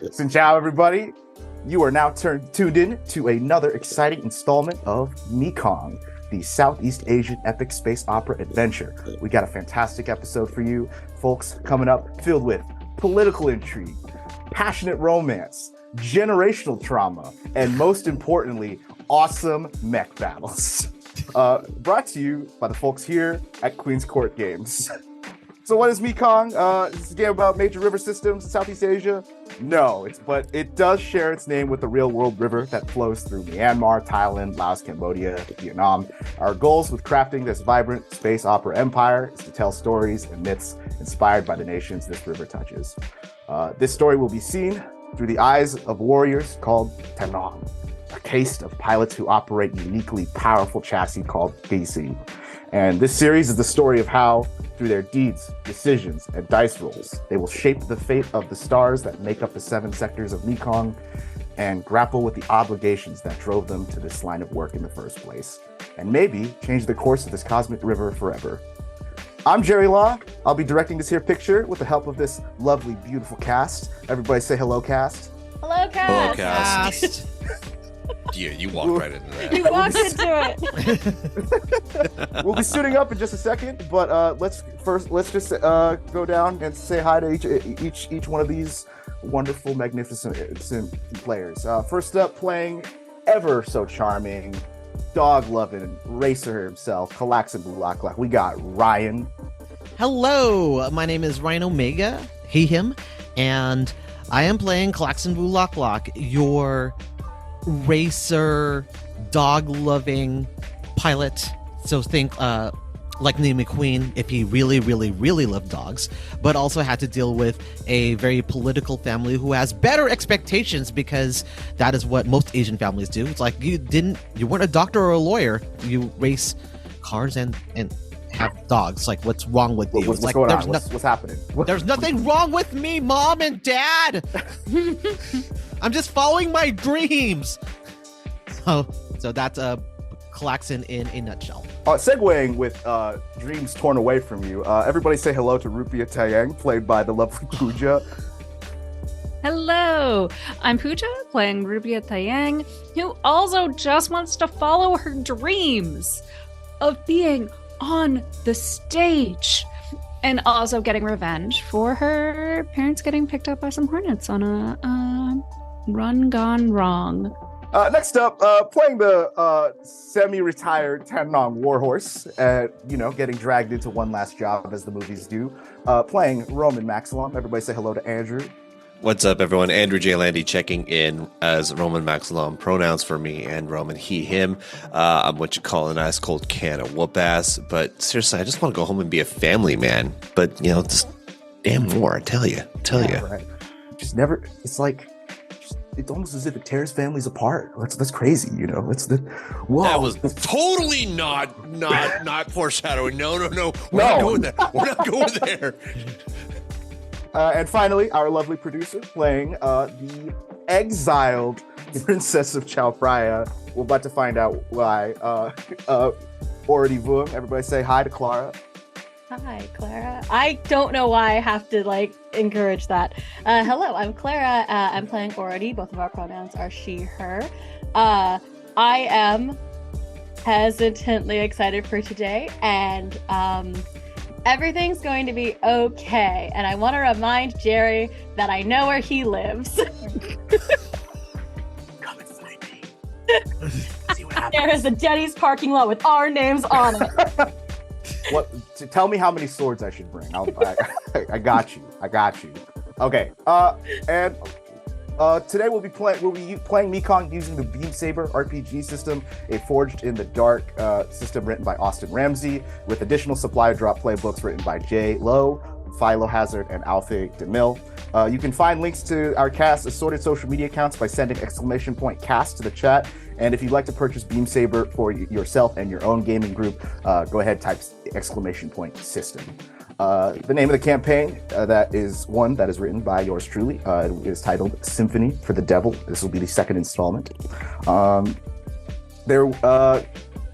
Xin chào, everybody. You are now tuned in to another exciting installment of MEKONG, the Southeast Asian epic space opera adventure. We got a fantastic episode for you, folks, coming up filled with political intrigue, passionate romance, generational trauma, and most importantly, awesome mech battles. Brought to you by the folks here at Queen's Court Games. So what is MEKONG? Is this a game about major river systems in Southeast Asia? No, but it does share its name with the real-world river that flows through Myanmar, Thailand, Laos, Cambodia, Vietnam. Our goals with crafting this vibrant space opera empire is to tell stories and myths inspired by the nations this river touches. This story will be seen through the eyes of warriors called Than Nong, a caste of pilots who operate uniquely powerful chassis called kra-su. And this series is the story of how, through their deeds, decisions, and dice rolls, they will shape the fate of the stars that make up the 7 sectors of MEKONG and grapple with the obligations that drove them to this line of work in the first place, and maybe change the course of this cosmic river forever. I'm Jerry Law. I'll be directing this here picture with the help of this lovely, beautiful cast. Everybody say hello, cast. Hello, cast. Hello, cast. Yeah, you walked right into that. You walked into it. We'll be suiting up in just a second, but let's just go down and say hi to each one of these wonderful, magnificent players. First up, playing ever so charming, dog-loving racer himself, callax'an, we got Ryan. Hello, my name is Ryan Omega, he, him, and I am playing callax'an, your racer, dog-loving pilot. So think like Lightning McQueen if he really, really, really loved dogs, but also had to deal with a very political family who has better expectations because that is what most Asian families do. It's like you weren't a doctor or a lawyer. You race cars and have dogs. Like, what's wrong with you? What's like, going on? What's happening? There's nothing wrong with me, Mom and Dad. I'm just following my dreams. So that's callax'an in a nutshell. Segueing with dreams torn away from you, everybody say hello to rupi'a, played by the lovely Pooja. Hello, I'm Pooja, playing rupi'a, who also just wants to follow her dreams of being on the stage and also getting revenge for her parents getting picked up by some hornets on a run gone wrong. Next up, playing the semi-retired Than Nong warhorse, getting dragged into one last job as the movies do, playing Roman Maxilom. Everybody say hello to Andrew. What's up, everyone? Andrew J. Landy checking in as Roman Maxilom. Pronouns for me and Roman, he, him. I'm what you call a nice cold can of whoop-ass, but seriously, I just want to go home and be a family man. But, just damn war, I tell you. Right. Just never, it's like, it's almost as if it tears families apart. That's crazy, whoa. That was totally not foreshadowing. No. We're not going there. And finally, our lovely producer playing the exiled princess of Chao Phraya. We're about to find out why. Already Vuong. Everybody say hi to Clara. Hi, Clara. I don't know why I have to encourage that. Hello, I'm Clara. I'm playing Orody. Both of our pronouns are she, her. I am hesitantly excited for today, and everything's going to be okay. And I want to remind Jerry that I know where he lives. Come and find me. See what happens. There is a Denny's parking lot with our names on it. Tell me how many swords I should bring. I got you. Okay. And today we'll be playing MEKONG using the Beam Saber RPG system, a Forged in the Dark system written by Austin Ramsey, with additional supply drop playbooks written by Jay Lowe, Philo Hazard, and Alfie DeMille. You can find links to our cast's assorted social media accounts by sending !cast to the chat. And if you'd like to purchase Beam Saber for yourself and your own gaming group, go ahead, type !system. The name of the campaign that is written by yours truly is titled Symphony for the Devil. This will be the second installment.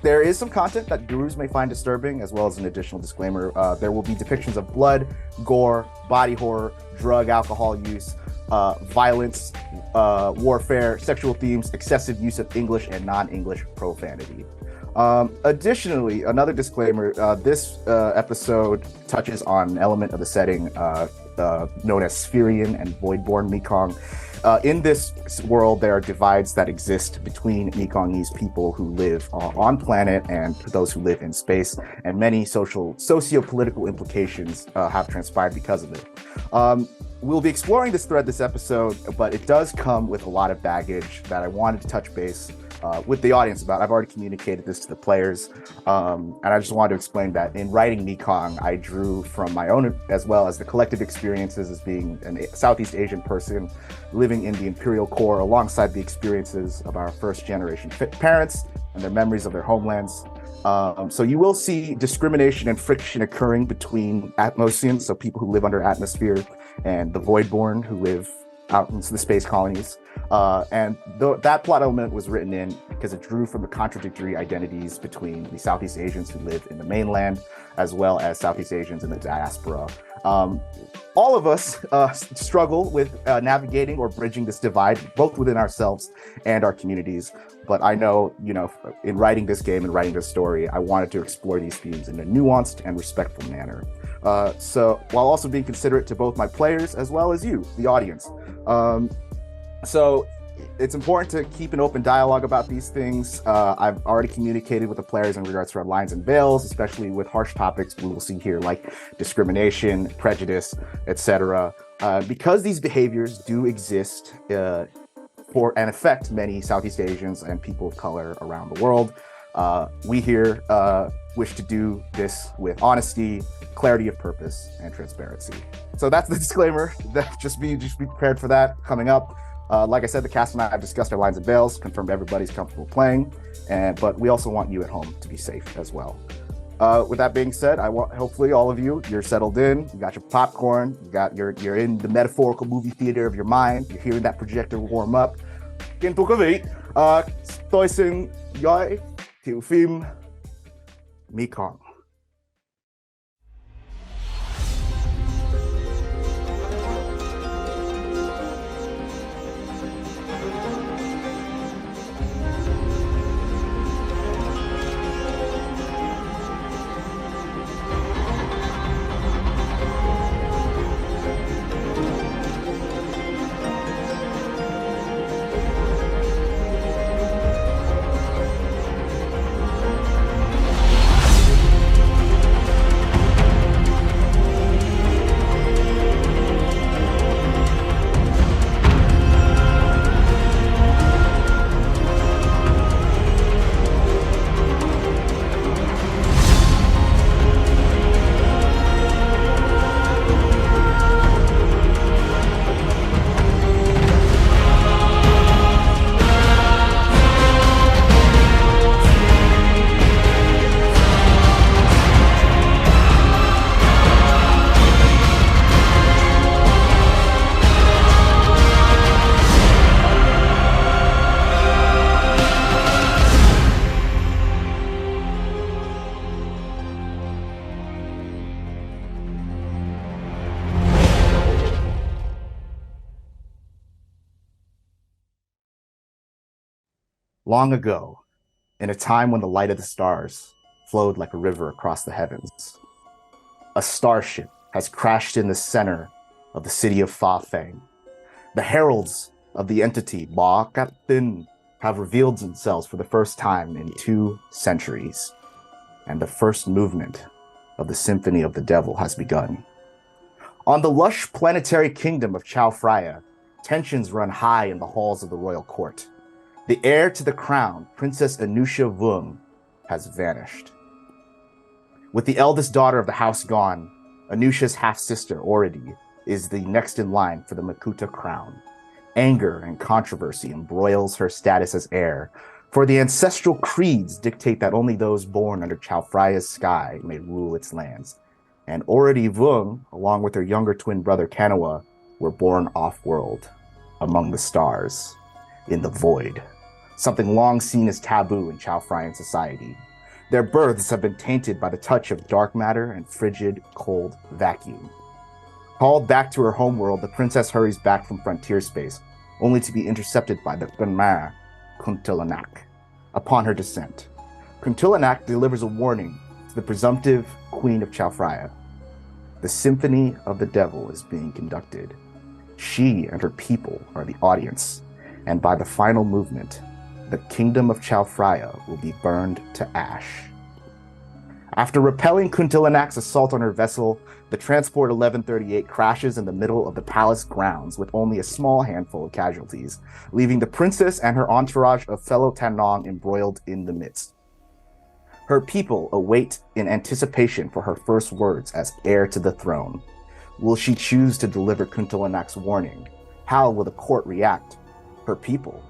There is some content that gurus may find disturbing, as well as an additional disclaimer. There will be depictions of blood, gore, body horror, drug, alcohol use, violence, warfare, sexual themes, excessive use of English and non-English profanity. Additionally, another disclaimer, this episode touches on an element of the setting known as Spherian and Voidborn Mekong. In this world, there are divides that exist between Mekongese people who live on planet and those who live in space, and many socio-political implications have transpired because of it. We'll be exploring this thread this episode, but it does come with a lot of baggage that I wanted to touch base with the audience about. I've already communicated this to the players, and I just wanted to explain that in writing Mekong, I drew from my own as well as the collective experiences as being a Southeast Asian person living in the Imperial Core alongside the experiences of our first generation parents and their memories of their homelands. So you will see discrimination and friction occurring between Atmosians, so people who live under atmosphere, and the Voidborn who live out into the space colonies. And that plot element was written in because it drew from the contradictory identities between the Southeast Asians who live in the mainland, as well as Southeast Asians in the diaspora. All of us struggle with navigating or bridging this divide, both within ourselves and our communities. But I know, in writing this game and writing this story, I wanted to explore these themes in a nuanced and respectful manner. So while also being considerate to both my players as well as you, the audience. So it's important to keep an open dialogue about these things. I've already communicated with the players in regards to our lines and veils, especially with harsh topics we will see here like discrimination, prejudice, etc. Because these behaviors do exist for and affect many Southeast Asians and people of color around the world, we here wish to do this with honesty, clarity of purpose, and transparency. So that's the disclaimer. Just be prepared for that coming up. Like I said, the cast and I have discussed our lines and veils, confirmed everybody's comfortable playing, but we also want you at home to be safe as well. With that being said, hopefully all of you're settled in, you got your popcorn, you're in the metaphorical movie theater of your mind, you're hearing that projector warm up. Kính thưa quý vị, tôi xin gửi tiểu phim MEKONG. Long ago, in a time when the light of the stars flowed like a river across the heavens, a starship has crashed in the center of the city of Fa Feng. The heralds of the entity Ba Kat Tin have revealed themselves for the first time in 2 centuries, and the first movement of the Symphony of the Devil has begun. On the lush planetary kingdom of Chao Phraya, tensions run high in the halls of the royal court. The heir to the crown, Princess Anusha Vung, has vanished. With the eldest daughter of the house gone, Anusha's half-sister, Oridi, is the next in line for the Makuta crown. Anger and controversy embroils her status as heir, for the ancestral creeds dictate that only those born under Chao Phraya's sky may rule its lands. And Oridi Vung, along with her younger twin brother Kanawa, were born off-world, among the stars, in the void. Something long seen as taboo in Chao Phryan society. Their births have been tainted by the touch of dark matter and frigid, cold vacuum. Called back to her homeworld, the princess hurries back from frontier space, only to be intercepted by the Gunma Kuntilanak upon her descent. Kuntilanak delivers a warning to the presumptive queen of Chao Phraya. The Symphony of the Devil is being conducted. She and her people are the audience, and by the final movement, the kingdom of Chao Phraya will be burned to ash. After repelling Kuntilanak's assault on her vessel, the transport 1138 crashes in the middle of the palace grounds with only a small handful of casualties, leaving the princess and her entourage of fellow Than Nong embroiled in the midst. Her people await in anticipation for her first words as heir to the throne. Will she choose to deliver Kuntilanak's warning? How will the court react? Her people?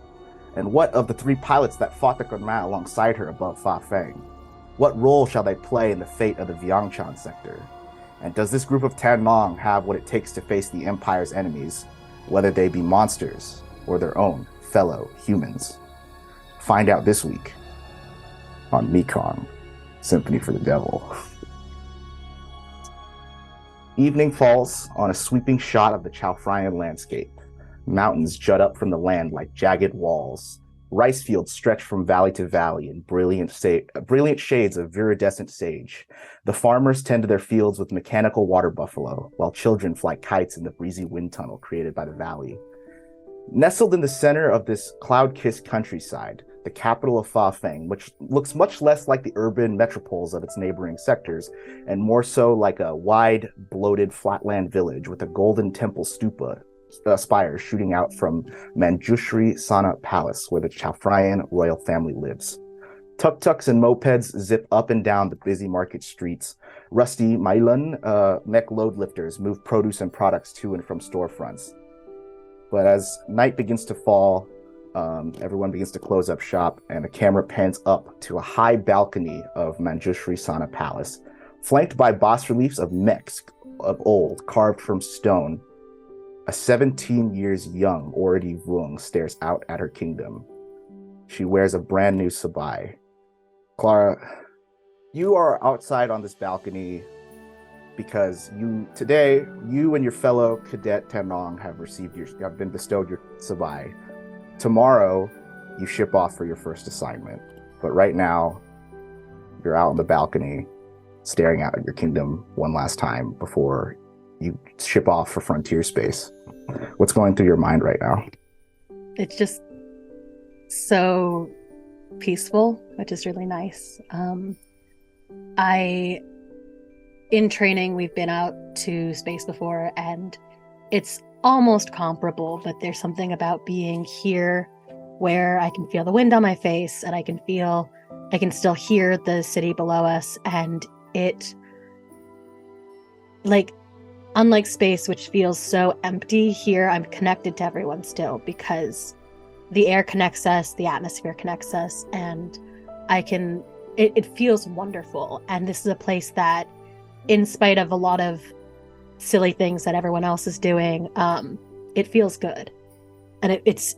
And what of the 3 pilots that fought the Gunma alongside her above Fa Feng? What role shall they play in the fate of the Viangchan sector? And does this group of Than Nong have what it takes to face the Empire's enemies, whether they be monsters or their own fellow humans? Find out this week on MEKONG, Symphony for the Devil. Evening falls on a sweeping shot of the Chao Phraya landscape. Mountains jut up from the land like jagged walls. Rice fields stretch from valley to valley in brilliant shades of viridescent sage. The farmers tend to their fields with mechanical water buffalo, while children fly kites in the breezy wind tunnel created by the valley. Nestled in the center of this cloud-kissed countryside, the capital of Fa Feng, which looks much less like the urban metropoles of its neighboring sectors, and more so like a wide, bloated flatland village with a golden temple stupa spires shooting out from Manjushri Sana Palace, where the Chao Phraya royal family lives. Tuk-tuks and mopeds zip up and down the busy market streets. Rusty Mailan mech load lifters move produce and products to and from storefronts. But as night begins to fall, everyone begins to close up shop, and the camera pans up to a high balcony of Manjushri Sana Palace, flanked by bas reliefs of mechs of old carved from stone. A 17 years young Oridi Vuong stares out at her kingdom. She wears a brand new sabai. Clara, you are outside on this balcony because today you and your fellow cadet Than Nong have been bestowed your sabai. Tomorrow, you ship off for your first assignment. But right now, you're out on the balcony, staring out at your kingdom one last time before you ship off for frontier space. What's going through your mind right now? It's just so peaceful, which is really nice. In training, we've been out to space before, and it's almost comparable, but there's something about being here where I can feel the wind on my face, and I can still hear the city below us, and it, like, unlike space, which feels so empty, here I'm connected to everyone still because the air connects us, the atmosphere connects us, and it feels wonderful. And this is a place that, in spite of a lot of silly things that everyone else is doing, it feels good. And it's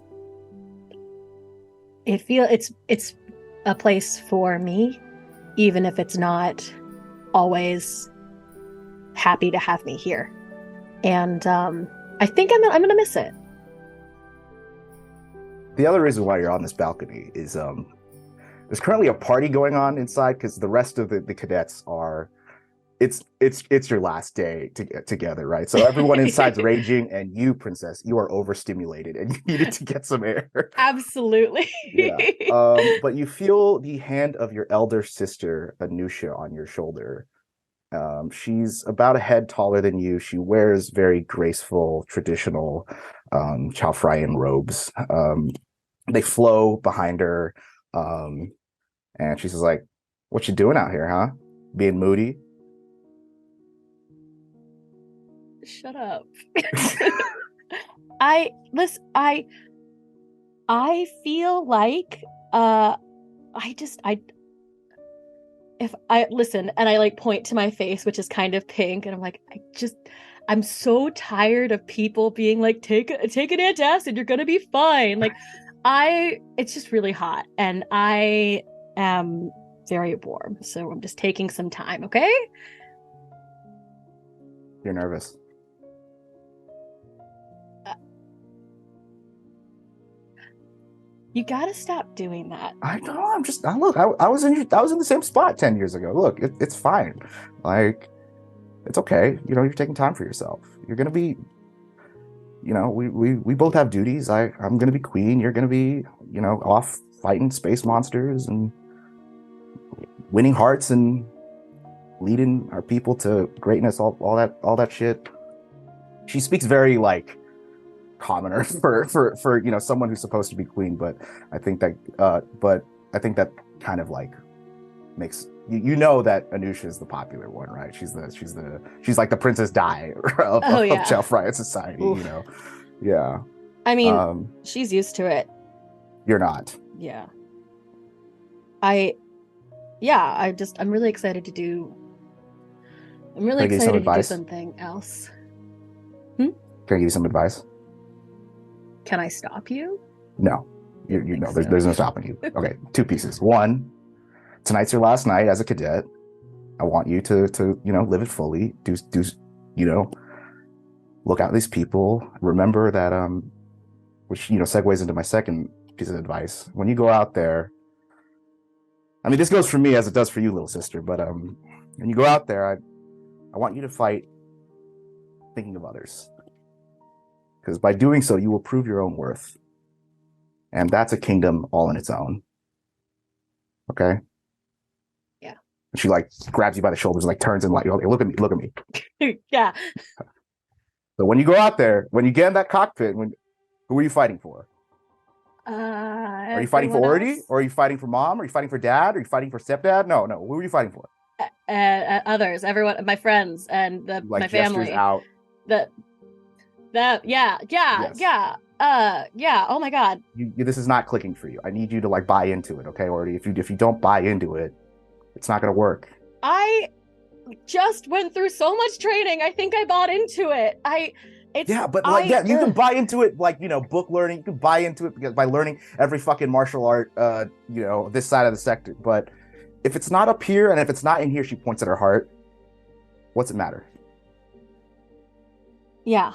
a place for me, even if it's not always happy to have me here. And I think I'm gonna miss it. The other reason why you're on this balcony is there's currently a party going on inside because the rest of the cadets are it's your last day to get together, right? So everyone inside's raging, and you, princess, you are overstimulated and you needed to get some air. Absolutely. Yeah. But you feel the hand of your elder sister Anusha on your shoulder. She's about a head taller than you. She wears very graceful, traditional Chao Phraya robes. They flow behind her, and she's just like, "What you doing out here, huh? Being moody?" Shut up. I feel like if I listen and I like point to my face, which is kind of pink, and I'm like, I'm so tired of people being like, take an antacid, you're gonna be fine. Like, it's just really hot, and I am very warm, so I'm just taking some time, okay? You're nervous. You gotta stop doing that. I know. Look. I was in the same spot 10 years ago. Look, it's fine. Like, it's okay. You're taking time for yourself. You're gonna be. We both have duties. I'm gonna be queen. You're gonna be, off fighting space monsters and winning hearts and leading our people to greatness. All that shit. She speaks very like commoner for someone who's supposed to be queen, but I think that kind of like makes that Anusha is the popular one, right? She's like the Princess Di of Chao Phraya society. Oof. Yeah. I mean, she's used to it. You're not. Yeah. I'm really excited to do. I'm really excited to do something else. Can I give you some advice? Can I stop you? No. There's no stopping you. Okay, 2 pieces. 1, tonight's your last night as a cadet. I want you to live it fully. Do look out at these people. Remember that which segues into my second piece of advice. When you go out there, I mean, this goes for me as it does for you, little sister, but when you go out there, I want you to fight thinking of others. Because by doing so, you will prove your own worth. And that's a kingdom all in its own. Okay? Yeah. And she like grabs you by the shoulders and like turns and like, okay, look at me. Yeah. So when you go out there, when you get in that cockpit, who are you fighting for? Are you fighting for Ority? Or are you fighting for mom? Are you fighting for dad? Are you fighting for stepdad? No. Who are you fighting for? Others, everyone, my friends and my family. Out. Yeah. Oh my God. This is not clicking for you. I need you to like buy into it, okay? Or if you don't buy into it, it's not gonna work. I just went through so much training. I think I bought into it. You can buy into it like book learning. You can buy into it because by learning every fucking martial art, this side of the sector. But if it's not up here and if it's not in here, she points at her heart. What's it matter? Yeah.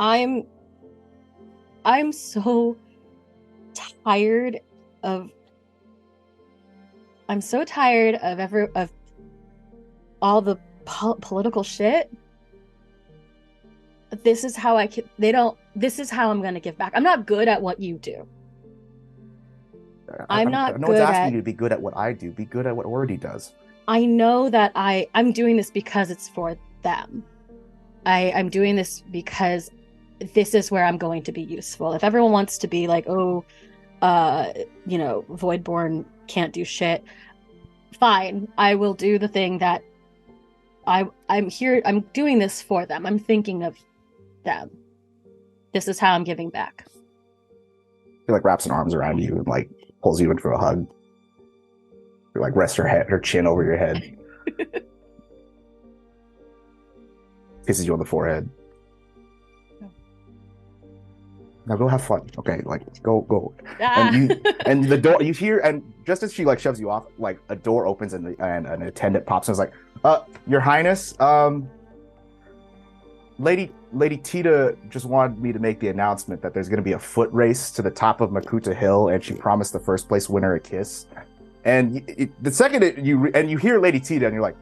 I'm so tired of all the political shit. This is how this is how I'm going to give back. I'm not good at what you do. No one's asking you to be good at what I do. Be good at what Ority does. I know that I'm doing this because it's for them. I'm doing this because this is where I'm going to be useful. If everyone wants to be like, Voidborn can't do shit, fine. I will do the thing that I'm here. I'm doing this for them. I'm thinking of them. This is how I'm giving back. She like wraps her arms around you and like pulls you in for a hug. She like rests her chin over your head. Kisses you on the forehead. Now go have fun, okay? Like go. And the door you hear, and just as she like shoves you off, like a door opens and an attendant pops and is like, Your Highness, Lady Tita just wanted me to make the announcement that there's going to be a foot race to the top of Makuta Hill, and she promised the first place winner a kiss. And the second you hear Lady Tita, and you're like,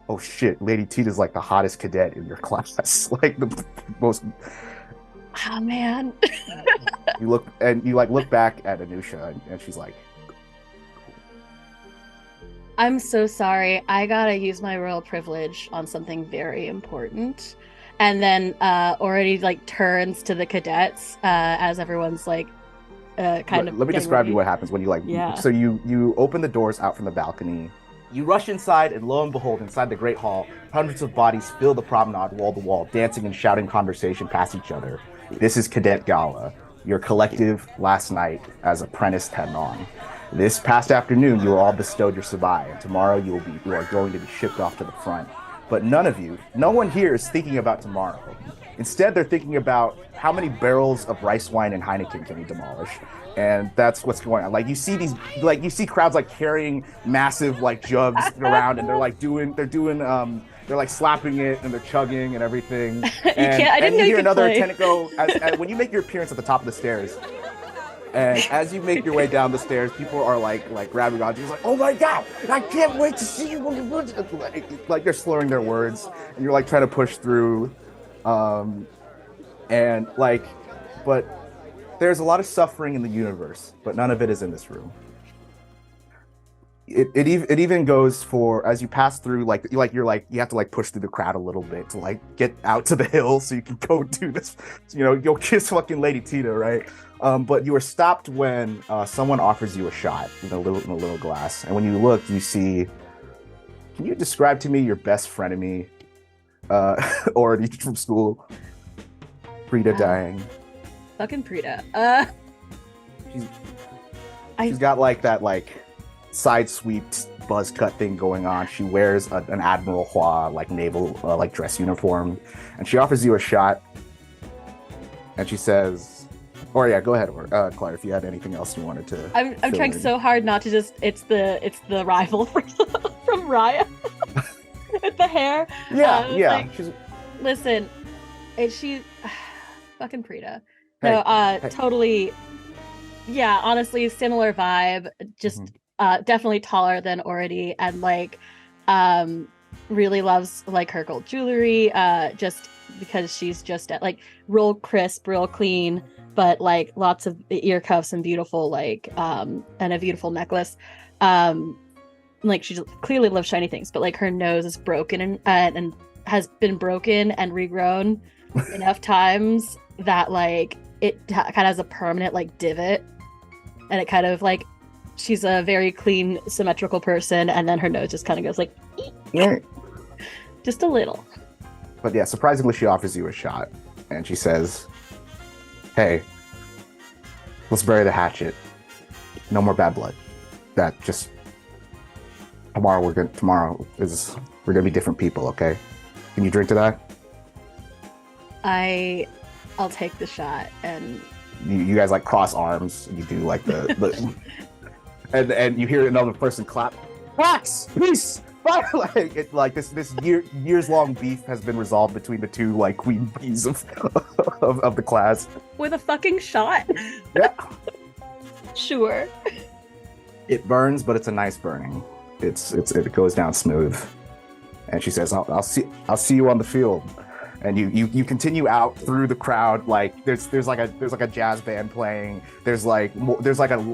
oh shit, Lady Tita's like the hottest cadet in your class, like the most. Oh man. You look back at Anusha, and she's like, I'm so sorry. I gotta use my royal privilege on something very important. And then Ority like turns to the cadets as everyone's like kind of. Let me describe you what happens when you like. Yeah. So you open the doors out from the balcony. You rush inside, and lo and behold, inside the Great Hall, hundreds of bodies fill the promenade wall to wall, dancing and shouting conversation past each other. This is Cadet Gala, your collective last night as apprentice Than Nong. This past afternoon, you were all bestowed your sabai, and tomorrow you are going to be shipped off to the front. But no one here is thinking about tomorrow. Instead, they're thinking about how many barrels of rice wine and Heineken can we demolish. And that's what's going on. Like you see crowds like carrying massive like jugs around, and they're like slapping it and they're chugging and everything. And I didn't know you hear could another play. attendant go as when you make your appearance at the top of the stairs. And as you make your way down the stairs, people are like grabbing onto you, like, "Oh my god, I can't wait to see you!" Like they're slurring their words, and you're like trying to push through, and like, but there's a lot of suffering in the universe, but none of it is in this room. It even goes for as you pass through, you have to like push through the crowd a little bit to like get out to the hill so you can go do this, go kiss fucking Lady Tita, right? But you are stopped when someone offers you a shot in a little glass, and when you look, you see. Can you describe to me your best frenemy, or from school? Frida dying. Fucking Prita. She's got like that side sweeped buzz cut thing going on. She wears an Admiral Hua naval dress uniform, and she offers you a shot. And she says, "Or yeah, go ahead, Claire, if you had anything else you wanted to." I'm trying so hard not to just. It's the rival from Raya with the hair. Yeah. Listen, she fucking Prita. Hey, No, hey. Totally. Yeah, honestly, similar vibe. Just definitely taller than Ority, and really loves her gold jewelry. Just because she's just real crisp, real clean, but lots of ear cuffs and beautiful and a beautiful necklace. She just clearly loves shiny things, but her nose is broken and has been broken and regrown enough times that it kind of has a permanent divot, and it kind of she's a very clean, symmetrical person, and then her nose just kind of goes just a little. But yeah, surprisingly, she offers you a shot, and she says, "Hey, let's bury the hatchet. No more bad blood. That just tomorrow we're gonna be different people. Okay? Can you drink to that?" I'll take the shot, and you guys cross arms. And you do the and you hear another person clap. Wax, peace. This years long beef has been resolved between the two queen bees of the class. With a fucking shot. Yeah. Sure. It burns, but it's a nice burning. It goes down smooth. And she says, I'll see you on the field." And you continue out through the crowd. There's a jazz band playing. There's a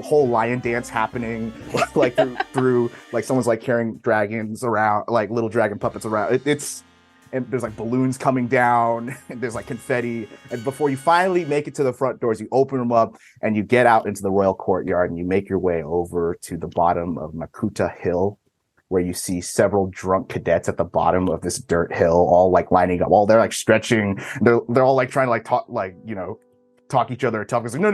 whole lion dance happening. through someone's carrying dragons around, little dragon puppets around. And there's balloons coming down, and there's confetti. And before you finally make it to the front doors, you open them up and you get out into the royal courtyard, and you make your way over to the bottom of Makuta Hill, where you see several drunk cadets at the bottom of this dirt hill, all lining up. All they're stretching. They're all trying to talk talk each other tough. It's no.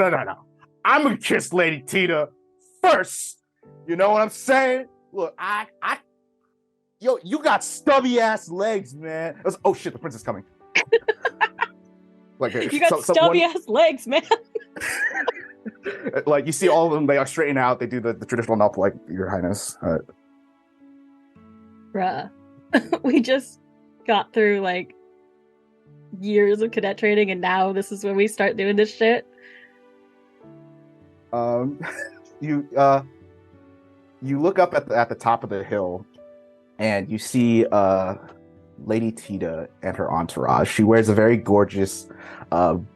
I'm gonna kiss Lady Tita first. You know what I'm saying? Look, yo, you got stubby ass legs, man. Oh shit, the prince is coming. You got stubby ass legs, man. You see all of them. They straighten out. They do the traditional knelt, Your Highness. Bruh. We just got through years of cadet training, and now this is when we start doing this shit. You look up at the top of the hill, and you see Lady Tita and her entourage. She wears a very gorgeous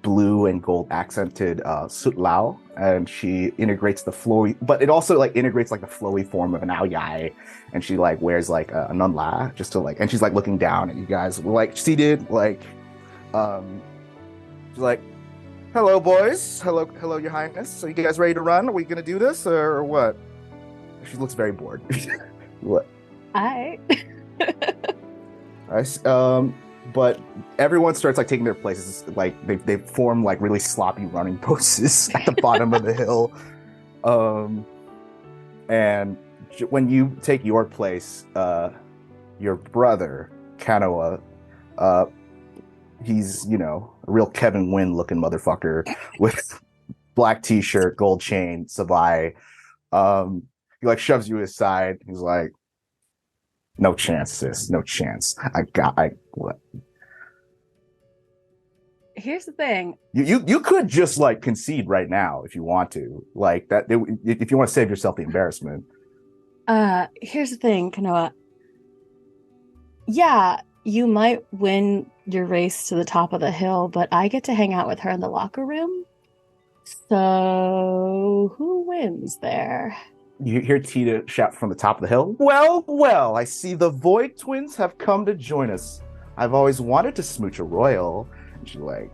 blue and gold accented sut lao, and she integrates the flowy, but it also integrates the flowy form of an ao yai, and she wears a nun la just to and she's looking down at you guys. We're seated she's "Hello boys, hello your highness. So you guys ready to run? Are we gonna do this or what?" She looks very bored. What? But everyone starts like taking their places. Like they form like really sloppy running poses at the bottom of the hill. And when you take your place, your brother Kanoa, he's, you know, a real Kevin Wynn looking motherfucker with black t-shirt, gold chain, Savai. He like shoves you aside. He's like, "No chance, sis. No chance. What? here's the thing. You could just like concede right now if you want to, like that. If you want to save yourself the embarrassment. Here's the thing, Kanoa. Yeah, you might win your race to the top of the hill, but I get to hang out with her in the locker room. So who wins there? You hear Tita shout from the top of the hill. Well, well, I see the Void twins have come to join us. I've always wanted to smooch a royal. And she like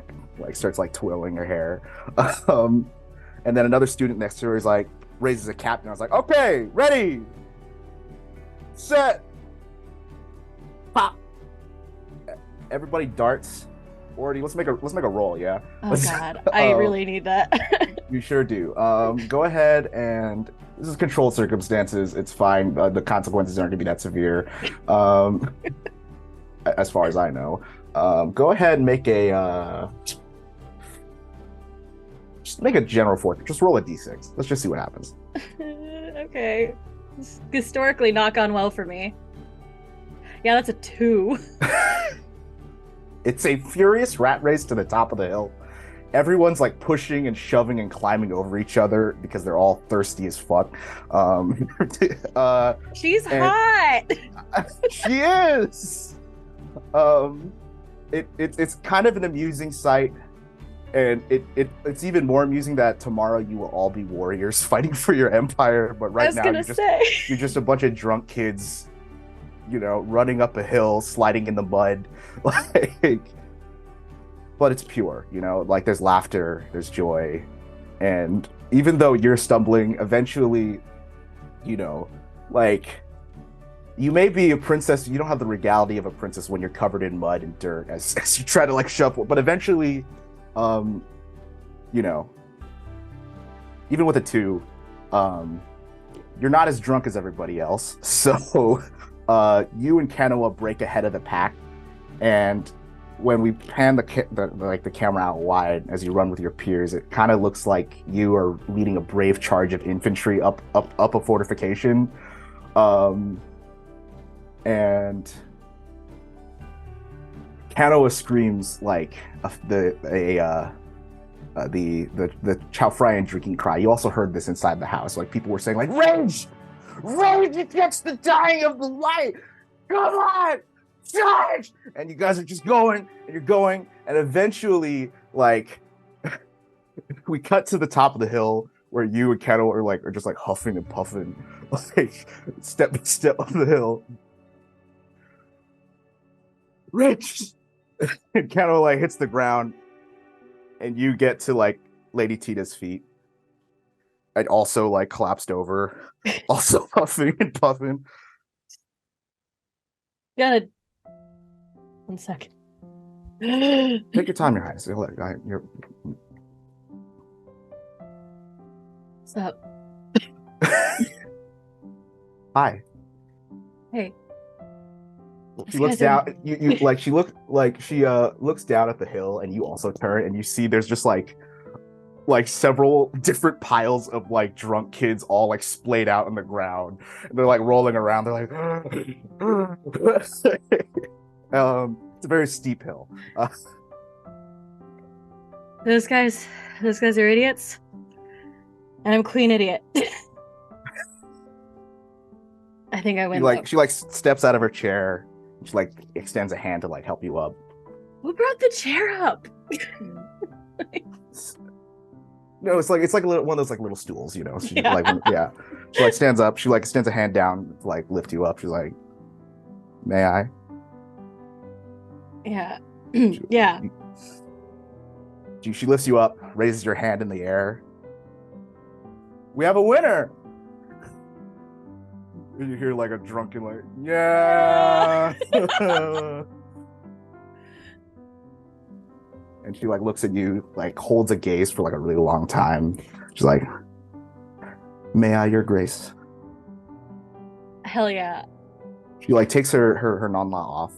starts like twirling her hair. And then another student next to her is like raises a cap, and I was like, okay, ready, set, pop. Everybody darts. Already, let's make a roll, yeah. Oh God, I really need that. You sure do. Go ahead, and this is controlled circumstances. It's fine. The consequences aren't going to be that severe, as far as I know. Go ahead and make a just make a general fortune. Just roll a d6. Let's just see what happens. Okay. It's historically not gone well for me. Yeah, that's a 2. It's a furious rat race to the top of the hill. Everyone's like pushing and shoving and climbing over each other because they're all thirsty as fuck. She's hot. She is. It's kind of an amusing sight, and it's even more amusing that tomorrow you will all be warriors fighting for your empire. But right now you're just a bunch of drunk kids, running up a hill, sliding in the mud, like. But it's pure, like there's laughter, there's joy, and even though you're stumbling, eventually, like you may be a princess, you don't have the regality of a princess when you're covered in mud and dirt as you try to like shuffle, but eventually, even with a 2, you're not as drunk as everybody else, so you and Kanoa break ahead of the pack, and when we pan the camera out wide as you run with your peers, it kind of looks like you are leading a brave charge of infantry up a fortification, and Kanoa screams like the Chao Phraya drinking cry. You also heard this inside the house, like people were saying like rage against the dying of the light. Come on! Charge! And you guys are just going, and you're going, and eventually, like, we cut to the top of the hill where you and Kettle are just like huffing and puffing, like step by step up the hill. Rich! And Kettle like hits the ground, and you get to like Lady Tita's feet, and also like collapsed over, also huffing and puffing. Gotta. 1 second. Take your time, Your Highness. What's up? Hi. Hey. She looks down. She looks down at the hill, and you also turn, and you see there's just like several different piles of like drunk kids all like splayed out on the ground. And they're like rolling around. They're like. It's a very steep hill. Those guys are idiots, and I'm Queen Idiot. I think I win. She steps out of her chair. She like extends a hand to like help you up. Who brought the chair up? No, it's like one of those like little stools, She She like stands up. She like extends a hand down to like lift you up. She's like, "May I?" Yeah. Yeah. She lifts you up, raises your hand in the air. We have a winner! And you hear like a drunken like, yeah! And she like looks at you, like holds a gaze for like a really long time. She's like, "May I, Your Grace?" Hell yeah. She like takes her non-la off.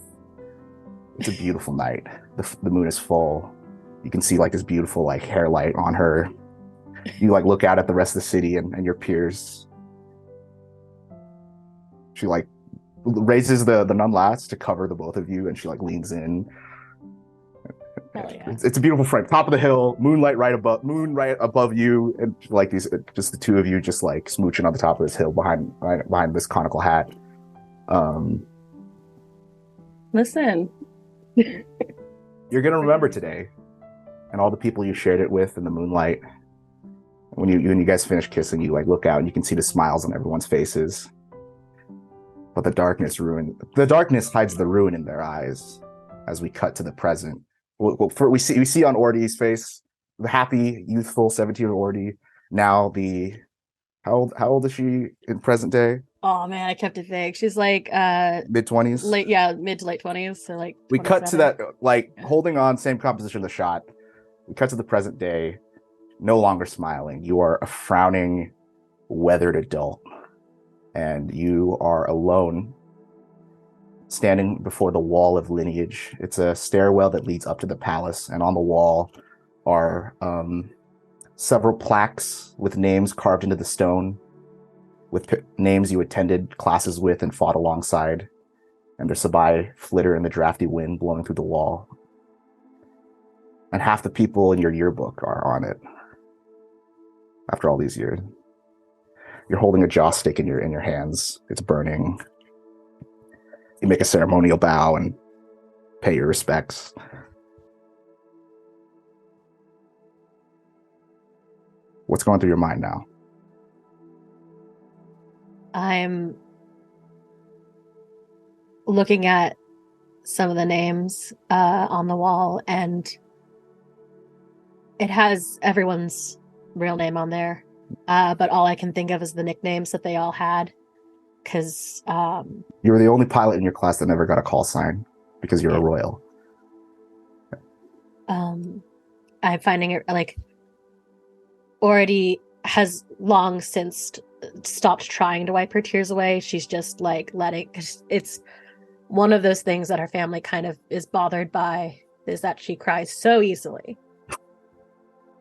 It's a beautiful night. The moon is full. You can see like this beautiful like hair light on her. You like look out at the rest of the city and your peers. She like raises the nunlats to cover the both of you, and she like leans in. Hell yeah. It's a beautiful frame. Top of the hill, moon right above you, and like these, just the two of you, just like smooching on the top of this hill behind this conical hat. Listen, You're gonna remember today, and all the people you shared it with in the moonlight. When you guys finish kissing, you like look out and you can see the smiles on everyone's faces. But the darkness hides the ruin in their eyes. As we cut to the present, we see on Ordy's face the happy, youthful 17-year-old Ordy. Now how old is she in present day? oh man, I kept it vague. She's like Mid-20s. mid to late 20s. So like We cut to 27. that, like holding on, same composition of the shot. We cut to the present day, no longer smiling. You are a frowning, weathered adult, and you are alone, standing before the wall of lineage. It's a stairwell that leads up to the palace, and on the wall are several plaques with names carved into the stone, with names you attended classes with and fought alongside. And their sabai flitter in the drafty wind blowing through the wall. And half the people in your yearbook are on it. After all these years, you're holding a joss stick in your hands. It's burning. You make a ceremonial bow and pay your respects. What's going through your mind now? I'm looking at some of the names on the wall, and it has everyone's real name on there. But all I can think of is the nicknames that they all had. Because you were the only pilot in your class that never got a call sign because you're a royal. I'm finding it like already has long since stopped trying to wipe her tears away. She's just like letting, cause it's one of those things that her family kind of is bothered by, is that she cries so easily.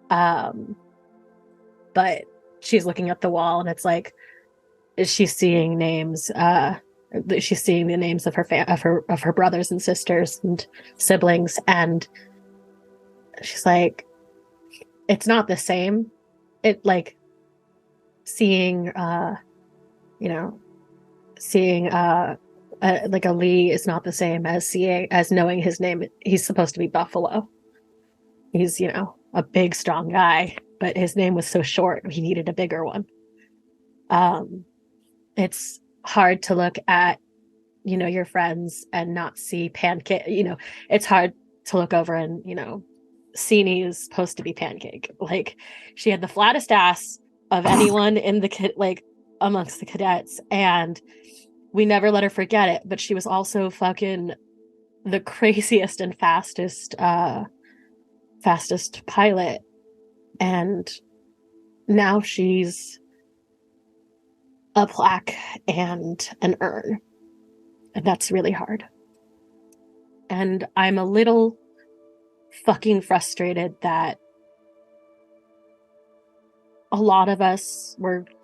But she's looking at the wall and it's like, is she seeing names? She's seeing the names of her brothers and sisters and siblings, and she's like, it's not the same. It like seeing like a Lee is not the same as knowing his name. He's supposed to be Buffalo. He's, a big, strong guy, but his name was so short, he needed a bigger one. It's hard to look at, your friends and not see Pancake. It's hard to look over and, Sini is supposed to be Pancake. Like, she had the flattest ass of anyone in amongst the cadets, and we never let her forget it. But she was also fucking the craziest and fastest pilot, and now she's a plaque and an urn, and that's really hard. And I'm a little fucking frustrated that a lot of us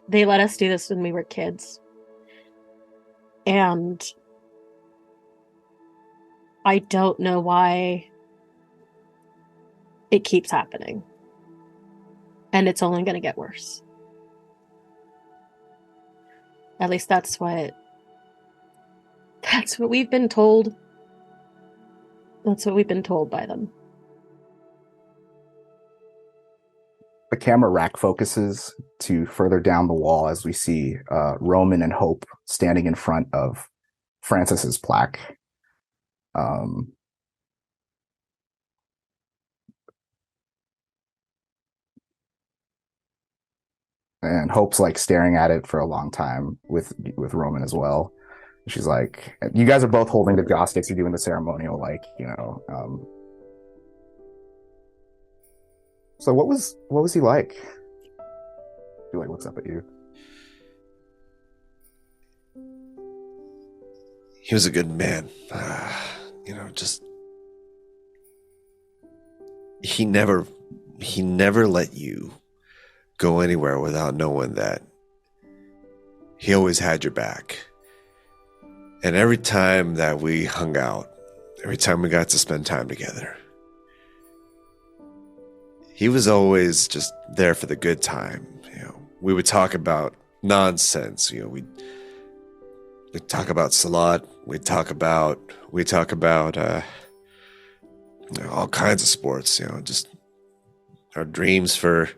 they let us do this when we were kids, and I don't know why it keeps happening, and it's only going to get worse. At least that's what we've been told. That's what we've been told by them. The camera rack focuses to further down the wall as we see Roman and Hope standing in front of Francis's plaque. And Hope's like staring at it for a long time with Roman as well. She's like, you guys are both holding the joss sticks. You're doing the ceremonial, So what was he like? He like looks up at you. He was a good man. He never let you go anywhere without knowing that he always had your back. And every time that we hung out, every time we got to spend time together, he was always just there for the good time. We would talk about nonsense. We'd talk about Salat. We'd talk about all kinds of sports. Just our dreams for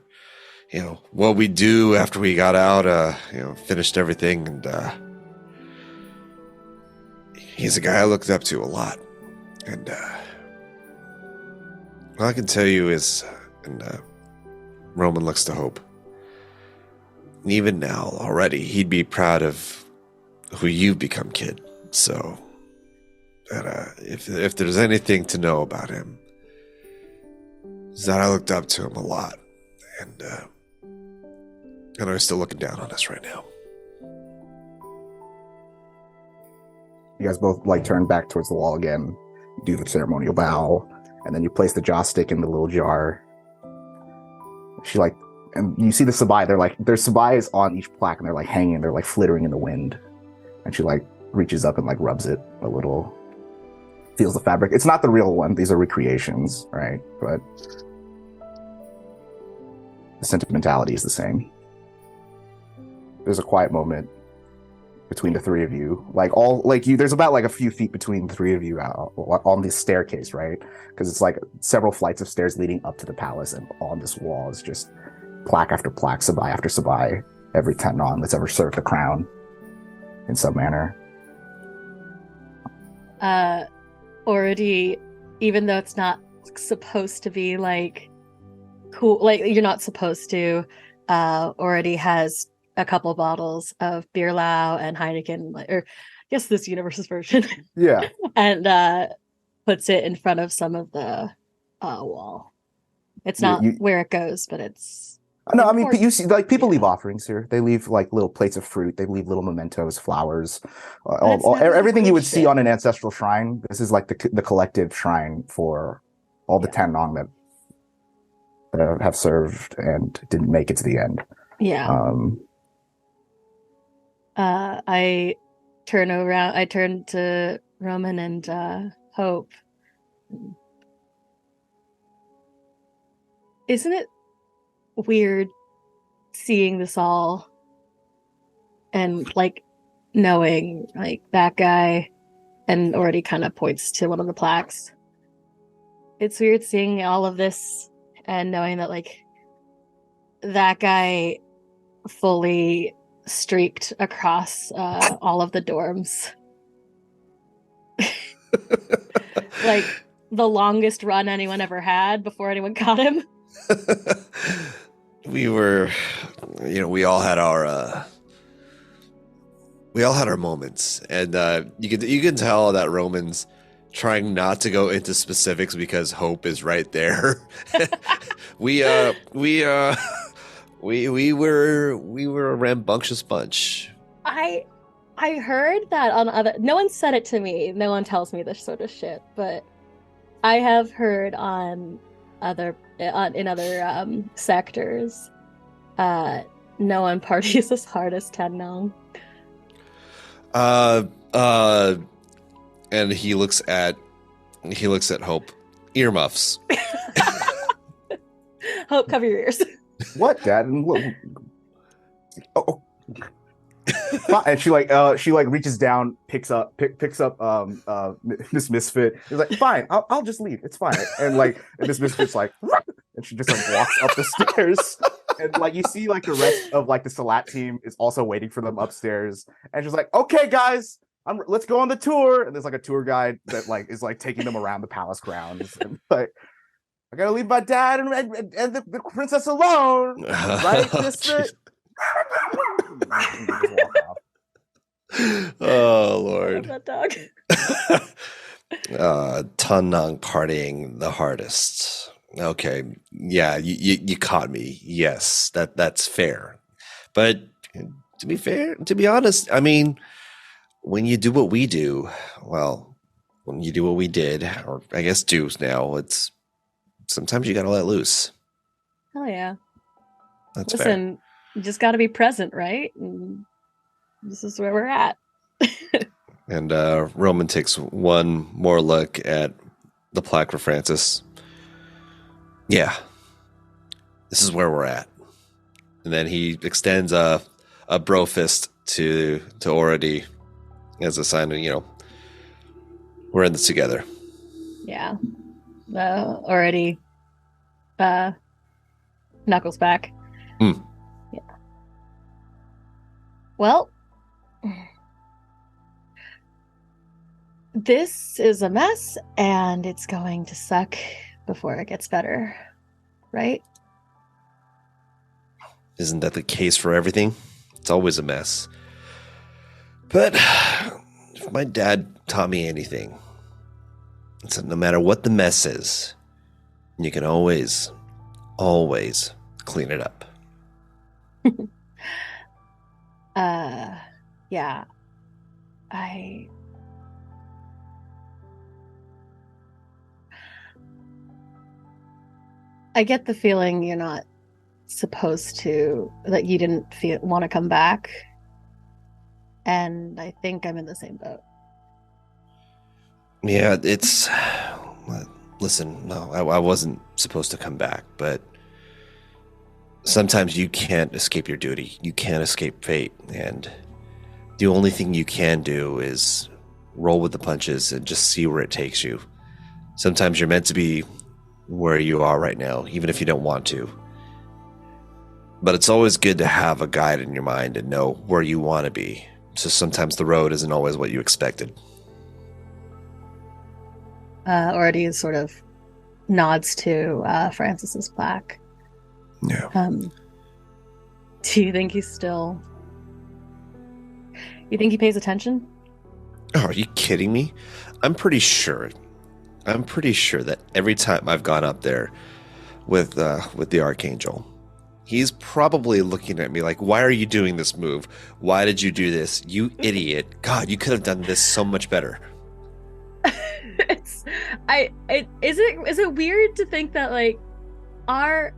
what we do after we got out. Finished everything, and he's a guy I looked up to a lot. And all I can tell you is, and Roman looks to Hope. Even now, already, he'd be proud of who you've become, kid. So, if there's anything to know about him, is that I looked up to him a lot, and I'm still looking down on us right now. You guys both turn back towards the wall again, do the ceremonial bow, and then you place the joss stick in the little jar. She and you see the sabai, there's sabais on each plaque, and they're hanging, they're flittering in the wind. And she reaches up and rubs it a little, feels the fabric. It's not the real one, these are recreations, right? But the sentimentality is the same. There's a quiet moment between the three of you. There's about a few feet between the three of you on this staircase, right? Because it's several flights of stairs leading up to the palace, and on this wall is just plaque after plaque, sabai after sabai, every Than Nong that's ever served the crown in some manner. Already, even though it's not supposed to be cool, you're not supposed to, already has a couple bottles of beer lao and Heineken, or I guess this universe's version. Yeah. And puts it in front of some of the wall. It's not where it goes, but it's... No, I mean, you see, people leave offerings here. They leave little plates of fruit. They leave little mementos, flowers, everything you would see on an ancestral shrine. This is the collective shrine for all the Than Nong that have served and didn't make it to the end. Yeah. I turn around. I turn to Roman and Hope. Isn't it weird seeing this all and knowing that guy, and already kind of points to one of the plaques? It's weird seeing all of this and knowing that that guy fully streaked across all of the dorms. The longest run anyone ever had before anyone caught him. We all had our moments, and you can tell that Roman's trying not to go into specifics because Hope is right there. we were a rambunctious bunch. I heard that on other. No one said it to me. No one tells me this sort of shit, but I have heard in other sectors, no one parties as hard as Than Nong. And he looks at Hope. Earmuffs. Hope, cover your ears. What, Dad? Oh. And she reaches down, picks up Miss Misfit. He's fine, I'll just leave. It's fine. And Miss Misfit's and she just walks up the stairs. And you see the rest of the Salat team is also waiting for them upstairs. And she's okay, guys, let's go on the tour. And there's a tour guide that is taking them around the palace grounds. And I gotta leave my dad and the princess alone, right, Misfit? Oh Lord! That dog. Than Nong partying the hardest. Okay, yeah, you caught me. Yes, that's fair. But to be honest, I mean, when you do what we do, when you do what we did, or I guess do now, it's sometimes you gotta let loose. Oh yeah. That's Listen, fair. You just got to be present, right? And this is where we're at. And Roman takes one more look at the plaque for Francis. Yeah, this is where we're at. And then he extends a bro fist to Orody as a sign of, we're in this together. Yeah. Already knuckles back. Hmm. Yeah. Well, this is a mess, and it's going to suck before it gets better, right? Isn't that the case for everything? It's always a mess. But if my dad taught me anything, it's that no matter what the mess is, you can always clean it up. Yeah. I get the feeling you're not supposed to, that you didn't want to come back. And I think I'm in the same boat. Yeah, it's... Listen, no, I wasn't supposed to come back, but sometimes you can't escape your duty. You can't escape fate, and the only thing you can do is roll with the punches and just see where it takes you. Sometimes you're meant to be where you are right now, even if you don't want to. But it's always good to have a guide in your mind and know where you want to be. So sometimes the road isn't always what you expected. Already sort of nods to Francis's plaque. Yeah. Do you think he's still... You think he pays attention? Oh, are you kidding me? I'm pretty sure that every time I've gone up there with the Archangel, he's probably looking at me like, why are you doing this move? Why did you do this? You idiot. God, you could have done this so much better. Is it weird to think that like our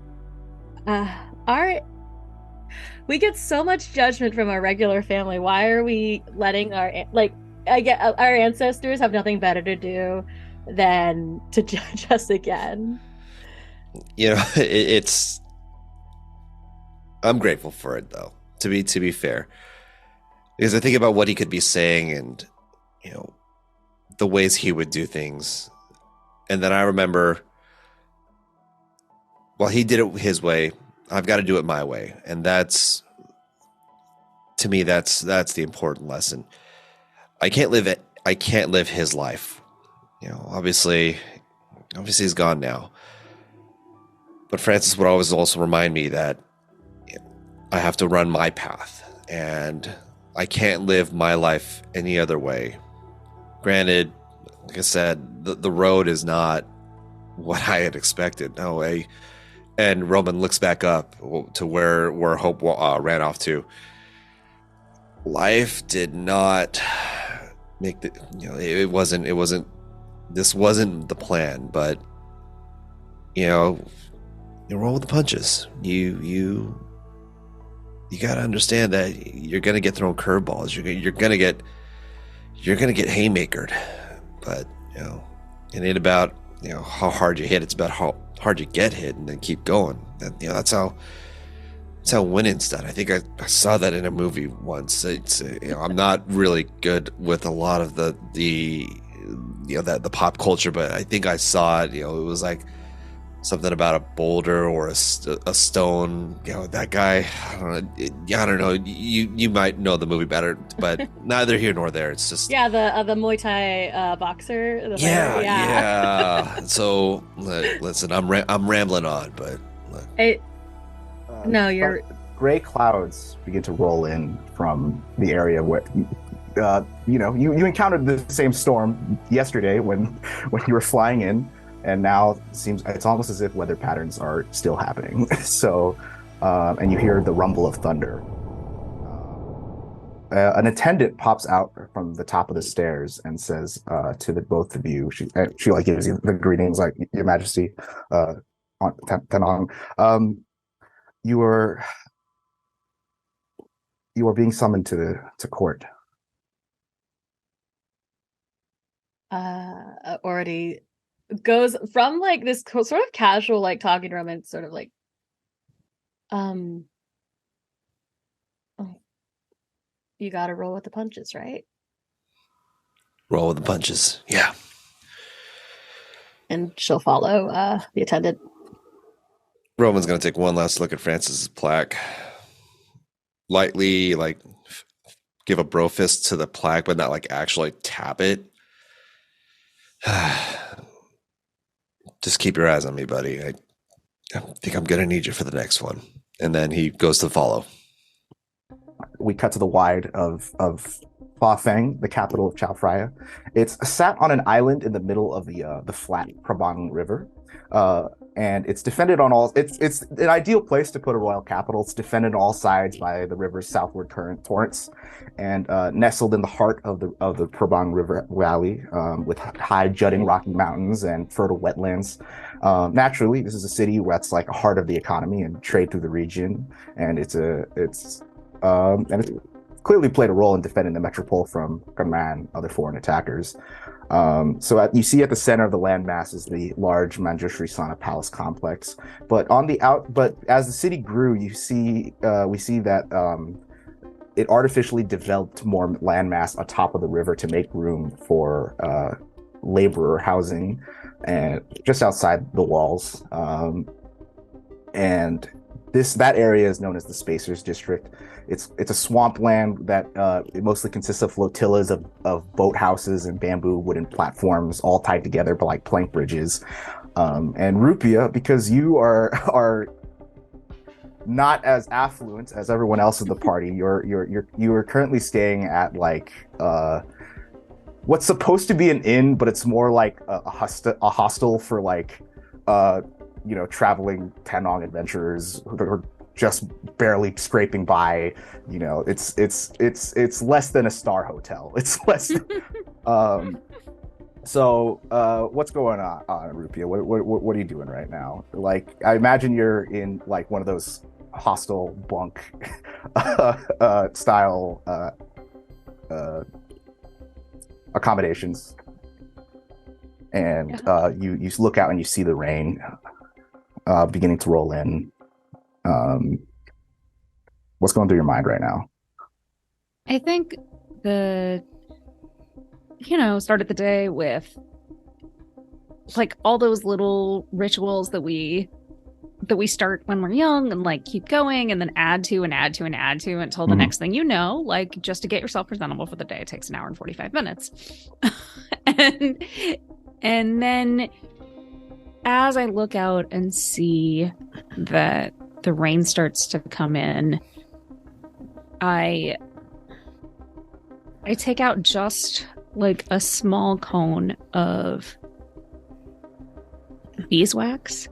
we get so much judgment from our regular family. Why are we letting our our ancestors have nothing better to do than to judge us again? It's I'm grateful for it though, to be fair. Because I think about what he could be saying and the ways he would do things. And then I remember, well, he did it his way. I've got to do it my way. And that's, to me, that's the important lesson. I can't live his life. Obviously he's gone now. But Francis would always also remind me that I have to run my path. And I can't live my life any other way. Granted, like I said, the road is not what I had expected. No way. And Roman looks back up to where Hope ran off to. Life did not make it wasn't. This wasn't the plan, but you roll with the punches. You got to understand that you're gonna get thrown curveballs. You're gonna get haymakered, but it ain't about how hard you hit. It's about how hard you get hit and then keep going. And that's how winning's done. I think I saw that in a movie once. It's I'm not really good with a lot of the the pop culture, but I think I saw it. It was like something about a boulder or a stone. That guy. I don't know. You might know the movie better, but neither here nor there. It's just the Muay Thai boxer. Yeah. So listen, I'm rambling on, but look. No, you're. Gray clouds begin to roll in from the area where you encountered the same storm yesterday when you were flying in. And now it's almost as if weather patterns are still happening. So, and you hear the rumble of thunder. An attendant pops out from the top of the stairs and says to the both of you, she gives you the greetings, like, Your Majesty, Than Nong. You are being summoned to court. Already goes from like this sort of casual like talking to him and sort of like Um, oh, you gotta roll with the punches, right? Roll with the punches. Yeah. And she'll follow the attendant. Roman's going to take one last look at Francis's plaque. Lightly, like, give a bro fist to the plaque, but not, like, actually tap it. Just keep your eyes on me, buddy. I think I'm going to need you for the next one. And then he goes to follow. We cut to the wide of Feng, the capital of Chao Phraya. It's sat on an island in the middle of the flat Prabang River. And it's defended on all. It's an ideal place to put a royal capital. It's defended on all sides by the river's southward current torrents, and nestled in the heart of the Prabang River Valley, with high jutting rocky mountains and fertile wetlands. Naturally, this is a city that's like a heart of the economy and trade through the region, and it's clearly played a role in defending the metropole from Gundam and other foreign attackers. You see at the center of the landmass is the large Manjushri Sana Palace complex. But as the city grew, we see that it artificially developed more landmass atop of the river to make room for laborer housing, and just outside the walls. And that area is known as the Spacers District. It's a swampland that it mostly consists of flotillas of boathouses and bamboo wooden platforms all tied together by like plank bridges. And rupi'a, because you are not as affluent as everyone else in the party, you are currently staying at like what's supposed to be an inn, but it's more like a hostel for like traveling Than Nong adventurers who are just barely scraping by. It's less than a star hotel. It's less. What's going on, rupi'a? What are you doing right now? Like, I imagine you're in like one of those hostel bunk style accommodations, and you look out and you see the rain beginning to roll in. What's going through your mind right now? I think started the day with like all those little rituals that we start when we're young and like keep going and then add to and add to and add to until the next thing you know, like just to get yourself presentable for the day, it takes an hour and 45 minutes. and then as I look out and see that the rain starts to come in, I take out just like a small cone of beeswax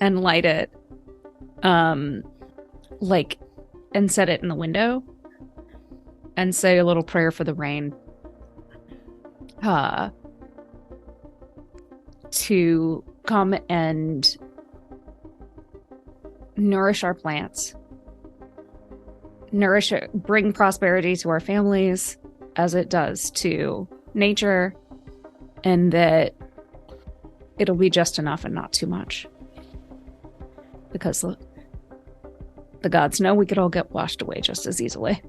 and light it, and set it in the window and say a little prayer for the rain, to come and nourish our plants, bring prosperity to our families as it does to nature, and that it'll be just enough and not too much. Because the gods know we could all get washed away just as easily.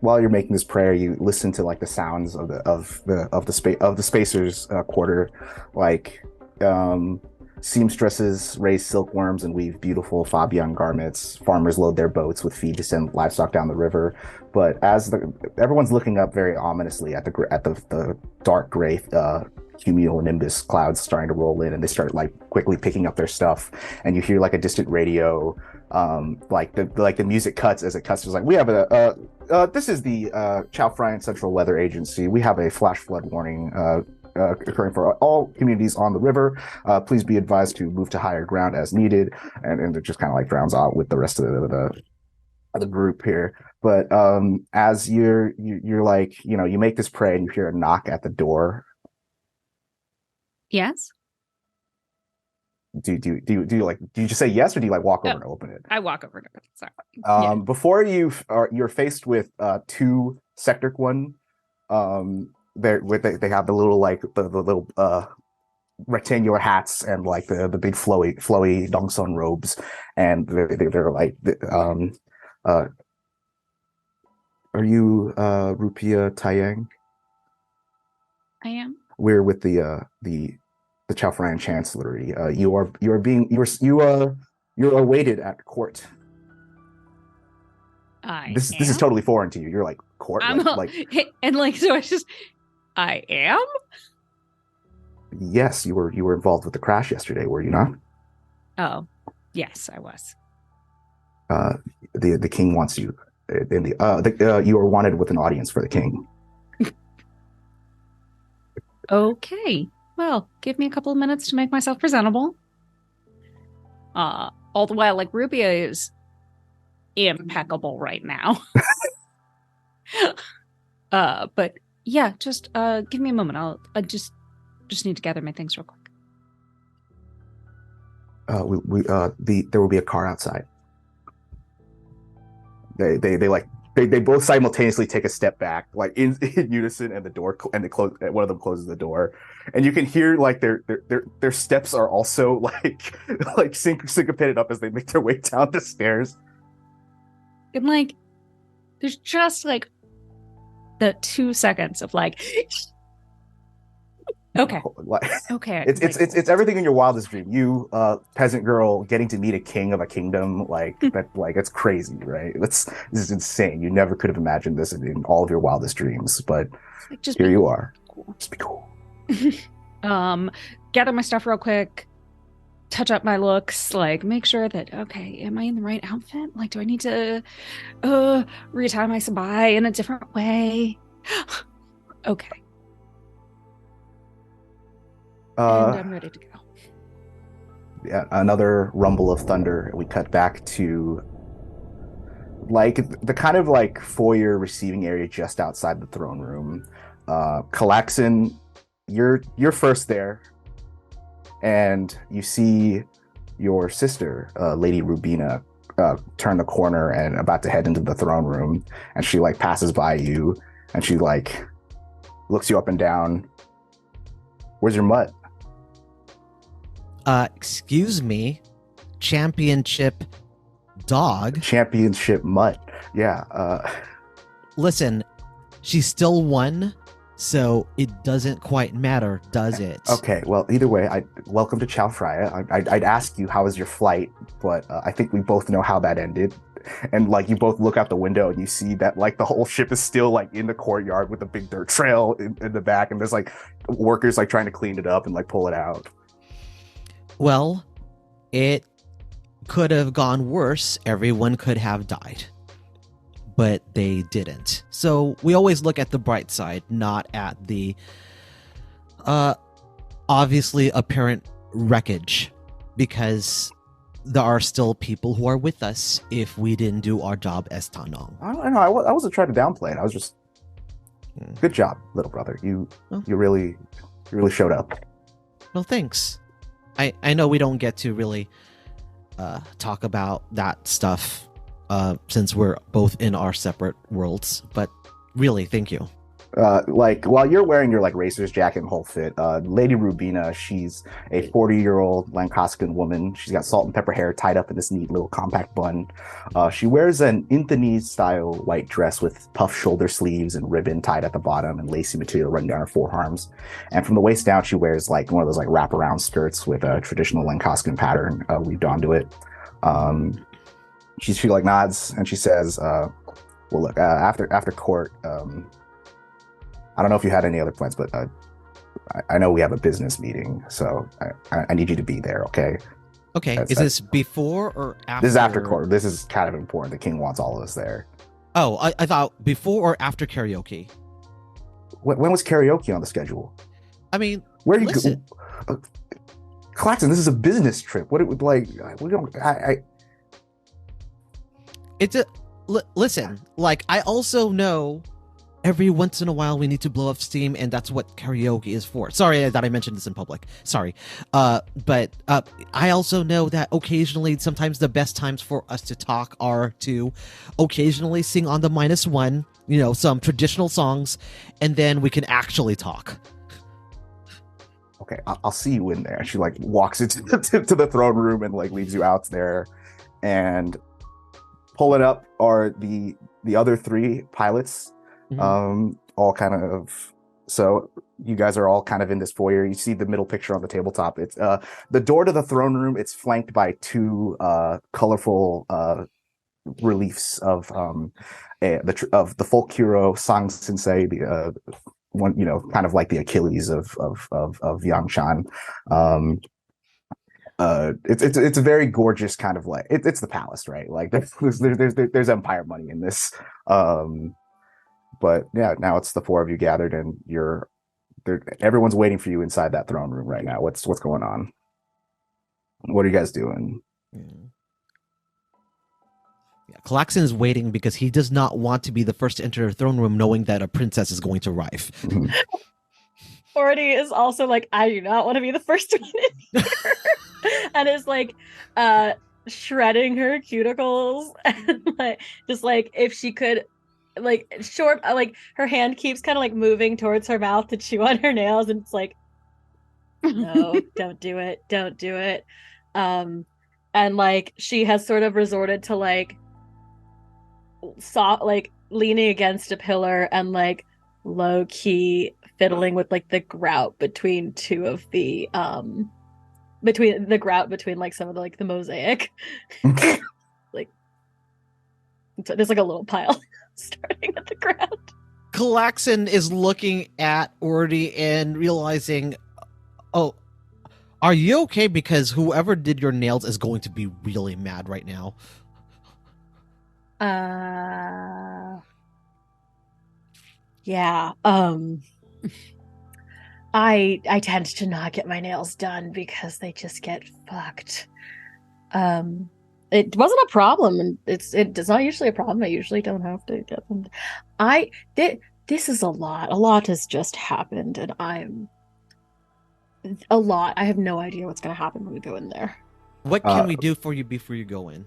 While you're making this prayer, you listen to like the sounds of the Spacers quarter, like seamstresses raise silkworms and weave beautiful Fabian garments. Farmers load their boats with feed to send livestock down the river. But as everyone's looking up very ominously at the dark gray cumulonimbus clouds starting to roll in, and they start like quickly picking up their stuff, and you hear like a distant radio, like the music cuts as it cuts. It's like, we have this is the Chao Phraya Central Weather Agency. We have a flash flood warning occurring for all communities on the river. Please be advised to move to higher ground as needed. And it just kind of like drowns out with the rest of the group here. But as you're like, you make this prayer and you hear a knock at the door. Yes. Do you just say yes, or do you like walk over and open it? I walk over to it. Sorry. Before you're faced with two Sector 1. They have the little like the little rectangular hats and like the big flowy Dongsun robes, and they're like, are you Rupi'a Taiyang? I am. We're with the Chao Phraya Chancellery. You're awaited at court. This is totally foreign to you. You're like court, I'm and like so. I am. Yes, you were involved with the crash yesterday, were you not? Oh, yes, I was. The king wants you. You are wanted with an audience for the king. Okay. Well, give me a couple of minutes to make myself presentable. All the while, like rupi'a is impeccable right now. But yeah, just give me a moment. I just need to gather my things real quick. There will be a car outside. They both simultaneously take a step back, like in unison, and the door and one of them closes the door, and you can hear like their steps are also like syncopated up as they make their way down the stairs. And like, there's just like the 2 seconds of like, okay, okay. It's everything in your wildest dream. You, peasant girl, getting to meet a king of a kingdom, like that, like it's crazy, right? This is insane. You never could have imagined this in all of your wildest dreams, but like, just here you are. Cool. Just be cool. Gather my stuff real quick. Touch up my looks, like make sure that okay, am I in the right outfit? Like, do I need to retie my sabai in a different way? Okay. And I'm ready to go. Yeah, another rumble of thunder. We cut back to like the kind of like foyer receiving area just outside the throne room. callax'an, you're first there. And you see your sister, Lady Rubina, turn the corner and about to head into the throne room. And she like passes by you and she like looks you up and down. Where's your mutt? Excuse me, championship dog. Championship mutt. Yeah. Listen, she still won. So it doesn't quite matter, does it? Okay, well, either way, welcome to Chao Phraya. I'd ask you how was your flight, but I think we both know how that ended. And like you both look out the window and you see that like the whole ship is still like in the courtyard with a big dirt trail in the back, and there's like workers like trying to clean it up and like pull it out. Well, it could have gone worse. Everyone could have died. But they didn't. So we always look at the bright side, not at the obviously apparent wreckage, because there are still people who are with us if we didn't do our job as Than Nong. I don't know. I wasn't trying to downplay it. I was just good job, little brother. You really showed up. Well, thanks. I know we don't get to really talk about that stuff. Since we're both in our separate worlds, but really, thank you. Like while you're wearing your like racer's jacket and whole fit, Lady Rubina, she's a 40-year-old Lankoskan woman. She's got salt and pepper hair tied up in this neat little compact bun. She wears an Inthanese style white dress with puff shoulder sleeves and ribbon tied at the bottom and lacy material running down her forearms. And from the waist down, she wears like one of those like wraparound skirts with a traditional Lankoskan pattern weaved onto it. She like nods and she says, well, look, after court, I don't know if you had any other plans, but I know we have a business meeting, so I need you to be there, okay? Okay, is this before or after? This is after court. This is kind of important. The king wants all of us there. Oh, I thought before or after karaoke. When was karaoke on the schedule? I mean, where are you going? callax'an, this is a business trip. What it would like? We don't. It's a listen. Like I also know, every once in a while we need to blow off steam, and that's what karaoke is for. Sorry that I mentioned this in public. Sorry, but I also know that occasionally, sometimes the best times for us to talk are to occasionally sing on the -1. You know, some traditional songs, and then we can actually talk. okay, I'll see you in there. And she like walks into to the throne room and like leaves you out there. And pulling up are the other three pilots, all kind of. So you guys are all kind of in this foyer. You see the middle picture on the tabletop. It's the door to the throne room. It's flanked by two colorful reliefs of the folk hero Sang Sensei, the one, you know, kind of like the Achilles of Viangchan. It's a very gorgeous kind of like it's the palace, right? Like there's empire money in this. But yeah, now it's the four of you gathered, and everyone's waiting for you inside that throne room right now. What's going on? What are you guys doing? Yeah, callax'an is waiting because he does not want to be the first to enter the throne room, knowing that a princess is going to arrive. Already is also like, I do not want to be the first one in here, and is like, shredding her cuticles, and like, just like if she could. Like short, like her hand keeps kind of like moving towards her mouth to chew on her nails, and it's like, no, don't do it, and like she has sort of resorted to like soft, like leaning against a pillar and like low key fiddling with like the grout between two of the between like some of the like the mosaic. Like there's like a little pile starting at the ground. callax'an is looking at Ordy and realizing, oh, are you okay? Because whoever did your nails is going to be really mad right now. Yeah. I tend to not get my nails done because they just get fucked. It wasn't a problem, and it's not usually a problem. I usually don't have to get them. This is a lot. A lot has just happened, and I have no idea what's going to happen when we go in there. What can we do for you before you go in?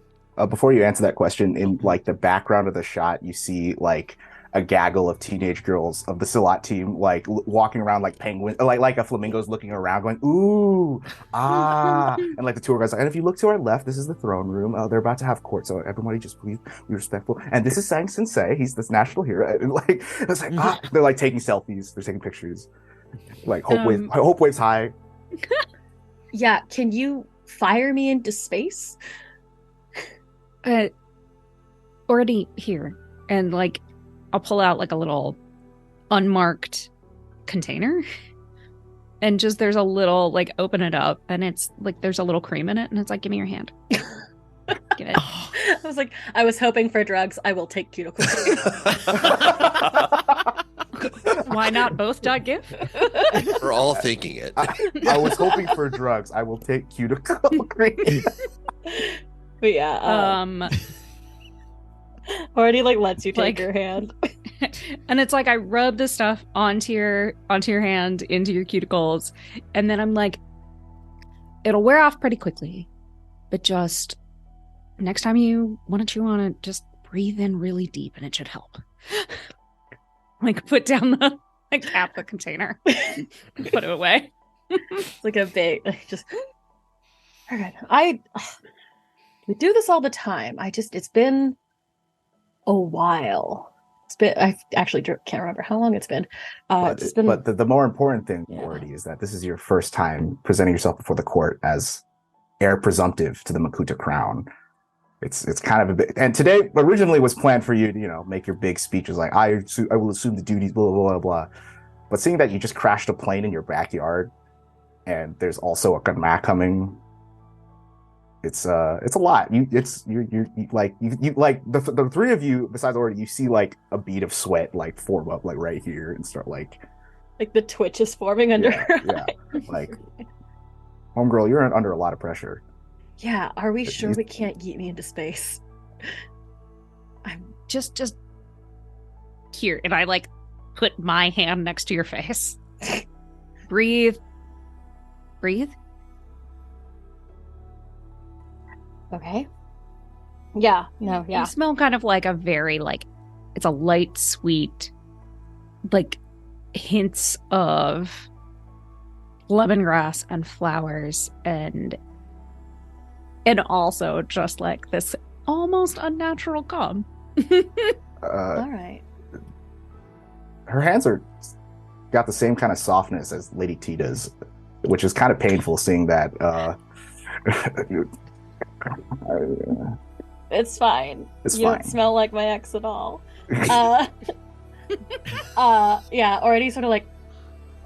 Before you answer that question, in like the background of the shot, you see like a gaggle of teenage girls of the Silat team, like walking around like penguins, like a flamingo's looking around, going ooh, ah, and like the tour guys like, and if you look to our left, this is the throne room. They're about to have court, so everybody just please be respectful. And this is Sang Sensei, he's this national hero, and like it's like they're like taking selfies, they're taking pictures, like hope waves high. Yeah, can you fire me into space? Already here, and like I'll pull out like a little unmarked container, and just there's a little like open it up, and it's like there's a little cream in it, and it's like, give me your hand. Give it. I was like, I was hoping for drugs. I will take cuticle cream. Why not both? Give. We're all thinking it. I was hoping for drugs. I will take cuticle cream. But yeah, already like lets you take like, your hand, and it's like I rub the stuff onto your hand, into your cuticles, and then I'm like, it'll wear off pretty quickly, but just next time you want to chew on it, just breathe in really deep, and it should help. Like put down the cap the container, put it away. It's like a big, like just. Okay, we do this all the time. It's been a while. I actually can't remember how long it's been. But the more important thing, Ordy, is that this is your first time presenting yourself before the court as heir presumptive to the Makuta crown. It's kind of a bit, and today originally was planned for you to, you know, make your big speeches like I will assume the duties, blah blah blah blah. But seeing that you just crashed a plane in your backyard, and there's also a Gunma coming. It's a lot. You like the three of you besides Ordy, you see like a bead of sweat like form up like right here and start like the twitch is forming under her eye. Like homegirl, you're under a lot of pressure. Yeah, are we sure we can't yeet me into space? I'm just here, and I like put my hand next to your face. Breathe. Okay. Yeah. No. Yeah. You smell kind of like a very like, it's a light, sweet, like hints of lemongrass and flowers and also just like this almost unnatural calm. All right. Her hands are got the same kind of softness as Lady T does, which is kind of painful seeing that. It's fine. It's You fine. don't smell like my ex at all. Yeah, already sort of like,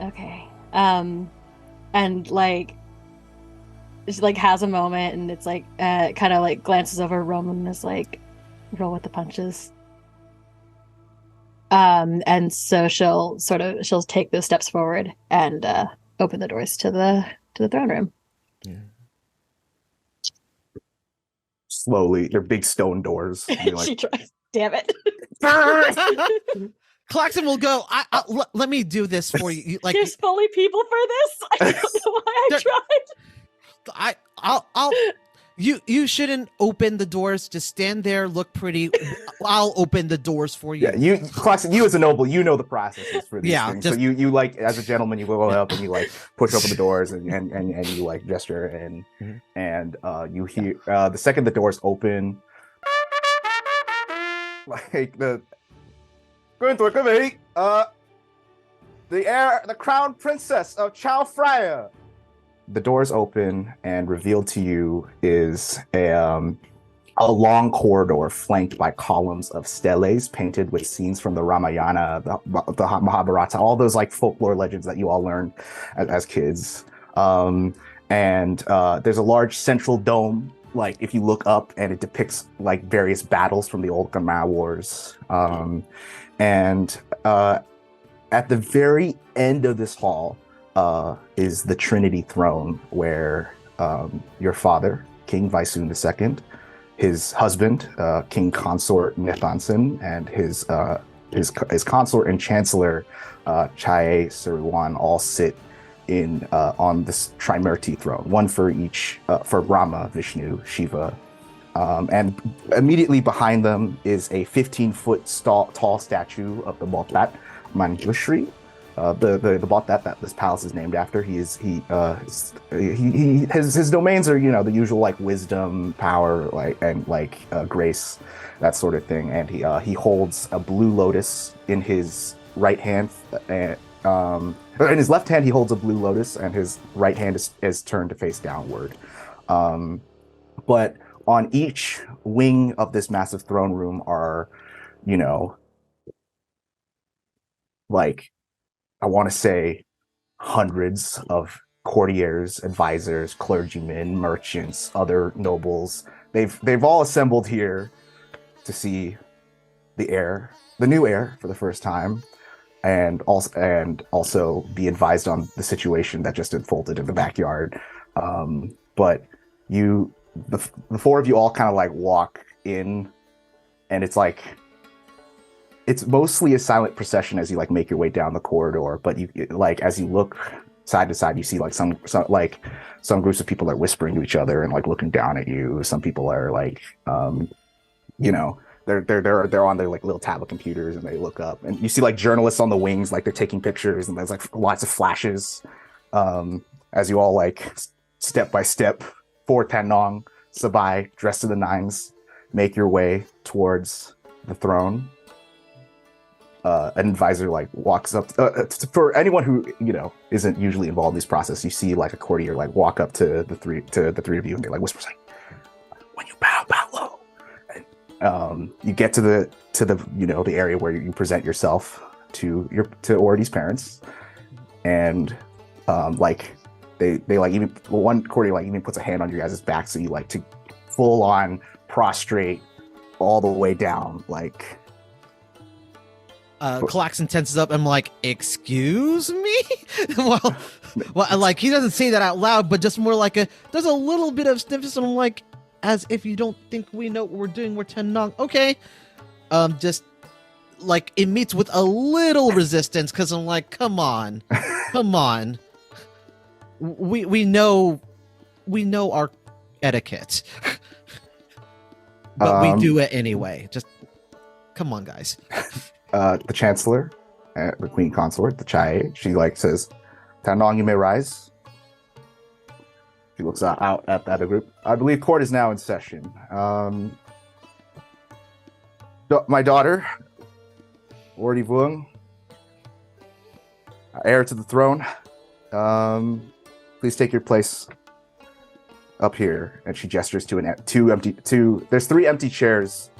okay. And like, she like has a moment and it's like, kind of like glances over Roman and is like, roll with the punches. And so she'll take those steps forward and open the doors to the throne room. Yeah. Slowly, they're big stone doors. You're like, She tries. Damn it. Klaxon will go. Let me do this for you. Like There's fully people for this. I don't know why I tried. I'll. You shouldn't open the doors. Just stand there, look pretty. I'll open the doors for you. yeah, Klaxon, you as a noble, you know the processes for these Yeah, things. just- So you like as a gentleman, you go up and you like push open the doors and you like gesture and Mhm. and you hear the second the doors open, like the the crown princess of Chao Phraya. The doors open and revealed to you is a long corridor flanked by columns of steles painted with scenes from the Ramayana, the Mahabharata, all those like folklore legends that you all learned as kids. And there's a large central dome, like if you look up, and it depicts like various battles from the old Khmer Wars. And at the very end of this hall is the Trinity Throne, where your father, King Vaisun II, his husband, King Consort Nithansen, and his consort and chancellor, Chae Saruwan, all sit in on this Trimurti throne, one for each for Brahma, Vishnu, Shiva. And immediately behind them is a 15-foot tall statue of the Bautat Manjushri, the Bautat that this palace is named after. His domains are, the usual like wisdom, power, grace, that sort of thing. And he holds a blue lotus in his right hand, in his left hand he holds a blue lotus, and his right hand is turned to face downward. But on each wing of this massive throne room are, like, I want to say hundreds of courtiers, advisors, clergymen, merchants, other nobles. They've all assembled here to see the new heir for the first time, and also be advised on the situation that just unfolded in the backyard. But the four of you all kind of like walk in, and it's mostly a silent procession as you like make your way down the corridor. But you like, as you look side to side, you see like some groups of people are whispering to each other and like looking down at you. Some people are like, they're on their like little tablet computers, and they look up, and you see like journalists on the wings, like they're taking pictures, and there's like lots of flashes as you all like step by step, for Than Nong, Sabai, dressed to the nines, make your way towards the throne. An advisor like walks up for anyone who isn't usually involved in this process. You see like a courtier like walk up to the three of you, and they like whisper like, "When you bow low." And you get to the the area where you present yourself to Ority's parents, and they like, even one courtier like even puts a hand on your guys' back, so you like to full on prostrate all the way down, like. Callax'an tenses up. I'm like, excuse me? well, like he doesn't say that out loud, but just more like there's a little bit of stiffness, and I'm like, as if you don't think we know what we're doing. We're Than Nong. Okay. Just like it meets with a little resistance, because I'm like, come on. We know our etiquette, but we do it anyway. Just come on, guys. The chancellor, the queen consort, the Chae, she like says, Than Nong, you may rise. She looks out at the other group. I believe court is now in session. My daughter, Ordi Vuong, heir to the throne, please take your place up here. And she gestures to there's 3 empty chairs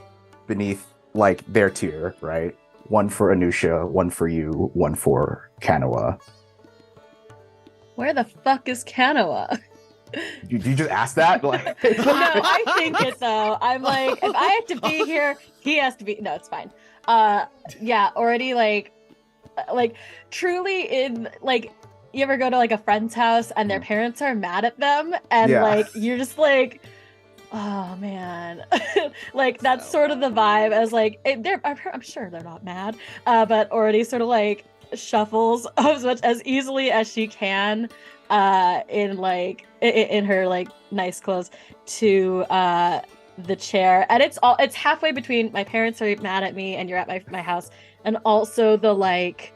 beneath like their tier, right? One for Anusha, one for you, one for Kanoa. Where the fuck is Kanoa? You just ask that? Like, No, I think it though. I'm like, if I have to be here, he has to be. No, it's fine. Yeah, already like truly in like, you ever go to like a friend's house and their parents are mad at them, and like you're just like, oh man, like that's sort of the vibe. As like I'm sure they're not mad, but already sort of like shuffles as easily as she can in her like nice clothes to the chair, and it's halfway between my parents are mad at me and you're at my house, and also the like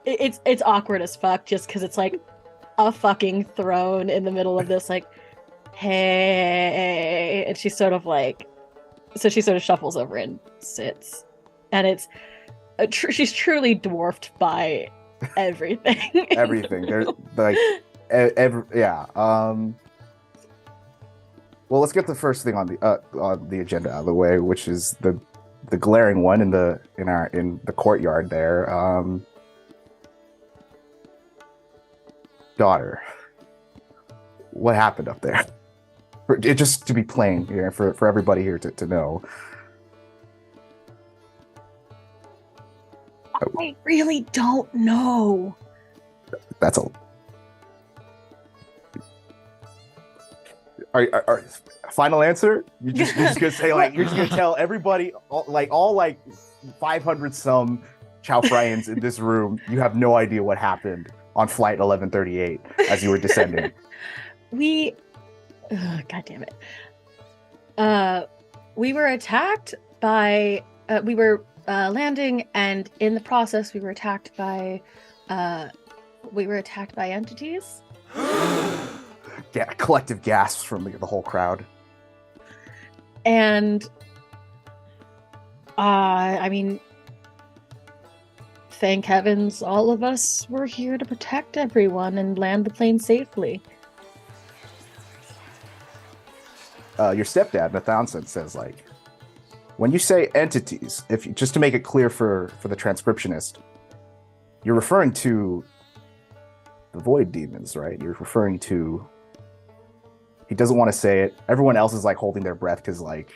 it's awkward as fuck just because it's like a fucking throne in the middle of this like, hey, and she's sort of like, so she sort of shuffles over and sits, and it's she's truly dwarfed by everything. Everything. There's like yeah. Well, let's get the first thing on the agenda out of the way, which is the glaring one in the courtyard there. Daughter, what happened up there? Just to be plain here for everybody here to know. I really don't know. That's a. Are final answer? You're just gonna say like you're just gonna tell everybody all 500 some Chao Phrayans in this room. You have no idea what happened on flight 1138 as you were descending. God damn it. We were attacked by. We were landing, and in the process, we were attacked by entities. Yeah, collective gasps from the whole crowd. And I mean, thank heavens, all of us were here to protect everyone and land the plane safely. Your stepdad, Nathanson, says like, when you say entities, just to make it clear for the transcriptionist, you're referring to the void demons, right? You're referring to. He doesn't want to say it. Everyone else is like holding their breath because like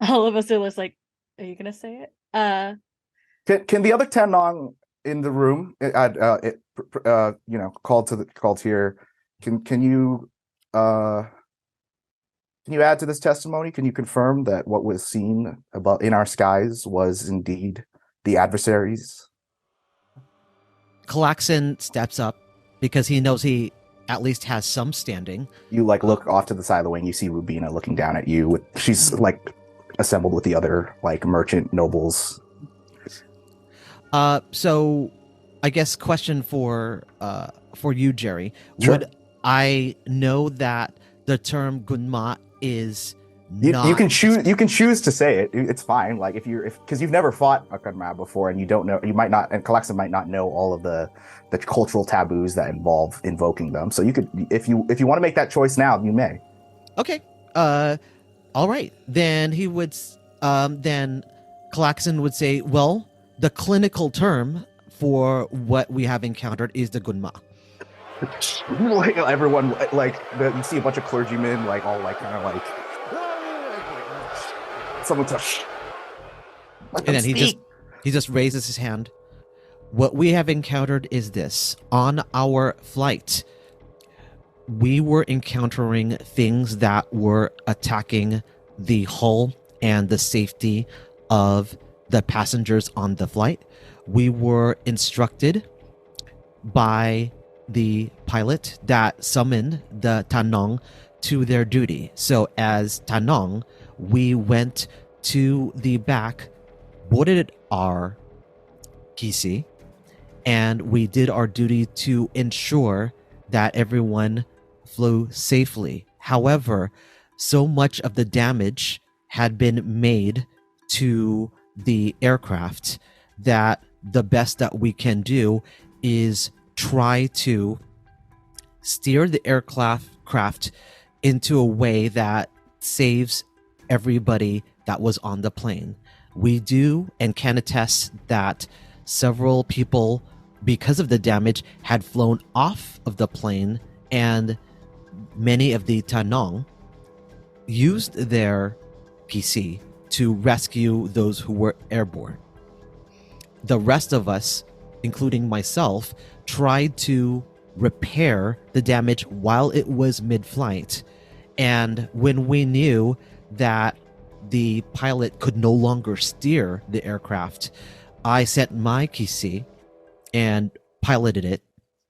all of us are just like, are you gonna say it? Can the other Than Nong in the room, called here, can you add to this testimony? Can you confirm that what was seen in our skies was indeed the adversaries? callax'an steps up because he knows he at least has some standing. You like look off to the side of the wing. You see Rubina looking down at you. She's like assembled with the other like merchant nobles. So I guess question for you, Jerry. Sure. Would I know that the term gunma is you can choose to say it. It's fine. Like because you've never fought a gunma before and you don't know, you might not, and callax'an might not know all of the cultural taboos that involve invoking them. So you could, if you want to make that choice now, you may. Okay. All right. Then he would. Then callax'an would say, well, the clinical term for what we have encountered is the gunma. Like everyone, like you see a bunch of clergymen, like all like kind of like someone touch. And then he just raises his hand. What we have encountered is this: on our flight, we were encountering things that were attacking the hull and the safety of the passengers on the flight. We were instructed by the pilot that summoned the Than Nong to their duty. So as Than Nong, we went to the back, boarded our PC, and we did our duty to ensure that everyone flew safely. However, so much of the damage had been made to the aircraft that the best that we can do is try to steer the aircraft into a way that saves everybody that was on the plane. We do and can attest that several people, because of the damage, had flown off of the plane, and many of the Than Nong used their PC to rescue those who were airborne. The rest of us, including myself, tried to repair the damage while it was mid-flight. And when we knew that the pilot could no longer steer the aircraft, I set my PC and piloted it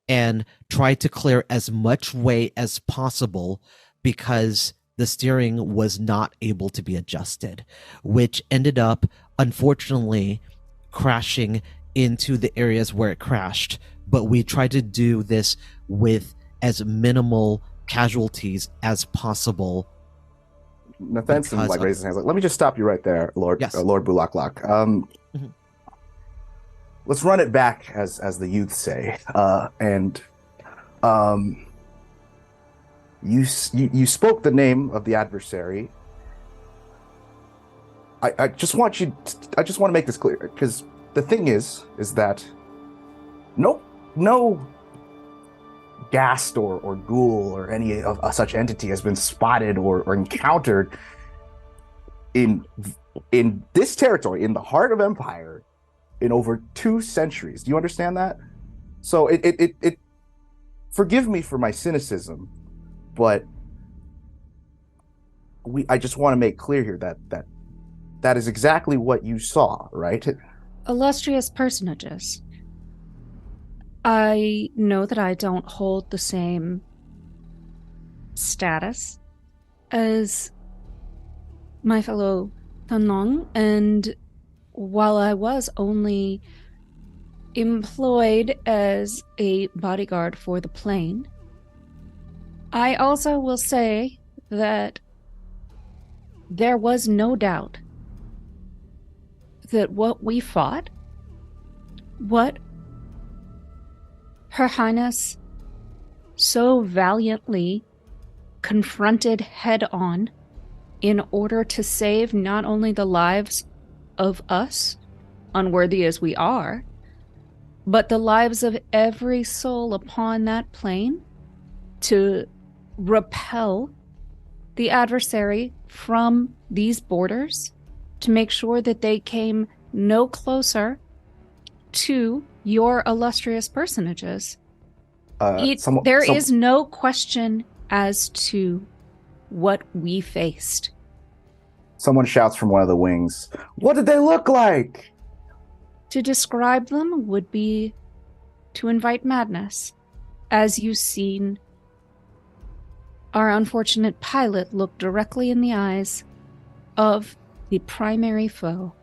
and tried to clear as much way as possible because the steering was not able to be adjusted, which ended up, unfortunately, crashing into the areas where it crashed. But we tried to do this with as minimal casualties as possible. Nathanson like raises his hands. Like, let me just stop you right there, Lord. Yes. Lord Bulaklak. Let's run it back, as the youth say. You spoke the name of the adversary. I just want to make this clear, because the thing is that no ghast or ghoul or any of such entity has been spotted or encountered in this territory, in the heart of Empire, in over 2 centuries. Do you understand that? So it forgive me for my cynicism, but I just want to make clear here that is exactly what you saw, right? Illustrious personages. I know that I don't hold the same status as my fellow Than Nong, and while I was only employed as a bodyguard for the plane, I also will say that there was no doubt that what we fought, what Her Highness so valiantly confronted head-on in order to save not only the lives of us, unworthy as we are, but the lives of every soul upon that plane, to repel the adversary from these borders, to make sure that they came no closer to your illustrious personages. There is no question as to what we faced. Someone shouts from one of the wings, "What did they look like?" To describe them would be to invite madness, as you've seen our unfortunate pilot look directly in the eyes of the primary foe.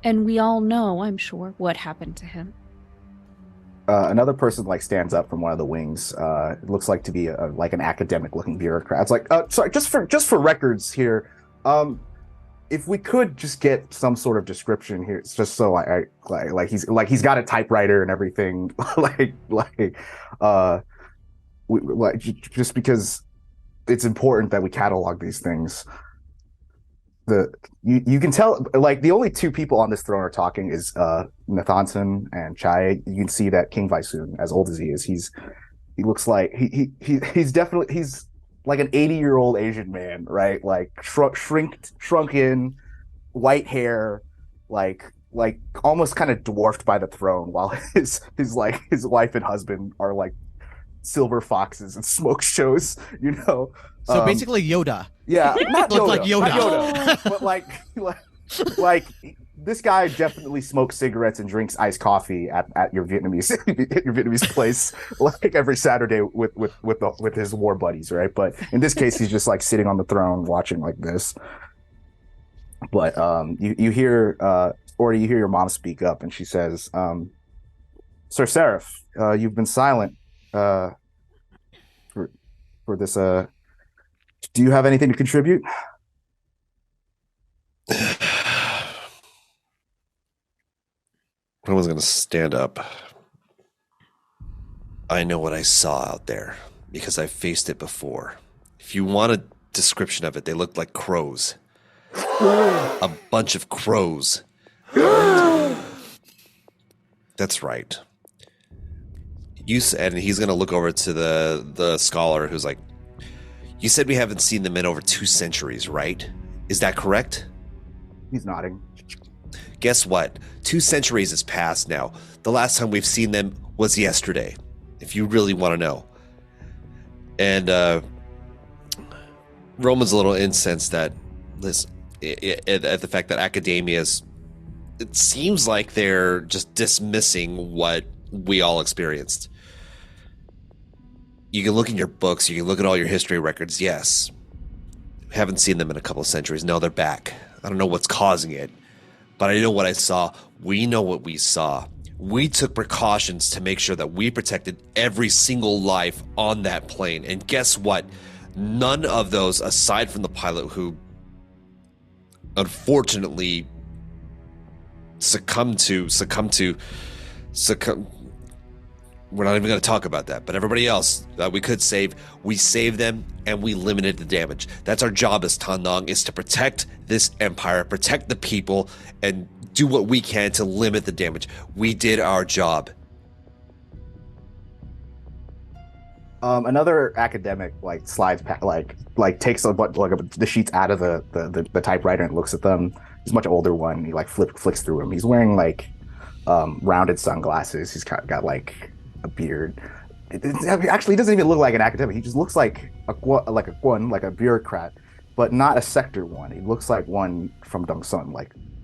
And we all know, I'm sure, what happened to him. Another person stands up from one of the wings. It looks like to be an academic-looking bureaucrat. It's like, sorry, just for records here. If we could just get some sort of description here, it's just so he's got a typewriter and everything, just because it's important that we catalog these things. You can tell, the only 2 people on this throne are talking is Nathanson and Chai. You can see that King Vaisun, as old as he is, he looks like he's definitely like an 80-year-old Asian man, right? Shrunk in, white hair, almost kind of dwarfed by the throne, while his wife and husband are silver foxes and smoke shows, So basically Yoda. Yeah, not Yoda, like Yoda. Not Yoda, but this guy definitely smokes cigarettes and drinks iced coffee at your Vietnamese place every Saturday with his war buddies, right? But in this case, he's just sitting on the throne watching like this. But you hear or you hear your mom speak up, and she says, "Sir Seraph, you've been silent for this. Do you have anything to contribute?" Roman's going to stand up. I know what I saw out there because I faced it before. If you want a description of it, they looked like crows. A bunch of crows. That's right. You said, and he's going to look over to the scholar who's like, you said we haven't seen them in over 2 centuries, right? Is that correct? He's nodding. Guess what? 2 centuries has passed now. The last time we've seen them was yesterday, if you really want to know. And Roman's a little incensed at this, at the fact that academia's, it seems like they're just dismissing what we all experienced. You can look in your books, you can look at all your history records, yes. Haven't seen them in a couple of centuries. No, they're back. I don't know what's causing it, but I know what I saw. We know what we saw. We took precautions to make sure that we protected every single life on that plane. And guess what? None of those, aside from the pilot who unfortunately succumbed to we're not even going to talk about that, but everybody else that we could save, we saved them and we limited the damage. That's our job as Than Nong, is to protect this empire, protect the people, and do what we can to limit the damage. We did our job. Another academic slides takes the sheets out of the typewriter and looks at them. He's a much older one. He flicks through them. He's wearing rounded sunglasses. He's got a beard. Actually, he doesn't even look like an academic. He just looks like a bureaucrat, but not a sector one. He looks like one from Dongsun,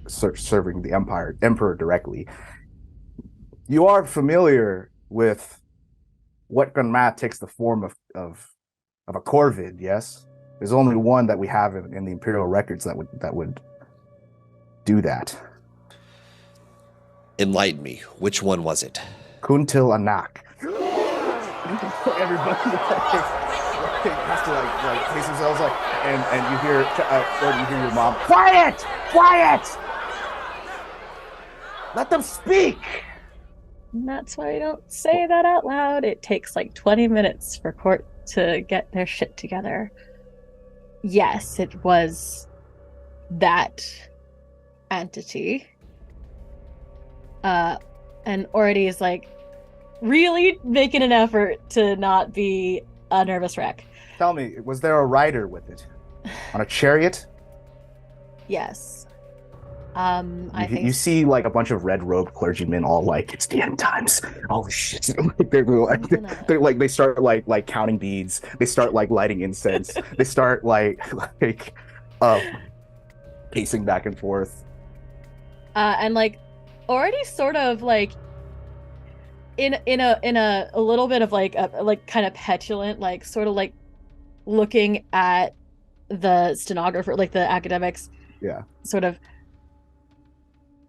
serving the emperor directly. You are familiar with what Gunma takes the form of a corvid, yes? There's only one that we have in the imperial records that would do that. Enlighten me. Which one was it? Kuntil Anak. Everybody has to face themselves and you hear your mom. Quiet! Let them speak. And that's why I don't say that out loud. It takes 20 minutes for court to get their shit together. Yes, it was that entity. And already is really making an effort to not be a nervous wreck. Tell me, was there a rider with it? On a chariot? Yes. I think you see a bunch of red-robed clergymen all it's the end times. Oh shit! They start counting beads. They start lighting incense. They start pacing back and forth. And already sort of in a little bit of a kind of petulant, sort of looking at the stenographer, the academics. Yeah. Sort of.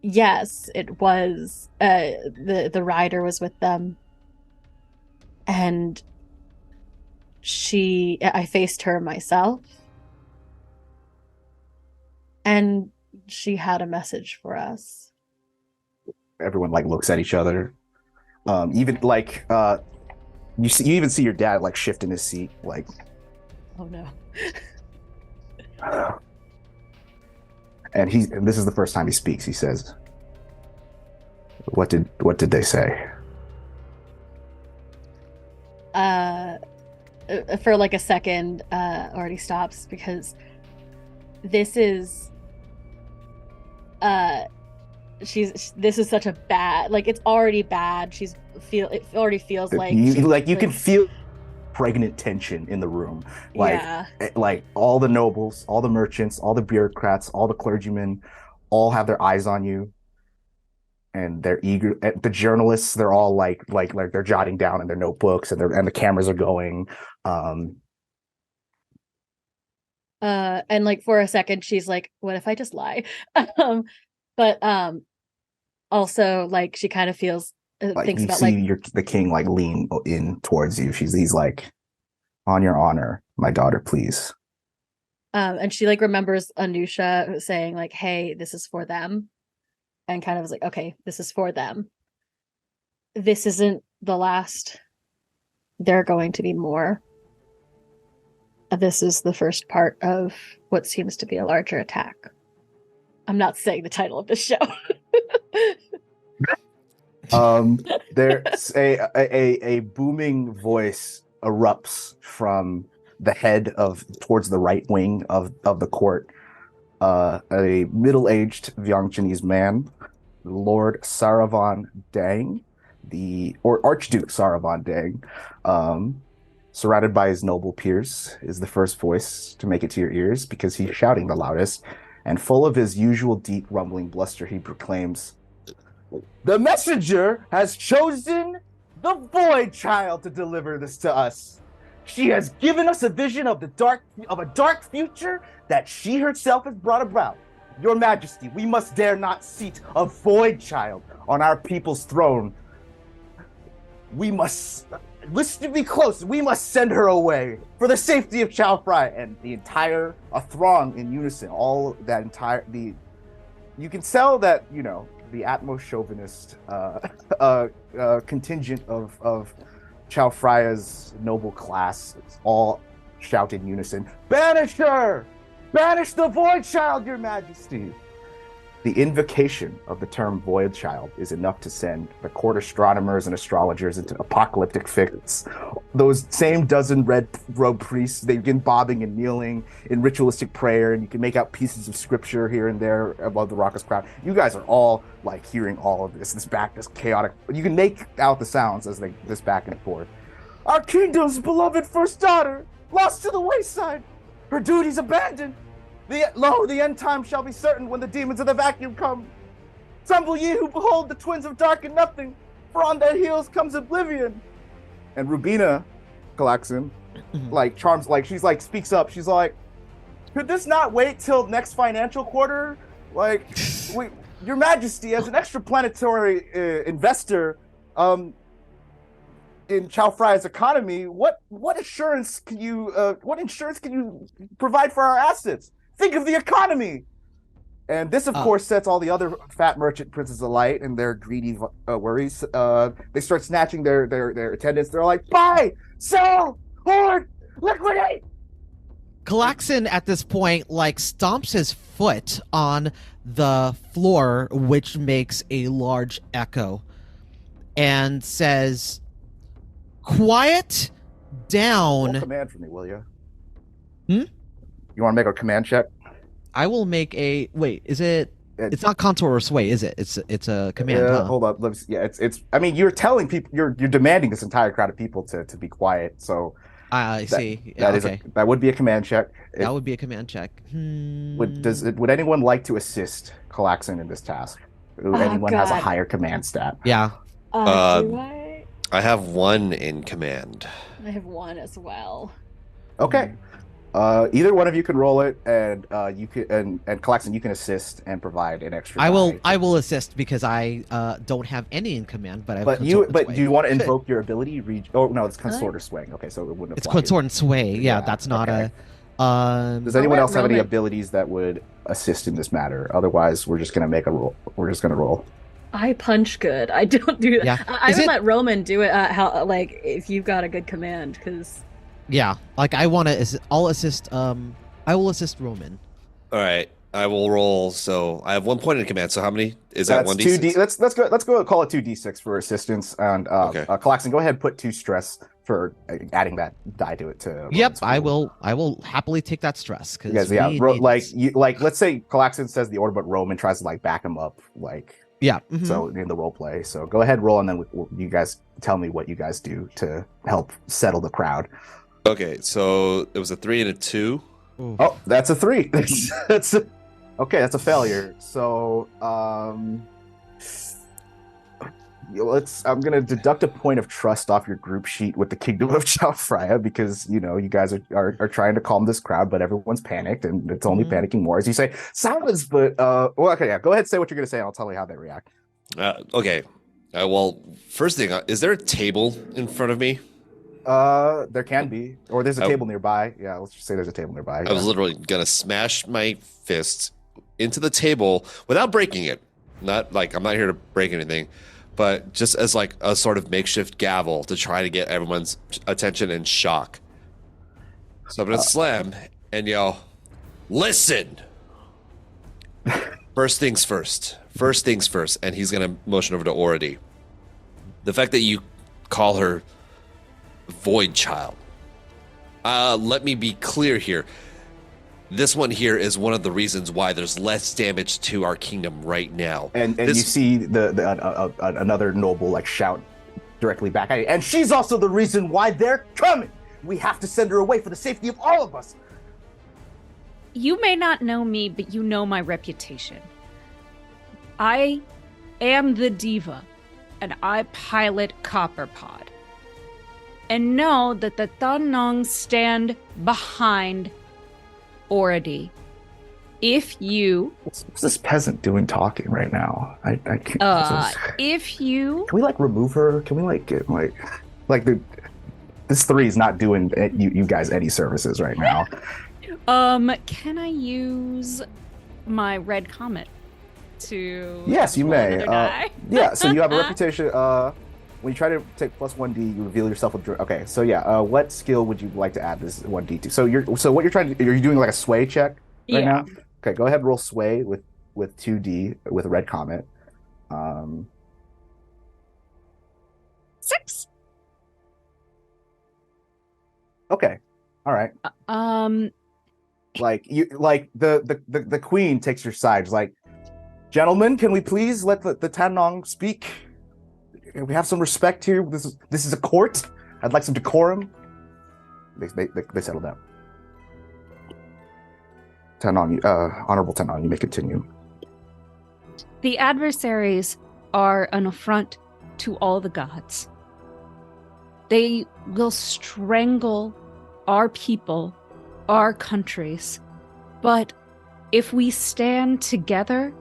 Yes, it was. The rider was with them, and I faced her myself, and she had a message for us. Everyone looks at each other. Even you even see your dad shift in his seat. Oh no. And this is the first time he speaks. He says, "What did they say?" For a second, already stops because this is this is such a bad, it's already bad. It already feels you can feel pregnant tension in the room. All the nobles, all the merchants, all the bureaucrats, all the clergymen all have their eyes on you, and they're eager. The journalists, they're all they're jotting down in their notebooks, and the cameras are going. And for a second she's like, what if I just lie? But also like she kind of feels Like thinks you about see like the king like lean in towards you. He's like, on your honor, my daughter, please. and she like remembers Anusha saying like, hey, this is for them, and kind of was like, okay, this is for them. This isn't the last. There are going to be more. This is the first part of what seems to be a larger attack. I'm not saying the title of this show. There's a booming voice erupts from the head of towards the right wing of the court. A middle-aged Viangchanese man, Lord Saravan Dang, or Archduke Saravan Dang, surrounded by his noble peers, is the first voice to make it to your ears because he's shouting the loudest, and full of his usual deep rumbling bluster, he proclaims, "The messenger has chosen the Void Child to deliver this to us. She has given us a vision of a dark future that she herself has brought about. Your Majesty, we must dare not seat a Void Child on our people's throne. We must listen to me close. We must send her away for the safety of Chao Phraya." And a throng in unison, you can tell that, the Atmos chauvinist contingent of Chao Phraya's noble class all shout in unison, "Banish her! Banish the Void Child, Your Majesty!" The invocation of the term Void Child is enough to send the court astronomers and astrologers into apocalyptic fits. Those same dozen red-robed priests, they begin bobbing and kneeling in ritualistic prayer, and you can make out pieces of scripture here and there above the raucous crowd. You guys are all like hearing all of this chaotic. You can make out the sounds as this back and forth. "Our kingdom's beloved first daughter, lost to the wayside, her duties abandoned. The end time shall be certain when the demons of the vacuum come. Tremble ye who behold the twins of dark and nothing, for on their heels comes oblivion." And Rubina, callax'an, speaks up. She's like, "Could this not wait till next financial quarter? Your Majesty, as an extraplanetary investor, in Chao Phraya's economy, what insurance can you provide for our assets? Think of the economy." And this, of course, sets all the other fat merchant princes alight and their greedy worries. They start snatching their attendants. They're like, "Buy, sell, hoard, liquidate!" callax'an at this point stomps his foot on the floor, which makes a large echo, and says, "Quiet down." Roll command for me, will you? Hmm? You want to make a command check? I will make a is it? It's not contour or sway, is it? It's a command. Huh? Hold up. It's. I mean, you're telling people, you're demanding this entire crowd of people to be quiet. So I see. Yeah, that would be a command check. That would be a command check. Would anyone like to assist callax'an in this task? Anyone has a higher command stat? Yeah. Do I? I have one in command. I have one as well. Okay. Either one of you can roll it, and you can and callax'an, you can assist and provide an extra. I will assist because I don't have any in command, but I have do you want to invoke your ability? Oh no, it's consort or swing. Okay, so it wouldn't apply. It's consort and sway. Yeah, that's not okay. a. Does anyone else have any abilities that would assist in this matter? Otherwise, we're just gonna make a roll. We're just gonna roll. I punch good. I don't do that. Yeah. I would let Roman do it. If you've got a good command, because. Yeah, I'll assist. I will assist Roman. All right, I will roll. So I have 1 point in command. So how many is that? 1d6. Let's go. Call it 2d6 for assistance. And okay. callax'an, go ahead. Put 2 stress for adding that die to it. Yep, I will happily take that stress because let's say callax'an says the order, but Roman tries to back him up. Yeah. Mm-hmm. So in the role play. So go ahead, roll, and then you guys tell me what you guys do to help settle the crowd. Okay, so it was a 3 and a 2. Ooh. Oh, that's a 3. That's a failure. So I'm gonna deduct a point of trust off your group sheet with the Kingdom of Chao Phraya because you guys are trying to calm this crowd, but everyone's panicked and it's only panicking more as you say silence. But okay, yeah, go ahead, say what you're gonna say, and I'll tell you how they react. Okay. Well, first thing, is there a table in front of me? There can be, or there's a I, table nearby. Yeah, let's just say there's a table nearby. I was Yeah. literally gonna smash my fist into the table without breaking it. Not like I'm not here to break anything, but just as like a sort of makeshift gavel to try to get everyone's attention and shock. So I'm gonna slam and yell, "Listen! First things first. First things first." And he's gonna motion over to Ority. The fact that you call her Void Child. Let me be clear here. This one here is one of the reasons why there's less damage to our kingdom right now. And This- you see another noble like shout directly back at you. And she's also the reason why they're coming. We have to send her away for the safety of all of us. You may not know me, but you know my reputation. I am the diva, and I pilot Copperpod. And know that the Than Nong stand behind Ority. If you, What's this peasant doing talking right now? I can't. if you, Can we like remove her? Can we like get like this three is not doing you guys any services right now. can I use my red comet to? Yes, you roll may. another die? Yeah, so you have a reputation. When you try to take plus 1d, you reveal yourself with. Okay, so yeah, what skill would you like to add this 1d to? So what you're trying to? You're doing like a sway check right now. Okay, go ahead and roll sway with 2d with a red comet. 6. Okay, all right. Like the queen takes your side. She's like, gentlemen, can we please let the Than Nong speak? Can we have some respect here? This is a court. I'd like some decorum. They settle down. Than Nong, Honorable Than Nong, you may continue. The adversaries are an affront to all the gods. They will strangle our people, our countries. But if we stand together,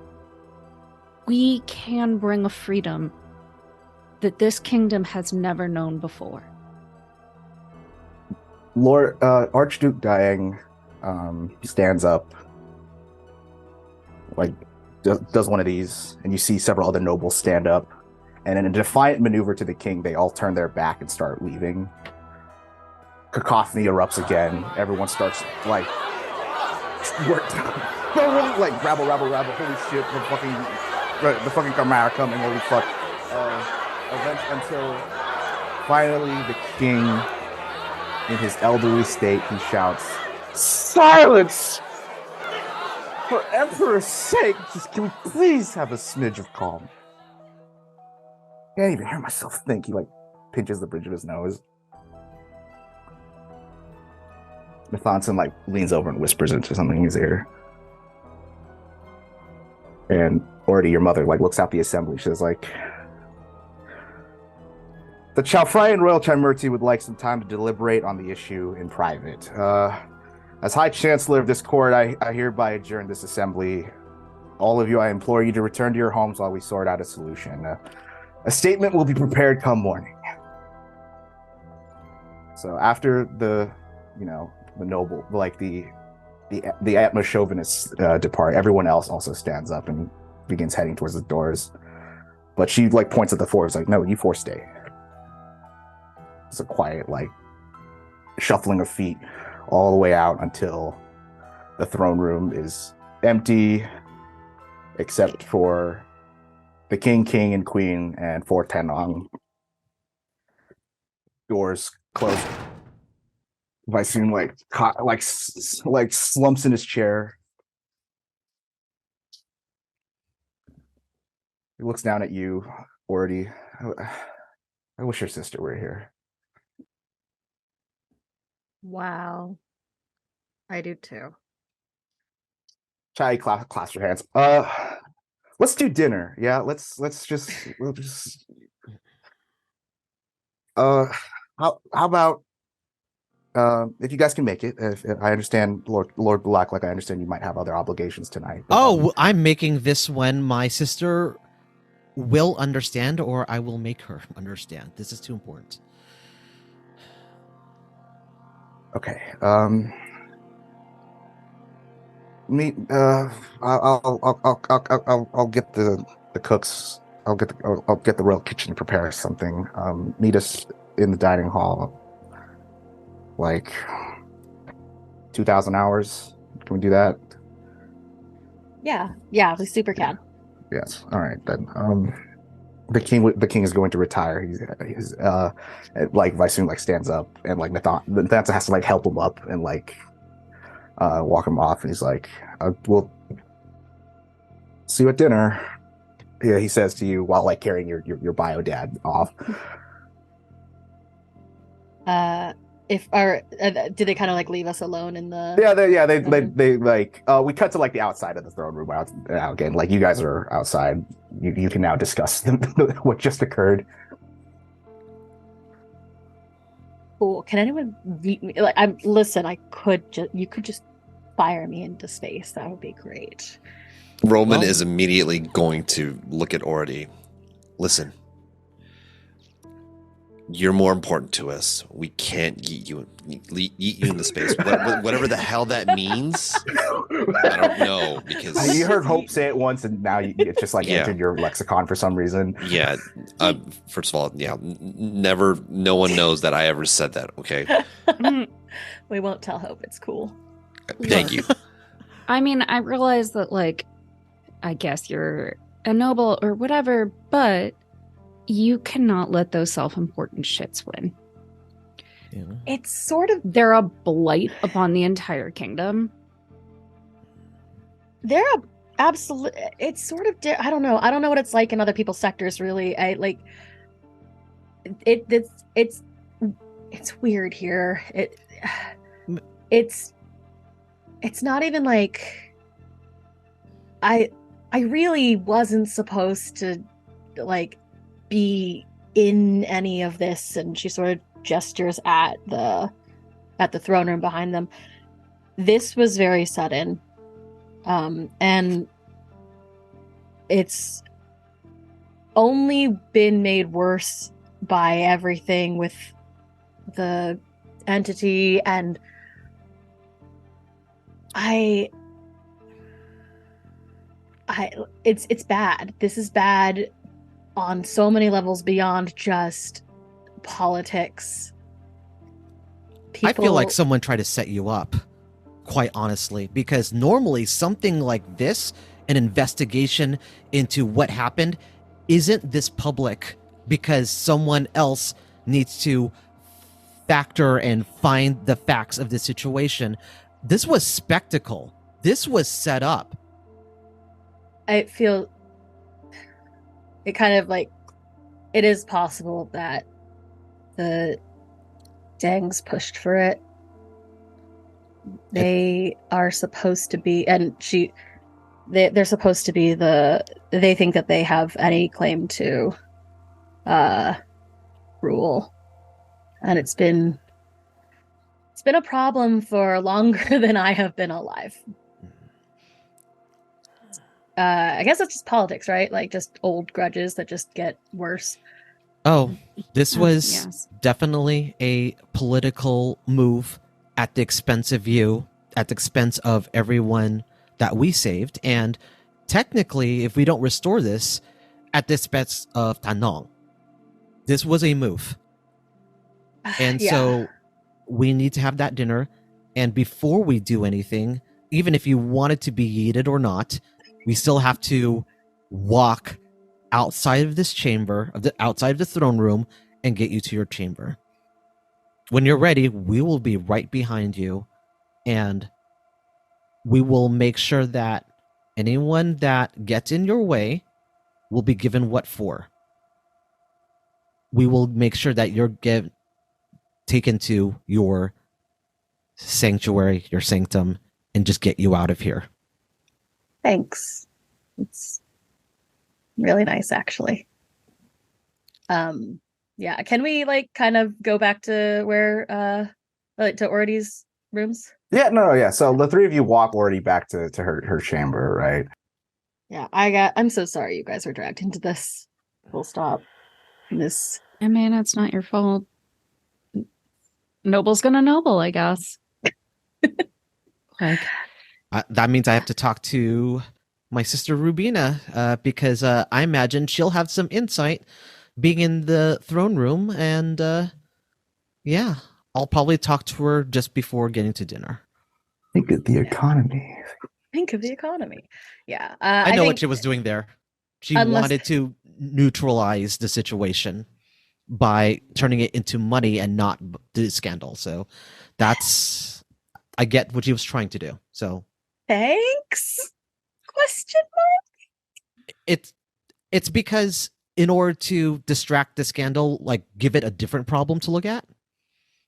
we can bring a freedom that this kingdom has never known before. Lord Archduke Diang stands up, like does one of these, and you see several other nobles stand up, and in a defiant maneuver to the king, they all turn their back and start leaving. Cacophony erupts again. Everyone starts like like rabble. Holy shit! The fucking Kamara coming. Holy fuck! Until finally the king, in his elderly state, he shouts, "Silence! For Emperor's sake, just can we please have a smidge of calm?" I can't even hear myself think. He like pinches the bridge of his nose. Nathanson like leans over and whispers into something in his ear. And Ority, your mother, like looks out the assembly. She's like, the Chao Phraya and Royal Chimurti would like some time to deliberate on the issue in private. As High Chancellor of this court, I hereby adjourn this assembly. All of you, I implore you to return to your homes while we sort out a solution. A statement will be prepared come morning. So after the noble, like the Atma chauvinists depart, everyone else also stands up and begins heading towards the doors. But she like points at the four. It's like, no, you four stay. It's a quiet, like, shuffling of feet all the way out until the throne room is empty, except for the king, and queen, and for Than Nong. Doors closed. Vysoon like slumps in his chair. He looks down at you, Ority. I wish your sister were here. Wow. I do too. Chai clasps her hands. Let's do dinner. Yeah, we'll just how about if you guys can make it, if I understand Lord Black, like I understand you might have other obligations tonight. But, I'm making this when my sister will understand, or I will make her understand. This is too important. Okay. Me. I'll get the cooks. I'll get the royal kitchen to prepare something. Meet us in the dining hall. Like 2,000 hours. Can we do that? Yeah, we super can. Yes. All right then. The king is going to retire. He's like Vysoon like stands up and like Nathan has to like help him up and like walk him off, and he's like, "We'll see you at dinner." Yeah, he says to you while like carrying your bio dad off. Did they kind of like leave us alone in the? They like we cut to like the outside of the throne room out again. Like you guys are outside. You can now discuss what just occurred. Cool. Can anyone beat me? Like, you could just fire me into space. That would be great. Roman is immediately going to look at Ority. Listen. You're more important to us. We can't eat you in the space. Whatever the hell that means, I don't know. Because you heard Hope say it once, and now it's just like entered your lexicon for some reason. Yeah. First of all, never. No one knows that I ever said that. Okay. We won't tell Hope. It's cool. Thank you. I mean, I realize that, like, I guess you're a noble or whatever, but you cannot let those self-important shits win. Yeah. It's sort of... They're a blight upon the entire kingdom. They're a absolute... It's sort of... I don't know. I don't know what it's like in other people's sectors, really. It's weird here. It's not even like... I really wasn't supposed to, like, be in any of this, and she sort of gestures at the throne room behind them. This was very sudden, and it's only been made worse by everything with the entity, and it's bad. This is bad on so many levels beyond just politics. I feel like someone tried to set you up, quite honestly, because normally something like this, an investigation into what happened, isn't this public because someone else needs to factor and find the facts of the situation. This was spectacle. This was set up. I feel it kind of like it is possible that the Dangs pushed for it. They are supposed to be, and they're supposed to be they think that they have any claim to rule, and it's been a problem for longer than I have been alive. I guess it's just politics, right? Like just old grudges that just get worse. Oh, this was definitely a political move at the expense of you, at the expense of everyone that we saved. And technically, if we don't restore this, at the expense of Than Nong. This was a move. And so we need to have that dinner. And before we do anything, even if you want it to be yeeted or not, we still have to walk outside of this chamber, outside of the throne room, and get you to your chamber. When you're ready, we will be right behind you, and we will make sure that anyone that gets in your way will be given what for. We will make sure that you're taken to your sanctuary, your sanctum, and just get you out of here. Thanks. It's really nice, actually. Yeah. Can we like kind of go back to where to Ority's rooms? Yeah, no, yeah. So the three of you walk Ority back to her chamber, right? Yeah, I'm so sorry you guys were dragged into this. Full stop. This. I mean, it's not your fault. Noble's gonna noble, I guess. Like, That means I have to talk to my sister Rubina, because I imagine she'll have some insight being in the throne room, and yeah, I'll probably talk to her just before getting to dinner. Think of the economy. Think of the economy. Yeah. I know think, what she was doing there. She Unless- wanted to neutralize the situation by turning it into money and not the scandal. So I get what she was trying to do. So Thanks? Question mark? it's because in order to distract the scandal, like give it a different problem to look at.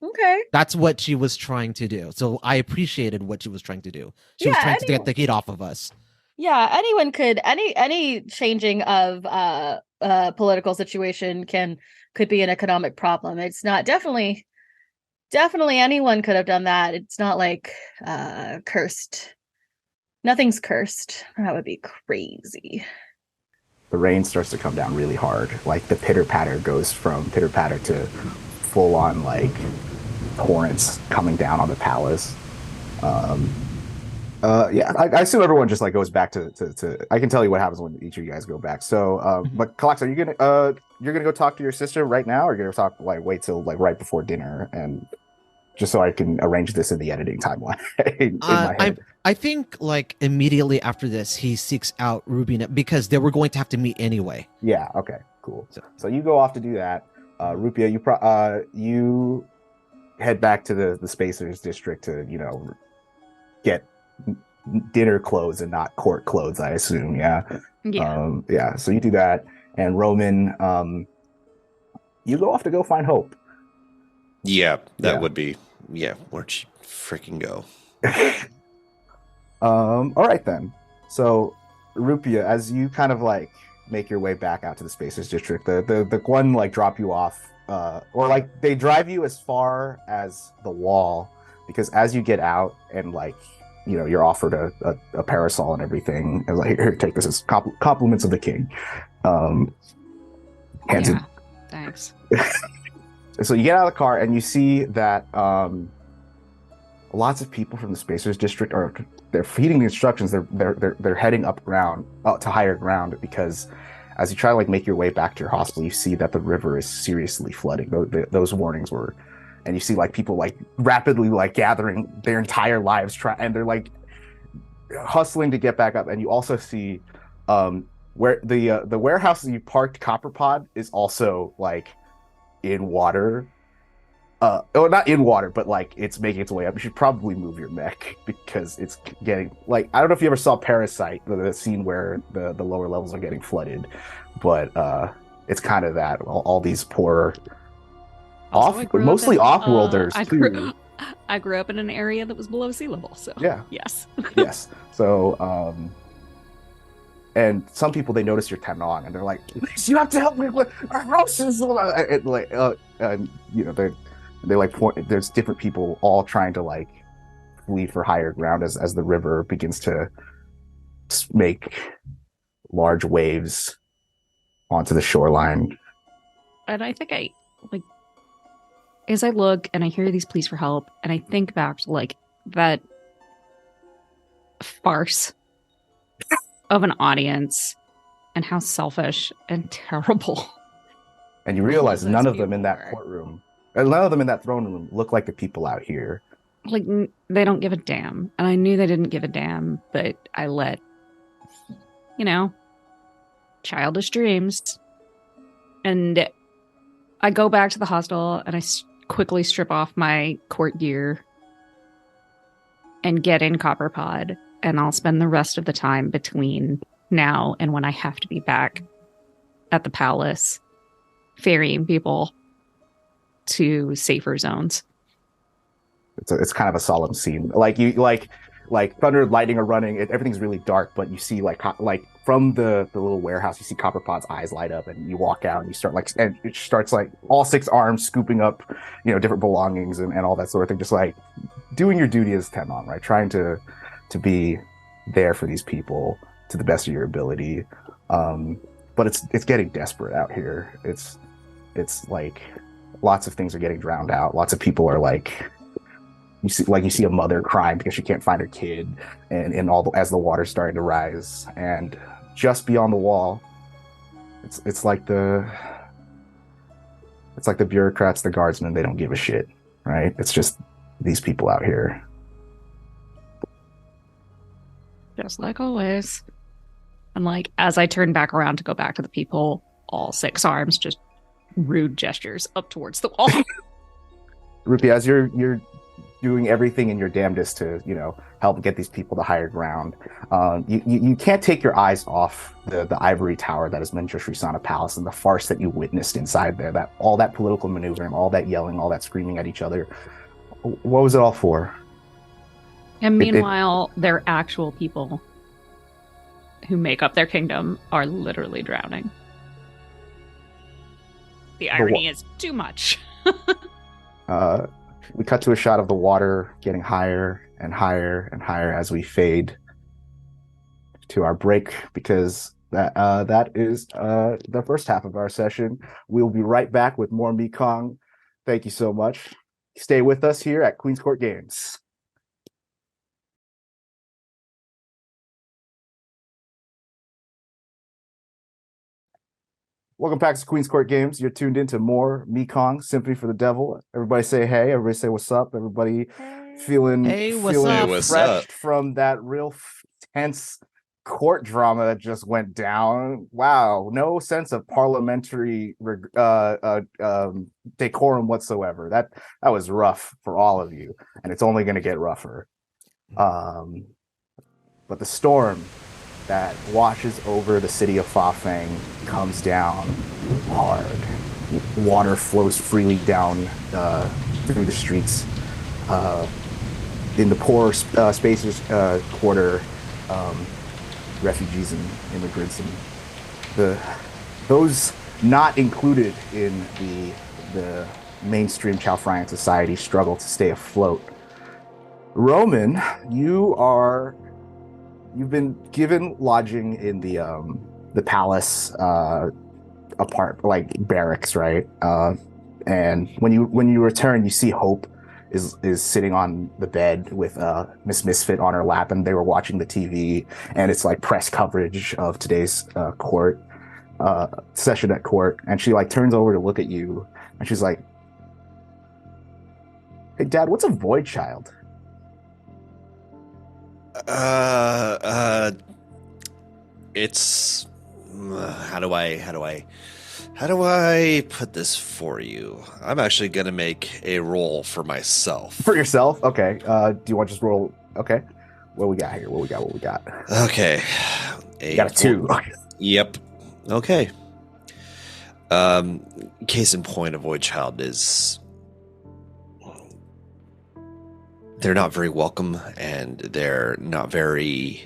Okay. That's what she was trying to do. So I appreciated what she was trying to do. She was Yeah, trying to get the heat off of us. Yeah, anyone could any changing of political situation could be an economic problem. It's not definitely anyone could have done that. It's not like cursed. Nothing's cursed. That would be crazy. The rain starts to come down really hard. Like the pitter patter goes from pitter patter to full on like torrents coming down on the palace. Yeah, I assume everyone just like goes back to. I can tell you what happens when each of you guys go back. So, but callax'an, are you gonna go talk to your sister right now, or you're gonna talk like wait till like right before dinner, and just so I can arrange this in the editing timeline in my head. I think like immediately after this, he seeks out Rubina because they were going to have to meet anyway. Yeah. Okay. Cool. So you go off to do that. Rupi'a, you head back to the Spacers district to get dinner clothes and not court clothes, I assume. Yeah. yeah. So you do that, and Roman, you go off to go find Hope. Yeah, that Yeah. would be. Yeah, where'd she freaking go? All right then. So Rupi'a, as you kind of like make your way back out to the Spacers district, the one like drop you off, or like they drive you as far as the wall, because as you get out and like you're offered a parasol and everything, and like here, take this as compliments of the king. Hands it. Thanks. So you get out of the car and you see that lots of people from the Spacers district they're feeding the instructions. They're heading up to higher ground, because as you try to like make your way back to your hospital, you see that the river is seriously flooding. Those warnings were, and you see like people like rapidly like gathering their entire lives and they're like hustling to get back up. And you also see where the warehouse that you parked Copperpod is also like in water. Not in water, but like it's making its way up. You should probably move your mech because it's getting like, I don't know if you ever saw Parasite, the scene where the lower levels are getting flooded, but it's kind of that. All these poor, mostly off-worlders too. I grew up in an area that was below sea level, so Yeah. yes. Yes. So, and some people, they notice your Than Nong and they're like, "You have to help me with our houses." And like, they like point. There's different people all trying to like flee for higher ground as the river begins to make large waves onto the shoreline. And I think as I look and I hear these pleas for help, and I think back to like that farce of an audience and how selfish and terrible. And you realize those none of them in people that were. courtroom, and none of them in that throne room look like the people out here. Like, they don't give a damn. And I knew they didn't give a damn, but I let, childish dreams. And I go back to the hostel and I quickly strip off my court gear and get in Copperpod. And I'll spend the rest of the time between now and when I have to be back at the palace ferrying people to safer zones. It's kind of a solemn scene. Like you like thunder, lightning are running. Everything's really dark, but you see like from the little warehouse, you see Copperpod's eyes light up, and you walk out and you start and it starts like all 6 arms scooping up, different belongings and all that sort of thing. Just like doing your duty as Than Nong, right? Trying to be there for these people, to the best of your ability. But it's getting desperate out here. It's like lots of things are getting drowned out. Lots of people are like, you see a mother crying because she can't find her kid, and as the water's starting to rise, and just beyond the wall, it's like the bureaucrats, the guardsmen. They don't give a shit, right? It's just these people out here. Just like always. And like as I turn back around to go back to the people, all 6 arms just rude gestures up towards the wall. Rupi, as you're doing everything in your damnedest to, help get these people to higher ground, you can't take your eyes off the ivory tower that is Menjo Srisana Palace and the farce that you witnessed inside there. That all that political maneuvering, all that yelling, all that screaming at each other. What was it all for? And meanwhile, their actual people who make up their kingdom are literally drowning. The irony is too much. We cut to a shot of the water getting higher and higher and higher as we fade to our break, because that is the first half of our session. We'll be right back with more MEKONG. Thank you so much. Stay with us here at Queen's Court Games. Welcome back to Queen's Court Games. You're tuned into more MEKONG, Symphony for the Devil. Everybody say hey. Everybody say what's up. Everybody feeling refreshed from that real tense court drama that just went down. Wow, no sense of parliamentary decorum whatsoever. That was rough for all of you, and it's only going to get rougher. But the storm that washes over the city of Fafeng comes down hard. Water flows freely down through the streets. In the poor spacious quarter, refugees and immigrants and those not included in the mainstream Chao Phraya society struggle to stay afloat. Roman, you've been given lodging in the palace barracks, right? And when you return, you see Hope is sitting on the bed with Miss Misfit on her lap, and they were watching the TV, and it's like press coverage of today's court session at court, and she like turns over to look at you, and she's like, "Hey, Dad, what's a void child?" It's how do I put this for you? I'm actually gonna make a roll for myself. For yourself? Okay. Do you want to just roll? Okay. What we got here? What we got? Okay. You got a 2. Yep. Okay. Case in point, a void child is they're not very welcome, and they're not very.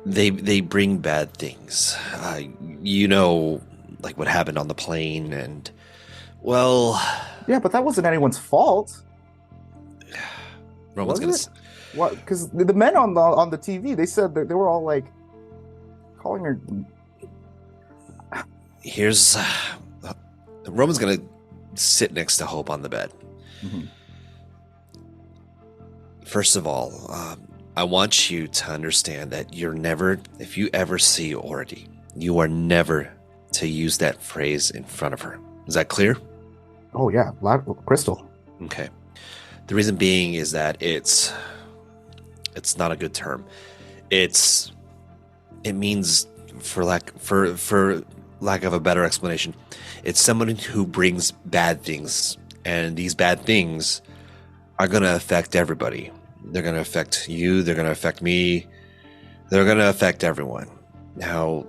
They bring bad things. Like what happened on the plane, and well. Yeah, but that wasn't anyone's fault. Roman's gonna. What? Because the men on the TV, they said that they were all like calling her. Here's Roman's gonna sit next to Hope on the bed. Mm-hmm. First of all, I want you to understand that if you ever see Ority, you are never to use that phrase in front of her. Is that clear? Oh yeah, crystal. Okay. The reason being is that it's not a good term. It means, for lack of a better explanation, it's someone who brings bad things, and these bad things are going to affect everybody. They're going to affect you. They're going to affect me. They're going to affect everyone. Now,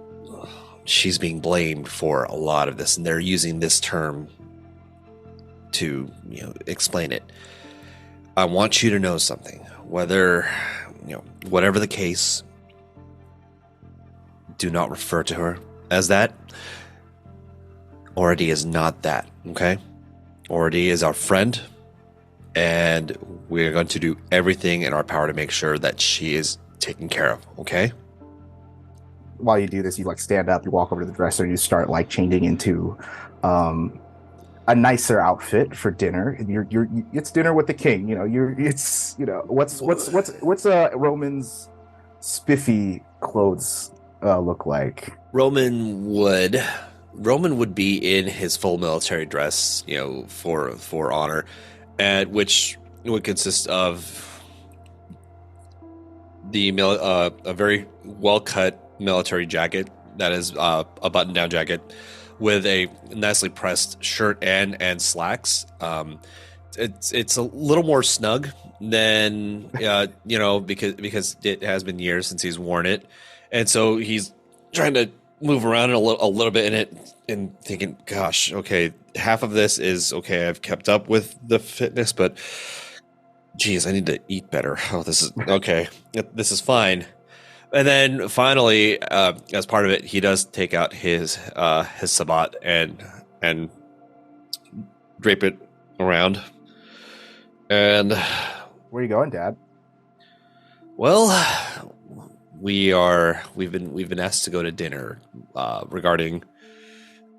she's being blamed for a lot of this, and they're using this term to, explain it. I want you to know something. Whatever the case, do not refer to her as that. Ority is not that, okay? Ority is our friend, and we're going to do everything in our power to make sure that she is taken care of, okay? while you do this, you like stand up, you walk over to the dresser, and you start like changing into a nicer outfit for dinner. And it's dinner with the king. What's Roman's spiffy clothes look like? Roman would be in his full military dress, for honor, and which would consist of a very well cut military jacket that is a button down jacket with a nicely pressed shirt and slacks. It's a little more snug than because it has been years since he's worn it, and so he's trying to move around a little bit in it and thinking, gosh, okay, half of this is okay, I've kept up with the fitness, but geez, I need to eat better. Oh, this is okay. This is fine. And then finally, as part of it, he does take out his sabbat and drape it around. And where are you going, Dad? Well, we've been asked to go to dinner regarding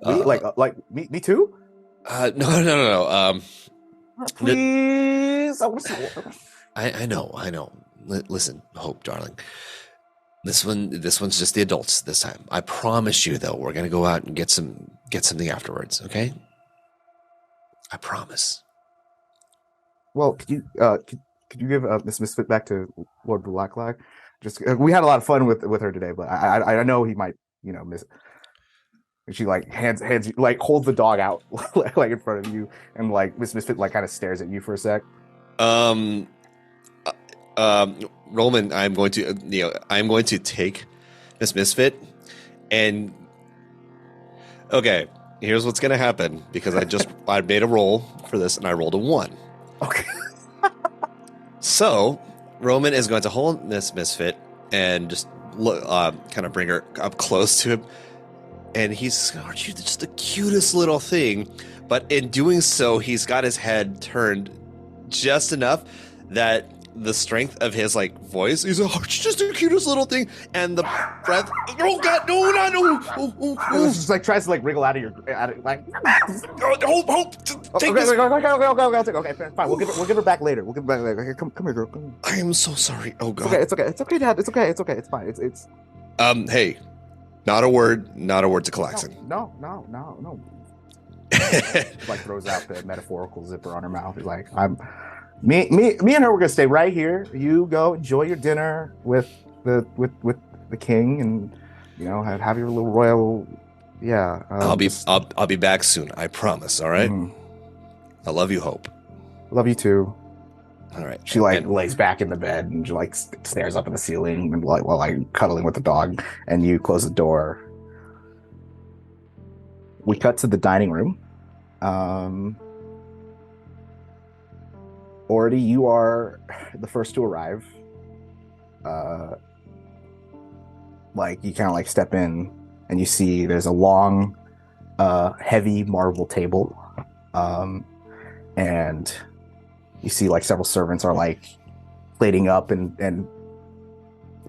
me too? No. Please, I know. Listen, Hope, darling. This one's just the adults this time. I promise you, though, we're gonna go out and get something afterwards. Okay? I promise. Well, could you give Miss Misfit back to Lord Blacklag? Just we had a lot of fun with her today, but I know he might miss it. And she like hands you, like holds the dog out like in front of you, and like Miss Misfit like kind of stares at you for a sec. Roman, I'm going to take Miss Misfit, and okay, here's what's gonna happen because I made a roll for this and I rolled a 1. Okay. So Roman is going to hold Miss Misfit and just kind of bring her up close to him. And he's, aren't you just the cutest little thing? But in doing so, he's got his head turned just enough that the strength of his like voice, he's like, aren't you just the cutest little thing? And the breath, oh God, no, not no. It's just like tries to like wriggle out of like. Hope, take this. Okay, fine. We'll give her back later. Okay, come here, girl. Come here. I am so sorry. Oh God. It's okay, Dad. It's okay. It's fine. It's. Hey, not a word to callax'an. No. Like throws out the metaphorical zipper on her mouth. He's like, me and her. We're gonna stay right here. You go enjoy your dinner with the king, and have your little royal. Yeah. I'll be back soon. I promise. All right. Mm. I love you, Hope. Love you too. All right. She lays back in the bed and like stares up at the ceiling and while cuddling with the dog. And you close the door. We cut to the dining room. Already, you are the first to arrive. You kind of like step in and you see there's a long, heavy marble table, and you see like several servants are like plating up and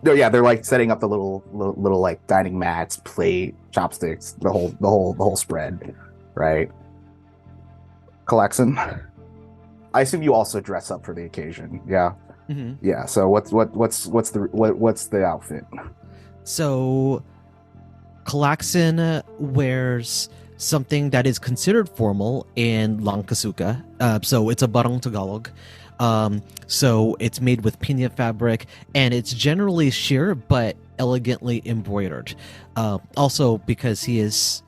they're like setting up the little like dining mats, plate, chopsticks, the whole spread, right? callax'an. I assume you also dress up for the occasion. Yeah. Mm-hmm. Yeah. So what's the outfit? So callax'an wears something that is considered formal in Langkasuka. So it's a barong Tagalog. So it's made with piña fabric, and it's generally sheer but elegantly embroidered. Also, because he is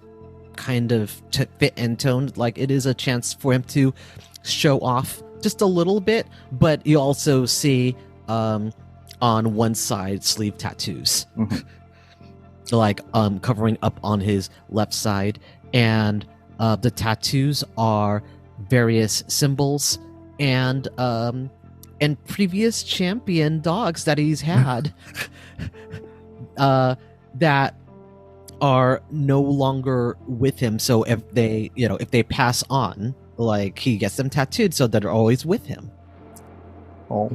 kind of fit and toned, like it is a chance for him to show off just a little bit. But you also see on one side sleeve tattoos, like covering up on his left side, and the tattoos are various symbols and previous champion dogs that he's had that are no longer with him. So if they pass on, like he gets them tattooed so that they're always with him. Oh,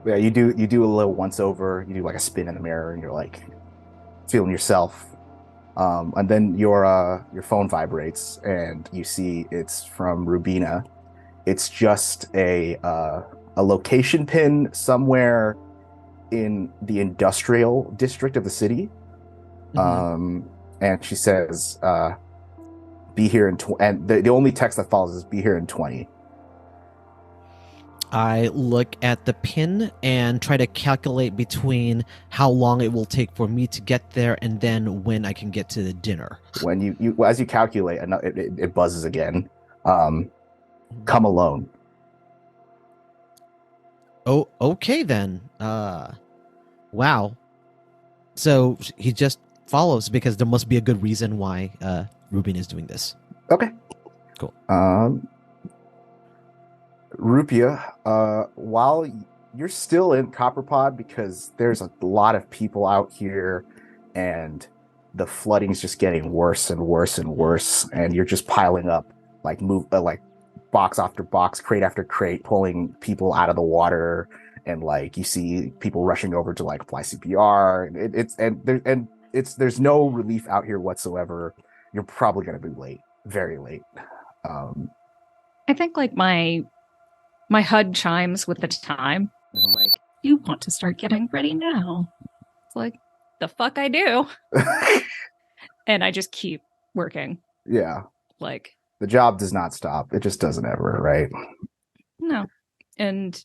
yeah. You do a little once over. You do like a spin in the mirror, and you're like, feeling yourself. And then your phone vibrates, and you see it's from Rubina. It's just a location pin somewhere in the industrial district of the city. And she says, "Be here in 20." And the only text that follows is "Be here in 20." I look at the pin and try to calculate between how long it will take for me to get there and then when I can get to the dinner. When you as you calculate, it buzzes again. Come alone. Oh, okay then. Wow. So he just follows because there must be a good reason why Rubin is doing this. Okay. Cool. Rupi'a, while you're still in Copperpod, because there's a lot of people out here and the flooding's just getting worse and worse and worse, and you're just piling up like box after box, crate after crate, pulling people out of the water, and like you see people rushing over to like apply CPR, and there's no relief out here whatsoever. You're probably going to be late, very late. I think like my HUD chimes with the time. It's like, you want to start getting ready now. It's like, the fuck I do. And I just keep working. Yeah. Like, the job does not stop. It just doesn't ever, right? No. And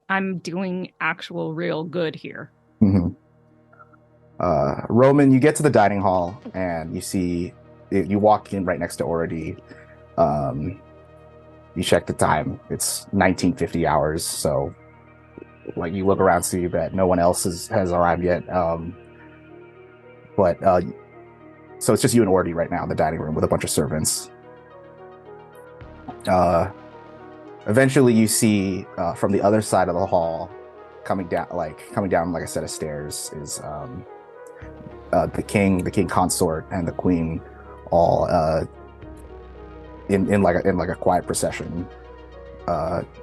I'm doing actual real good here. Mm-hmm. Roman, you get to the dining hall and you walk in right next to Orody. You check the time. It's 1950 hours. So like you look around, see that no one else has arrived yet. So it's just you and Ordy right now in the dining room with a bunch of servants. Eventually you see from the other side of the hall coming down like a set of stairs is the king consort and the queen all in like a quiet procession.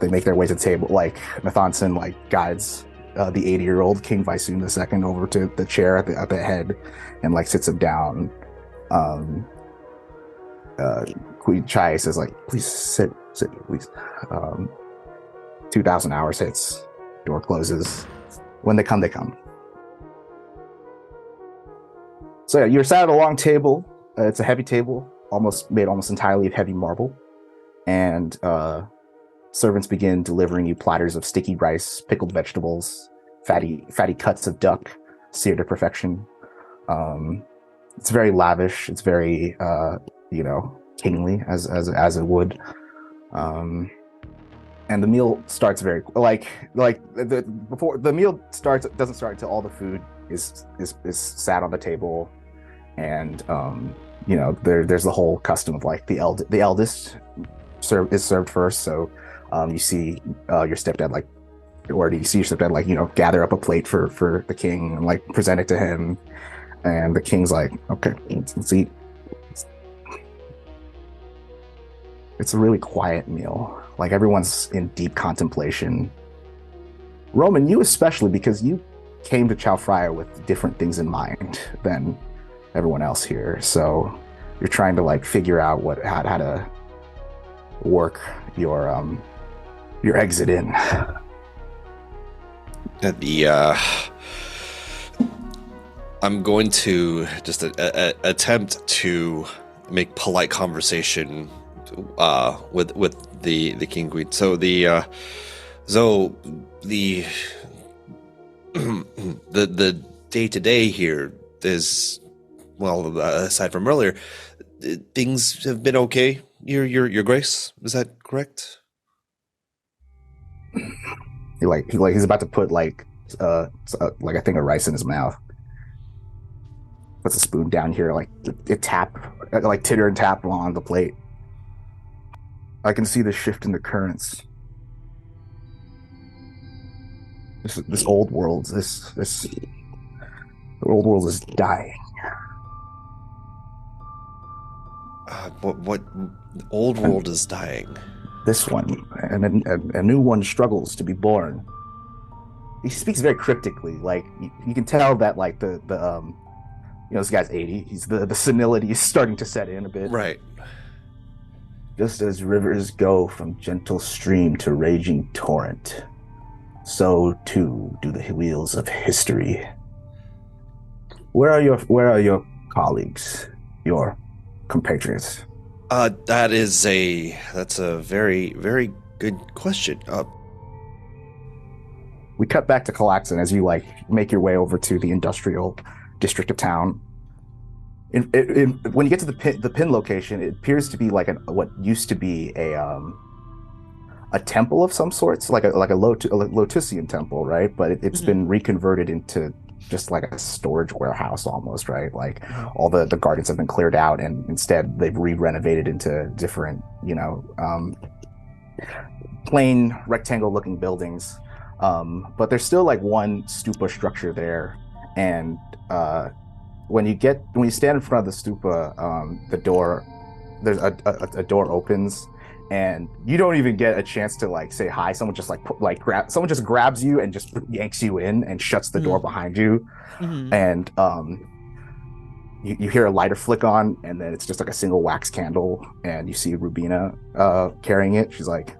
They make their way to the table. Like Nathanson like guides the 80-year-old King Vaisune II over to the chair at the head and like sits him down. Queen Chai says like, please sit please. 2,000 hours hits, door closes. When they come, they come. So yeah, you're sat at a long table. It's a heavy table, made almost entirely of heavy marble, and servants begin delivering you platters of sticky rice, pickled vegetables, fatty cuts of duck, seared to perfection. It's very lavish. It's very kingly as it would. And the meal starts very before the meal starts. It doesn't start until all the food is sat on the table, and there's the whole custom of like the eldest is served first. So you see your stepdad gather up a plate for the king and like present it to him, and the king's like, okay, let's eat. It's a really quiet meal. Like everyone's in deep contemplation. Roman, you especially, because you came to Chao Phraya with different things in mind than everyone else here. So you're trying to like figure out how to work your exit in. I'm going to just attempt to make polite conversation with the king queen. So the day to day here is, well, aside from earlier, things have been okay. Your grace, is that correct? He's about to put like a thing of rice in his mouth. Puts a spoon down here, like titter and tap on the plate. I can see the shift in the currents. This old world, the old world is dying. What old world is dying? This one, and a new one struggles to be born. he speaks very cryptically. Like you can tell that like the this guy's 80. He's the senility is starting to set in a bit. Right. Just as rivers go from gentle stream to raging torrent, so too do the wheels of history. Where are your colleagues, your compatriots? That's a very, very good question. We cut back to callax'an as you like make your way over to the industrial district of town. When you get to the pin location, it appears to be like what used to be a temple of some sorts, like a Lotusian temple, right? But it's been reconverted into just like a storage warehouse almost, right? Like all the gardens have been cleared out, and instead they've re-renovated into different, plain rectangle-looking buildings. But there's still like one stupa structure there, and when you stand in front of the stupa, a door opens, and you don't even get a chance to like say hi. Someone just someone just grabs you and just yanks you in and shuts the door behind you. And you hear a lighter flick on, and then it's just like a single wax candle, and you see Rubina carrying it. She's like,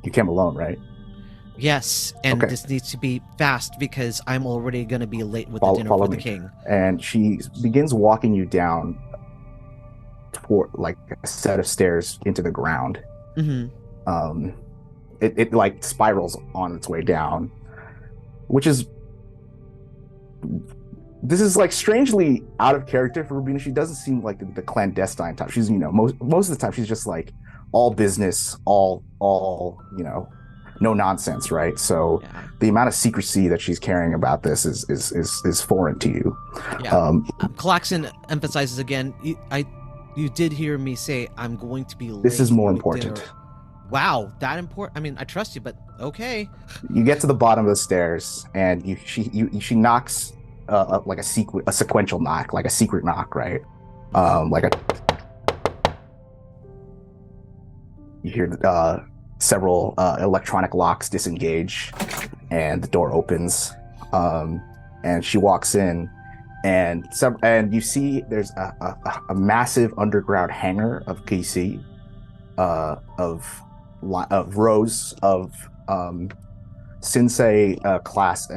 you came alone, right? Yes, and Okay. this needs to be fast because I'm already going to be late with the dinner for the king. And she begins walking you down toward like a set of stairs into the ground. It like spirals on its way down, which is like strangely out of character for Rubina. She doesn't seem like the clandestine type. She's most of the time she's just like all business, all no nonsense, right? So the amount of secrecy that she's carrying about this is foreign to you. callax'an emphasizes again, you did hear me say I'm going to be late. This is more with important. dinner. Wow, that important? I mean, I trust you, but okay. You get to the bottom of the stairs, and she knocks like a sequential knock, like a secret knock, right? You hear several electronic locks disengage, and the door opens, and she walks in, and you see there's a massive underground hangar of PC, of rows of Sensei class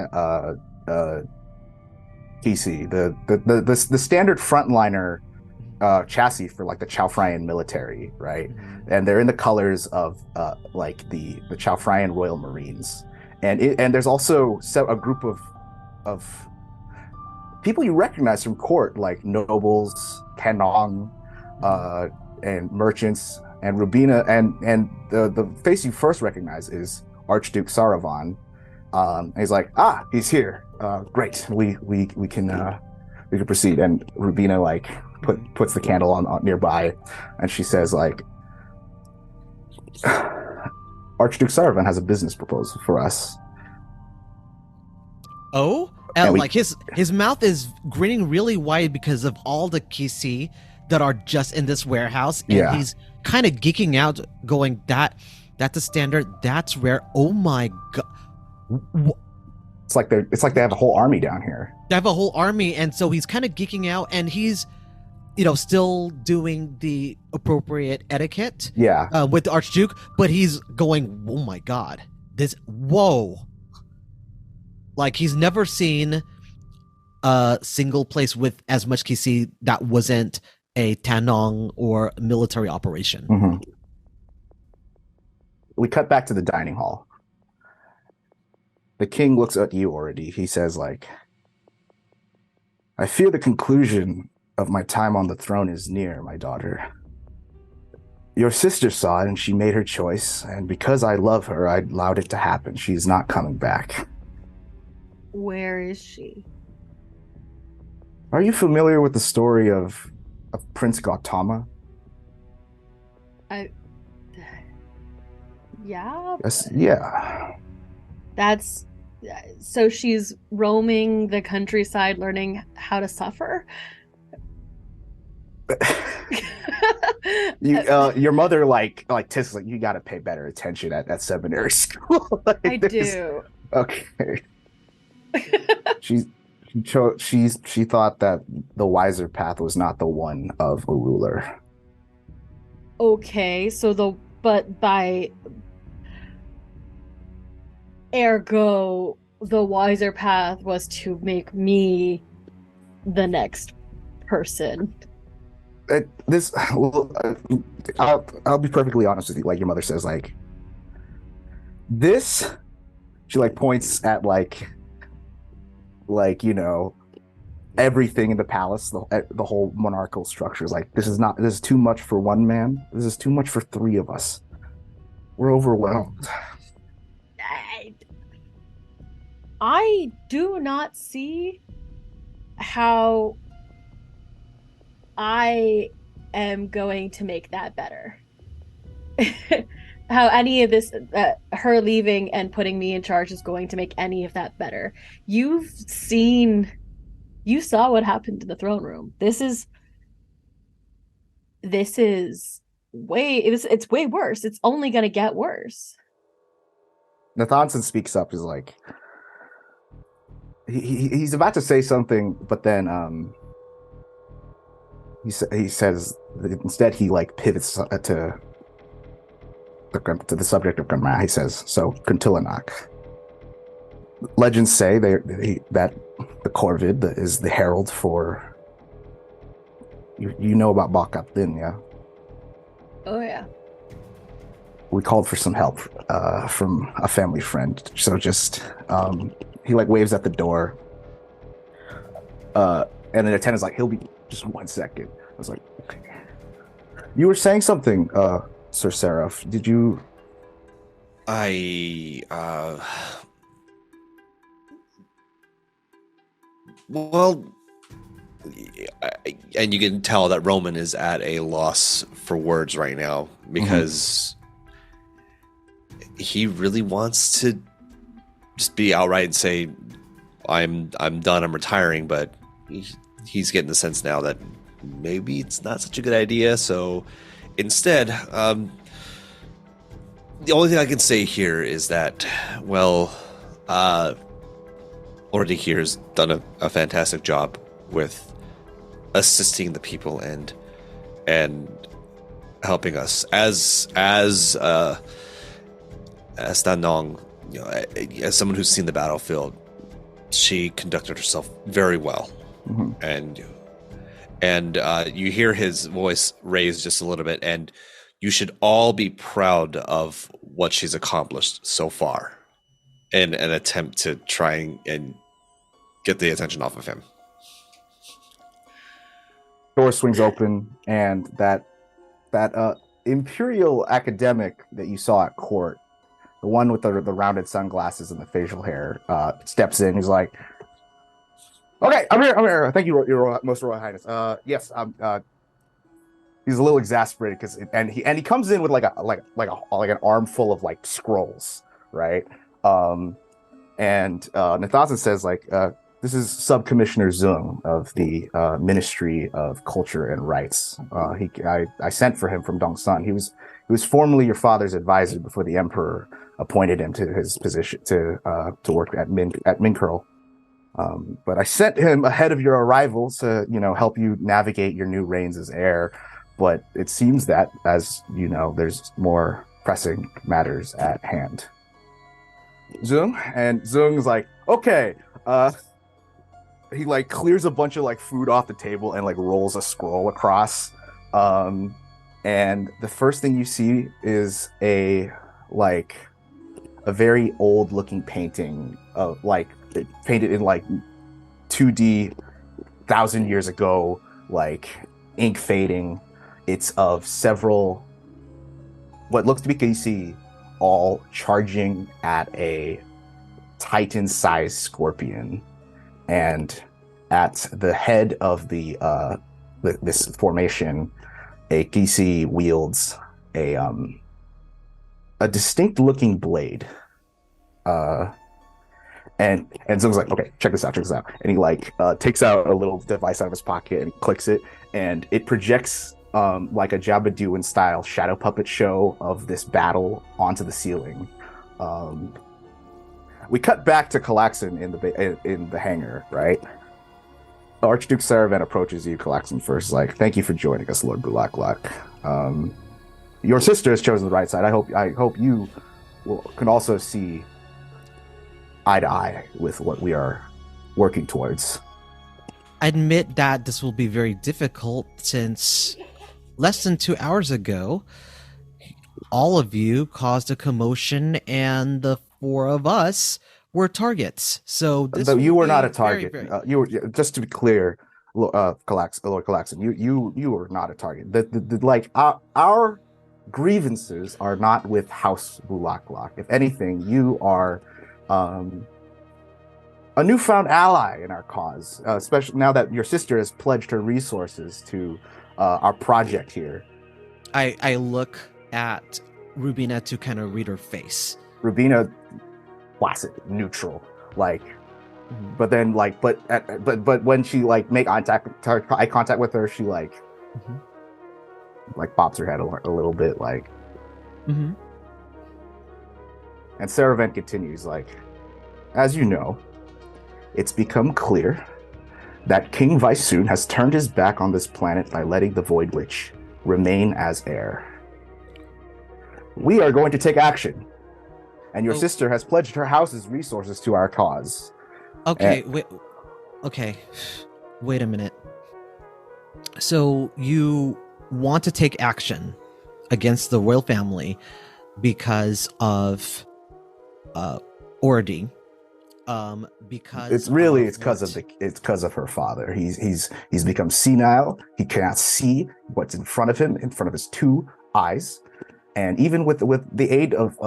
PC, the standard frontliner chassis for like the Chao Phraya military, right? And they're in the colors of like the Chao Phraya Royal Marines, and there's also a group of people you recognize from court, like nobles, Than Nong, and merchants, and Rubina, and the face you first recognize is Archduke Saravan. And he's like, he's here. Great, we can proceed. And Rubina like puts the candle on nearby, and she says like, Archduke Saravan has a business proposal for us. Oh, and like his mouth is grinning really wide because of all the kisi that are just in this warehouse, and he's kind of geeking out, going, that's a standard, that's rare. Oh my god. It's like they have a whole army down here. They have a whole army, and so he's kind of geeking out, and he's, still doing the appropriate etiquette. With the Archduke, but he's going, oh my god, whoa. Like he's never seen a single place with as much kisi that wasn't a Than Nong or military operation. We cut back to the dining hall. The king looks at you already. He says like, I fear the conclusion of my time on the throne is near, my daughter. Your sister saw it and she made her choice, and because I love her, I allowed it to happen. She's not coming back. Where is she? Are you familiar with the story of Prince Gautama? Yeah. Yes, yeah. That's so she's roaming the countryside learning how to suffer? Your mother like Tiss like you got to pay better attention at seminary school. Like, I do. Okay. She thought that the wiser path was not the one of a ruler. Okay, so by ergo, the wiser path was to make me the next person. I'll be perfectly honest with you. Like your mother says, like this. She like points at like everything in the palace, the whole monarchical structure is like this is too much for one man. This is too much for three of us. We're overwhelmed. I do not see how I am going to make that better. How any of this, her leaving and putting me in charge is going to make any of that better. You saw what happened to the throne room. It's way worse. It's only going to get worse. Nathanson speaks up. Is like he's about to say something, but then he says instead he like pivots to the subject of Grandma. He says, "So Kuntilanak. Legends say that the Corvid is the herald for you know about Bakat Din, yeah? Oh yeah. We called for some help from a family friend. So just he like waves at the door. And the attendant's like, he'll be just 1 second. I was like, okay. You were saying something, Sir Seraph. Did you? Well, and you can tell that Roman is at a loss for words right now because he really wants to just be outright and say, "I'm done. I'm retiring." But he's getting the sense now that maybe it's not such a good idea. So instead, the only thing I can say here is that, well, already here has done a fantastic job with assisting the people and helping us as Than Nong, as someone who's seen the battlefield. She conducted herself very well, and you hear his voice raised just a little bit, and you should all be proud of what she's accomplished so far in an attempt to try and get the attention off of him. Door swings open, and that imperial academic that you saw at court, the one with the rounded sunglasses and the facial hair, steps in. He's like, "Okay, I'm here. Thank you, Your Most Royal Highness. Yes, he's a little exasperated because he comes in with like an armful of like scrolls, right? And Nathasan says like, this is Sub-Commissioner Zung of the Ministry of Culture and Rights. I sent for him from Dongsun. He was formerly your father's advisor before the Emperor appointed him to his position to work at Minkurl. But I sent him ahead of your arrival to help you navigate your new reigns as heir. But it seems that, as you know, there's more pressing matters at hand." Zung's like, okay. He like clears a bunch of like food off the table and like rolls a scroll across. And the first thing you see is a very old looking painting of like painted in like 2D 1,000 years ago, like ink fading. It's of several what looks to be KC all charging at a Titan-sized scorpion. And at the head of this formation, a Gisi wields a distinct-looking blade. And Zoom's like, okay, check this out. And he like takes out a little device out of his pocket and clicks it, and it projects like a Jabba style shadow puppet show of this battle onto the ceiling. We cut back to callax'an in the hangar, right? Archduke Saravan approaches you, callax'an first, like, thank you for joining us, Lord Bulaklak. Your sister has chosen the right side. I hope you can also see eye to eye with what we are working towards. I admit that this will be very difficult since less than 2 hours ago, all of you caused a commotion and the 4 of us were targets. So this you were not a very, target. very... You were, just to be clear, Lord callax'an, you were not a target. Like our grievances are not with House Bulaklak. If anything, you are a newfound ally in our cause, especially now that your sister has pledged her resources to our project here. I look at Rubina to kind of read her face. Rubina, placid, neutral, like, but then like, but when she like make eye contact with her, she like, like bobs her head a little bit, like. And Saravan continues, like, as you know, it's become clear that King Vaisun has turned his back on this planet by letting the Void Witch remain as heir. We are going to take action, and your sister has pledged her house's resources to our cause. Okay, wait a minute. So you want to take action against the royal family because of Ordi, because it's because of her father. He's become senile. He cannot see what's in front of him, in front of his 2 eyes, and even with the aid of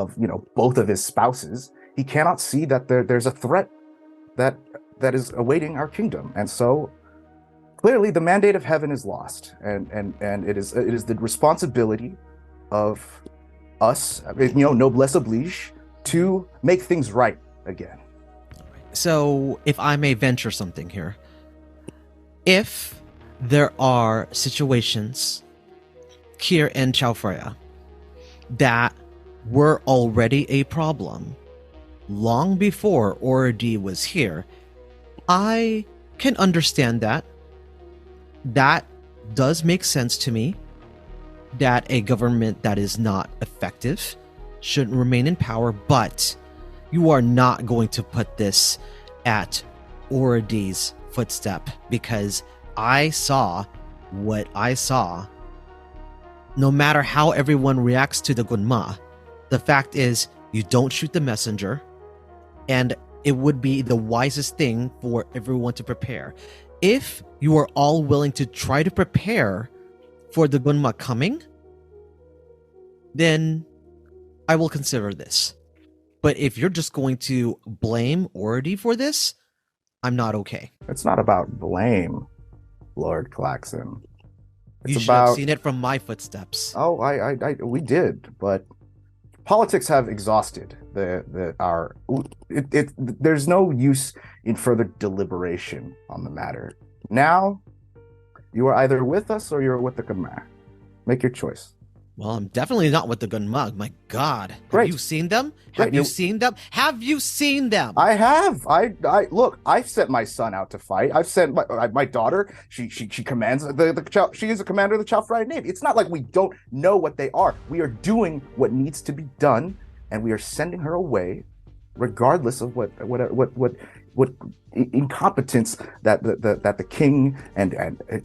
both of his spouses, he cannot see that there's a threat that is awaiting our kingdom. And so clearly the mandate of heaven is lost, and it is the responsibility of us, noblesse oblige, to make things right again. So, if I may venture something here, if there are situations here in Chao Phraya that were already a problem long before Ordi was here, I can understand that. That does make sense to me, that a government that is not effective shouldn't remain in power, but you are not going to put this at Ordi's footstep, because I saw what I saw. No matter how everyone reacts to the Gunma, the fact is you don't shoot the messenger, and it would be the wisest thing for everyone to prepare. If you are all willing to try to prepare for the Gunma coming, then I will consider this. But if you're just going to blame Ordi for this, I'm not okay. It's not about blame, Lord callax'an. You should have seen it from my footsteps. Oh, we did, but politics have exhausted there's no use in further deliberation on the matter. Now, you are either with us or you're with the Gunma. Make your choice. Well, I'm definitely not with the Gunma. My God. Great. Have you seen them? Great. Have you seen them? I have. Look, I've sent my son out to fight. I've sent my daughter. She commands she is a commander of the Chao Phraya Navy. It's not like we don't know what they are. We are doing what needs to be done, and we are sending her away, regardless of what incompetence that the king and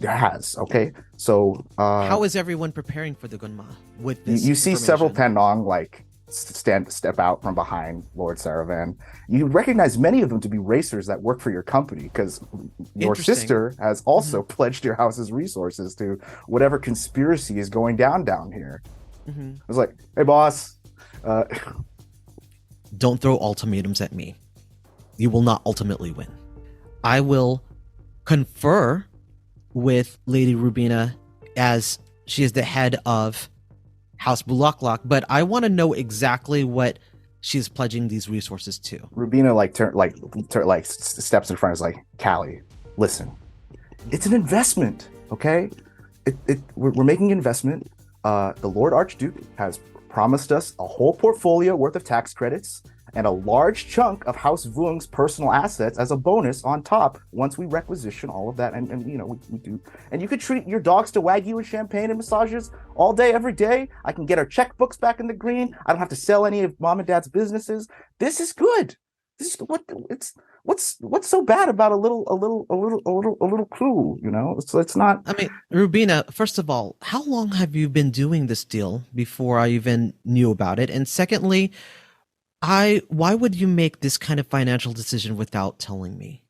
has. Okay, so how is everyone preparing for the Gunma with this? You see several Than Nong like step out from behind Lord Saravan. You recognize many of them to be racers that work for your company, because your sister has also pledged your house's resources to whatever conspiracy is going down here. I was like, hey boss, don't throw ultimatums at me. You will not ultimately win. I will confer with Lady Rubina, as she is the head of House Bulaklak, but I want to know exactly what she's pledging these resources to. Rubina steps in front, is like, Callie, listen, it's an investment, okay? We're making an investment. The Lord Archduke has promised us a whole portfolio worth of tax credits and a large chunk of House Vuong's personal assets as a bonus on top once we requisition all of that. And you know, we do. And you could treat your dogs to Wagyu and champagne and massages all day, every day. I can get our checkbooks back in the green. I don't have to sell any of mom and dad's businesses. This is good. This is what's so bad about a little clue, you know? So it's not. I mean, Rubina, first of all, how long have you been doing this deal before I even knew about it? And secondly, why would you make this kind of financial decision without telling me?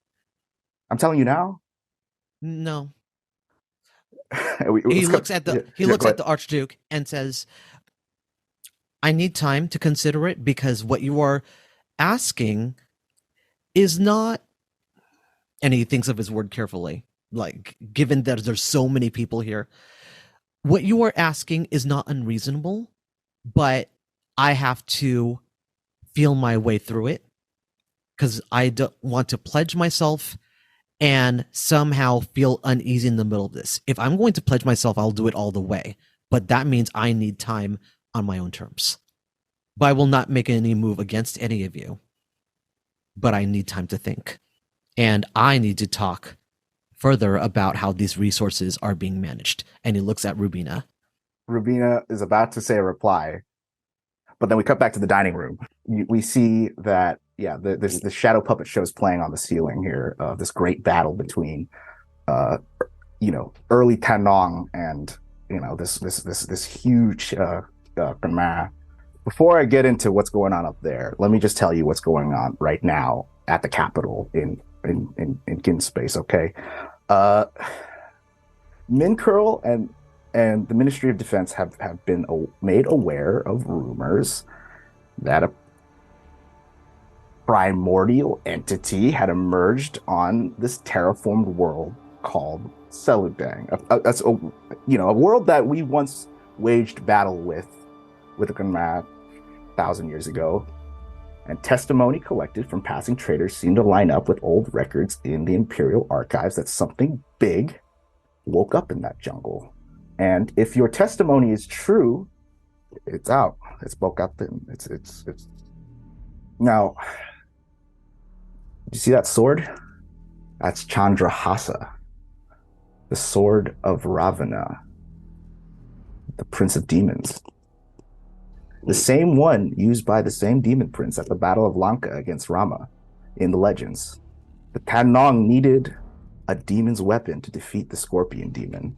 I'm telling you now. No. He looks at the Archduke and says, I need time to consider it, because what you are asking is not, and he thinks of his word carefully, like, given that there's so many people here, what you are asking is not unreasonable, but I have to feel my way through it, because I don't want to pledge myself and somehow feel uneasy in the middle of this. If I'm going to pledge myself, I'll do it all the way, but that means I need time on my own terms. But I will not make any move against any of you, but I need time to think, and I need to talk further about how these resources are being managed. And he looks at Rubina. Rubina is about to say a reply, but then we cut back to the dining room. We see that, the shadow puppet show is playing on the ceiling here. This great battle between, early Than Nong and, this huge Khmer. Before I get into what's going on up there, let me just tell you what's going on right now at the Capitol in Gin space. Okay, Minkurl and the Ministry of Defense have been made aware of rumors that a primordial entity had emerged on this terraformed world called Seludang. That's a world that we once waged battle with the Khmer 1,000 years ago. And testimony collected from passing traders seemed to line up with old records in the Imperial archives that something big woke up in that jungle. And if your testimony is true, it's out. It's woke up. It's now. You see that sword? That's Chandrahasa, the sword of Ravana, the Prince of Demons. The same one used by the same demon prince at the Battle of Lanka against Rama in the legends. The Than Nong needed a demon's weapon to defeat the scorpion demon.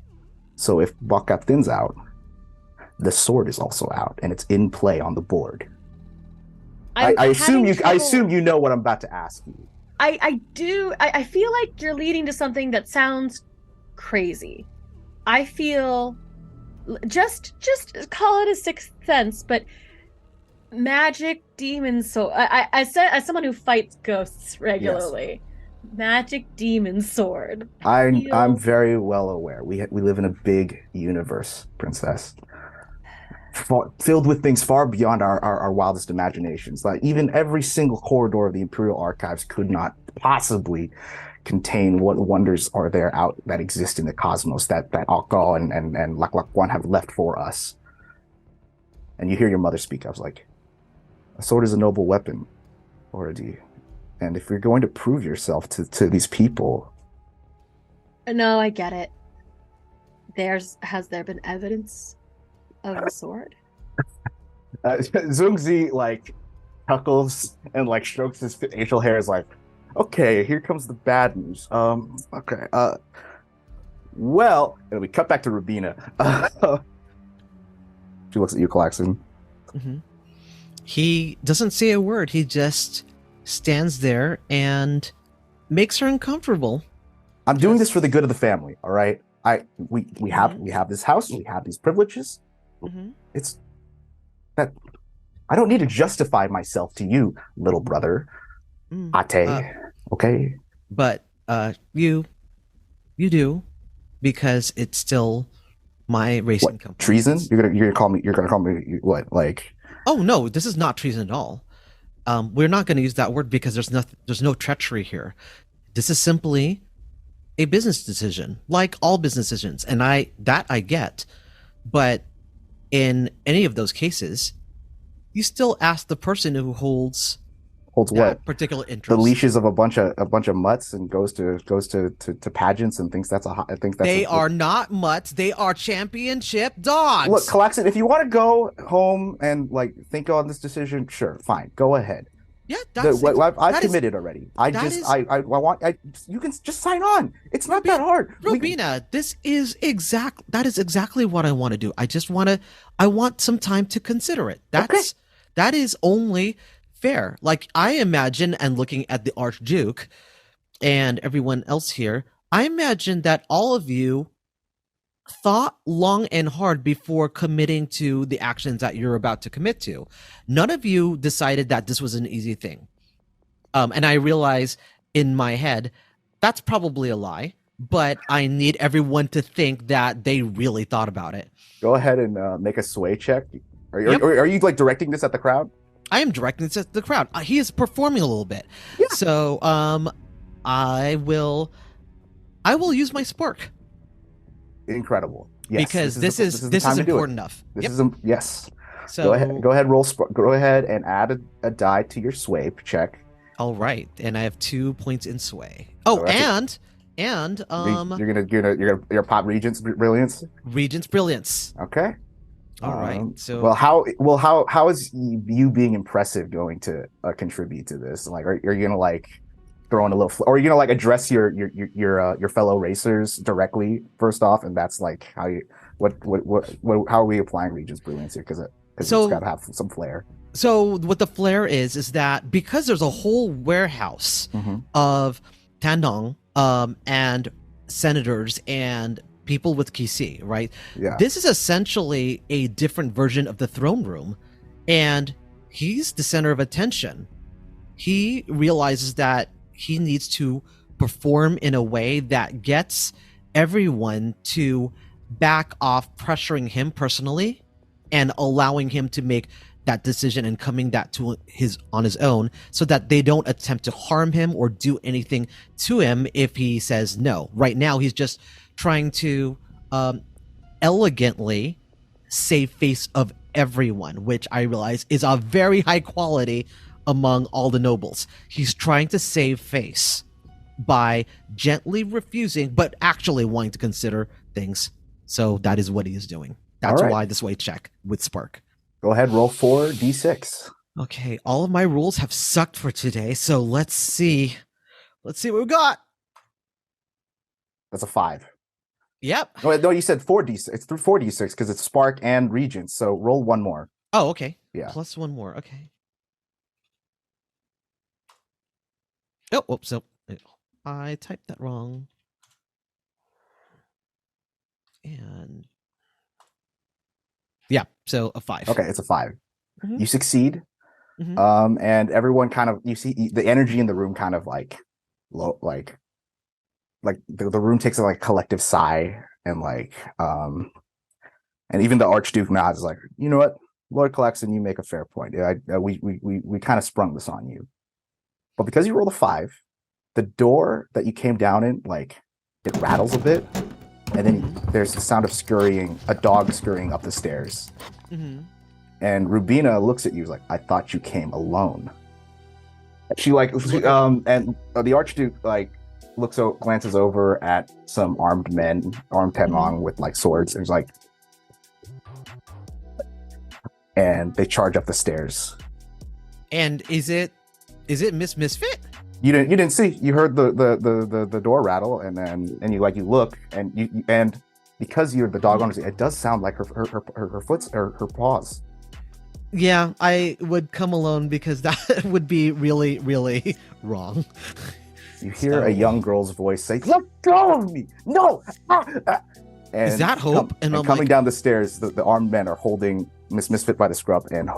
So if Bakaptin's out, the sword is also out, and it's in play on the board. I assume you know what I'm about to ask you. I do. I feel like you're leading to something that sounds crazy. I feel just call it a sixth sense, but magic demon sword. I said, as someone who fights ghosts regularly, yes. Magic demon sword. I'm very well aware. We live in a big universe, princess, filled with things far beyond our wildest imaginations. Like, even every single corridor of the Imperial archives could not possibly contain what wonders are there out that exist in the cosmos that Akal and Laklakwan have left for us. And you hear your mother speak. I was like, a sword is a noble weapon, Oradi. And if you're going to prove yourself to these people... No, I get it. Has there been evidence of a sword? Zungzi, chuckles and, strokes his facial hair, is like, okay, here comes the bad news. Okay. Well, and we cut back to Rubina. She looks at you, callax'an. Mm-hmm. He doesn't say a word. He just stands there and makes her uncomfortable. I'm doing this for the good of the family, all right? We have this house, we have these privileges. Mm-hmm. It's that I don't need to justify myself to you, little brother. Ate, okay? But you do, because it's still my racing company. Treason? You're gonna call me what? Oh no, this is not treason at all. we're not going to use that word because there's no treachery here. This is simply a business decision, like all business decisions, and I get, but in any of those cases, you still ask the person who holds that what particular interest. the leashes of a bunch of mutts and goes to pageants and thinks they are not mutts. They are championship dogs. Look, callax'an, if you want to go home and like think on this decision, sure, fine, go ahead. Yeah, I've committed already. You can just sign on. It's not that hard. Rupi'a, that is exactly what I want to do. I want some time to consider it. That is only fair. Like, I imagine, and looking at the Archduke and everyone else here, I imagine that all of you thought long and hard before committing to the actions that you're about to commit to. None of you decided that this was an easy thing. And I realize in my head, that's probably a lie, but I need everyone to think that they really thought about it. Go ahead and make a sway check. Are you like directing this at the crowd? I am directing this at the crowd. He is performing a little bit. Yeah. So I will use my spark. Incredible. Yes, because this is important enough. Yes. So go ahead, go ahead and add a die to your sway check. All right, and I have 2 points in sway. Oh, and you're gonna pop Regent's Brilliance. Regent's Brilliance. Okay. All right. So how is you being impressive going to contribute to this? Like, are you gonna like throw in a little, or are you gonna like address your fellow racers directly first off, and that's like how you how are we applying Regent's Brilliance here? Because it's got to have some flair. So what the flair is that because there's a whole warehouse of Than Nong and senators and people with Kisi, right? Yeah. This is essentially a different version of the throne room, and he's the center of attention. He realizes that he needs to perform in a way that gets everyone to back off pressuring him personally and allowing him to make that decision and coming that to on his own, so that they don't attempt to harm him or do anything to him if he says no. Right now, he's just trying to elegantly save face of everyone, which I realize is a very high quality among all the nobles. He's trying to save face by gently refusing, but actually wanting to consider things. So that is what he is doing. That's why this way check with Spark. Go ahead, roll 4d6. Okay, all of my rules have sucked for today, so let's see. Let's see what we got. That's a 5. Yep. No, you said 4d6. It's through 4d6 because it's Spark and Regent. So roll one more. Oh, okay. Yeah. Plus one more. Okay. Oh, whoops. So I typed that wrong. And yeah, so a 5. Okay, it's a 5. Mhm. You succeed. Mhm. And everyone kind of, you see the energy in the room kind of like low, like the room takes a like collective sigh, and like and even the Archduke nods, like, you know what, Lord callax'an, you make a fair point. We kind of sprung this on you, but because you rolled a 5, the door that you came down in, like, it rattles a bit, and then there's the sound of a dog scurrying up the stairs. Mhm. And Rubina looks at you like, I thought you came alone. She and the Archduke like glances over at some armed men, armed Than Nong with like swords, and he's like, and they charge up the stairs. And is it Miss Misfit? You didn't see. You heard the door rattle, and you look, and because you're the dog owner, it does sound like her paws. Yeah, I would come alone because that would be really, really wrong. You hear a young girl's voice say, "Let go of me! No!" And is that Hope? And coming down the stairs, the armed men are holding Miss Misfit by the scrub, and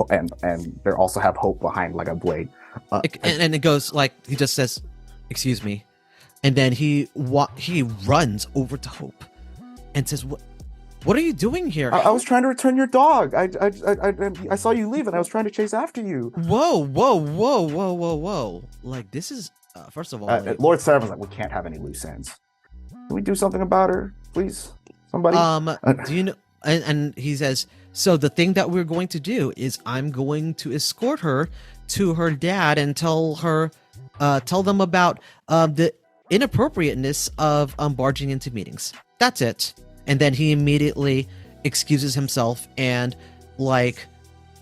they also have Hope behind like a blade. And it goes like, he just says, "Excuse me," and then he runs over to Hope and says, What are you doing here? I was trying to return your dog. I saw you leave, and I was trying to chase after you. Whoa. Like, this is, first of all... Lord Sarah's like, we can't have any loose ends. Can we do something about her, please? Somebody? Do you know... And he says, so the thing that we're going to do is I'm going to escort her to her dad and tell them about the inappropriateness of barging into meetings. That's it. And then he immediately excuses himself and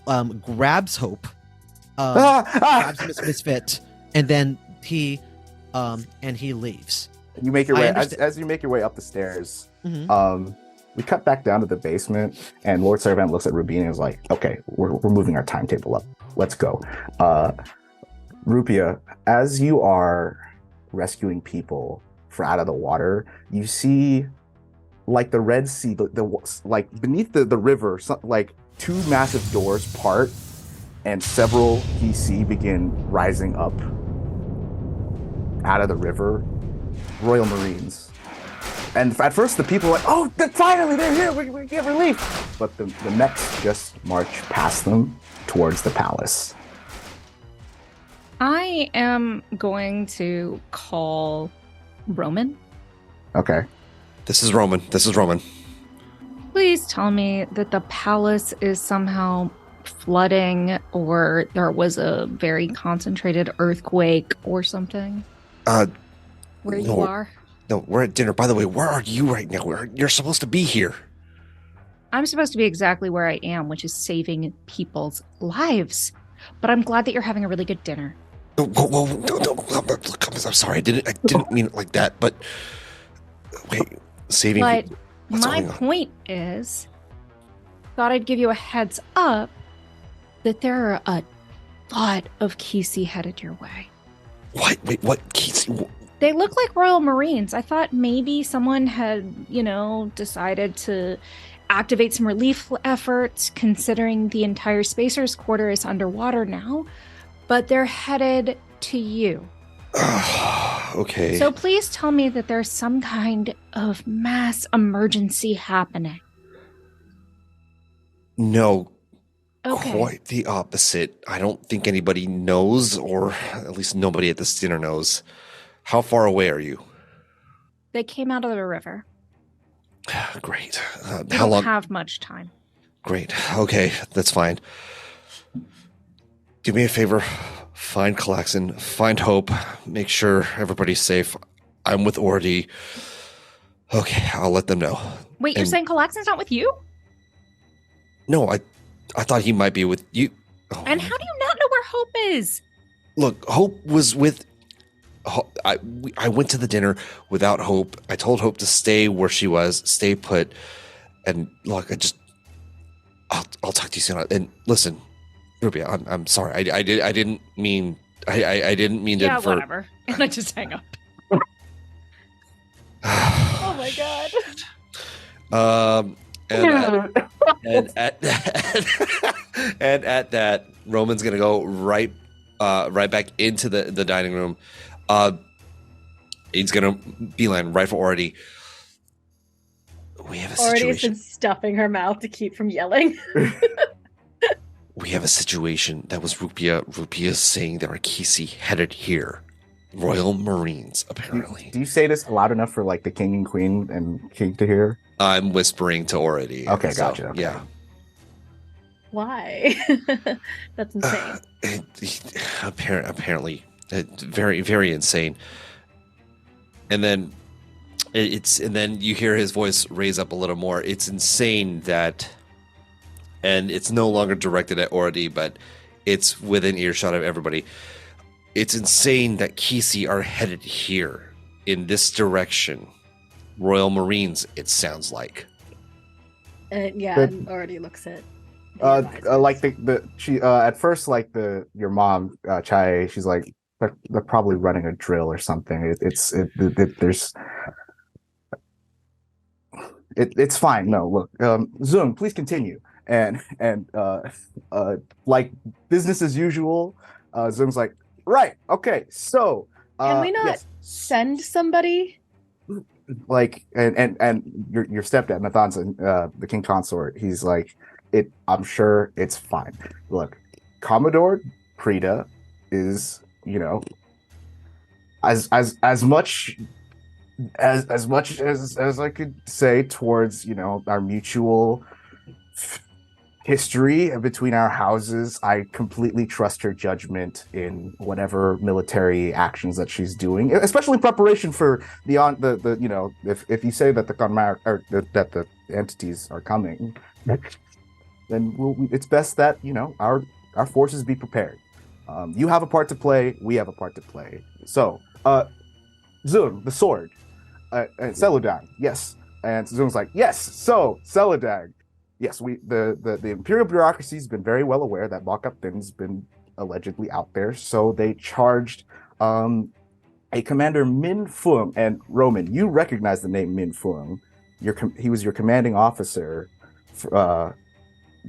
grabs Hope, grabs Miss Misfit, and then he leaves. You make your way as you make your way up the stairs. Mm-hmm. We cut back down to the basement, and Lord Servant looks at Rubina and is like, "Okay, we're moving our timetable up. Let's go." Rupi'a, as you are rescuing people out of the water, you see, like the Red Sea, like beneath the river, like two massive doors part, and several DC begin rising up out of the river. Royal Marines. And at first, the people are like, "Oh, finally, they're here. We get relief." But the mechs just march past them towards the palace. I am going to call Roman. Okay. This is Roman. Please tell me that the palace is somehow flooding, or there was a very concentrated earthquake or something. Where you are? No, we're at dinner. By the way, where are you right now? You're supposed to be here. I'm supposed to be exactly where I am, which is saving people's lives. But I'm glad that you're having a really good dinner. Whoa, no, I'm sorry. I didn't mean it like that. But wait, saving. But what's my going on? point is, thought I'd give you a heads up that there are a lot of Kisi headed your way. What? Wait, what? Kisi? They look like Royal Marines. I thought maybe someone had, decided to activate some relief efforts, considering the entire Spacer's Quarter is underwater now. But they're headed to you. Okay. So please tell me that there's some kind of mass emergency happening. No. Okay. Quite the opposite. I don't think anybody knows, or at least nobody at this dinner knows. How far away are you? They came out of the river. Great. You How don't long? have much time. Great. Okay, that's fine. Do me a favor. Find callax'an. Find Hope. Make sure everybody's safe. I'm with Ordy. Okay, I'll let them know. Wait, you're saying callax'an's not with you? No, I thought he might be with you. Oh. And how do you not know where Hope is? Look, Hope was with... I went to the dinner without Hope. I told Hope to stay where she was, stay put. And look, I'll talk to you soon. And listen, Rupi'a, I'm sorry. I didn't mean to. Yeah, whatever. And I just hang up. Oh my god. And at that, Roman's gonna go right back into the dining room. He's gonna beeline right for Ordy. We have a Already has situation. been stuffing her mouth to keep from yelling. We have a situation. That was Rupi'a. Rupi'a's saying there are Kisi headed here. Royal Marines, apparently. Do you say this loud enough for like the king and queen and king to hear? I'm whispering to Ordy. Okay, gotcha. Okay. Yeah. Why? That's insane. Apparently, very, very insane. And then you hear his voice raise up a little more. It's insane that, and it's no longer directed at Ordy, but it's within earshot of everybody. It's insane that Kisi are headed here in this direction. Royal Marines, it sounds like. Yeah, and already looks at. Like she at first, like your mom, Chai, she's like they're probably running a drill or something. It's fine. No, look, Zoom, please continue. And like business as usual. Zoom's like, right, okay, so Can we not send somebody? like, and your stepdad Nathan's the king consort. He's like, it. I'm sure it's fine. Look, Commodore Prida is, as much as I could say towards our mutual history between our houses. I completely trust her judgment in whatever military actions that she's doing, especially in preparation for the if you say that the Conmar or that the entities are coming, then it's best that our forces be prepared. You have a part to play. We have a part to play. So, Zun, the sword, and Celadang, yes. And Zun's like, yes. So, Celadang, yes. The imperial bureaucracy has been very well aware that lockup Thin's been allegedly out there. So they charged a commander Min Fung. And Roman, you recognize the name Min Fung. He was your commanding officer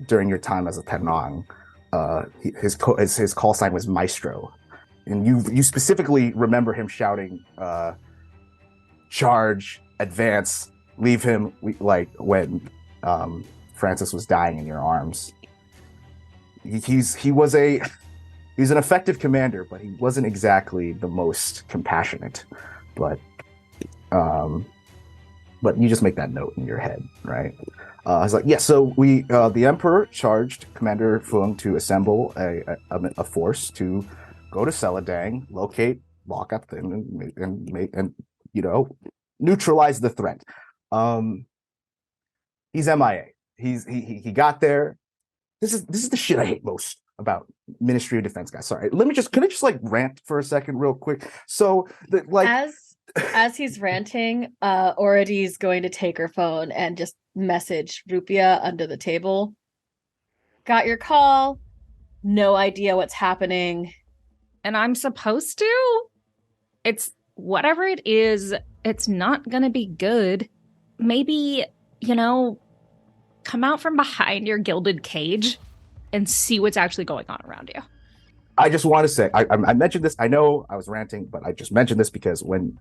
during your time as a Than Nong. His call sign was Maestro, and you specifically remember him shouting, "Charge, advance, leave him!" When Francis was dying in your arms. He's an effective commander, but he wasn't exactly the most compassionate. But you just make that note in your head, right? I was like, yes. So the Emperor charged Commander Fung to assemble a force to go to Celadang, locate, lock up, and neutralize the threat. He's MIA. He got there. This is the shit I hate most about Ministry of Defense guys. Sorry, can I just rant for a second real quick? So as he's ranting, Ority's going to take her phone and just message rupi'a under the table. Got your call. No idea what's happening. And I'm supposed to? It's whatever it is, it's not gonna be good. Maybe, come out from behind your gilded cage and see what's actually going on around you. I just want to say, I mentioned this. I know I was ranting, but I just mentioned this because when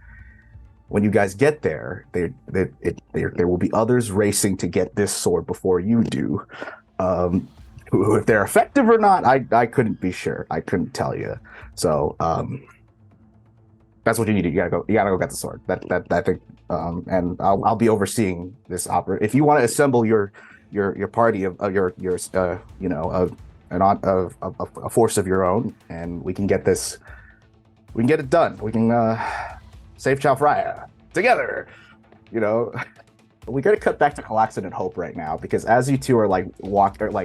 you guys get there, there will be others racing to get this sword before you do. If they're effective or not, I couldn't be sure. I couldn't tell you. So that's what you need to do. You gotta go get the sword. That thing. And I'll be overseeing this opera. If you want to assemble your party of a force of your own, and we can get this. We can get it done. We can save Chao Phraya together. We got to cut back to callax'an and Hope right now, because as you two are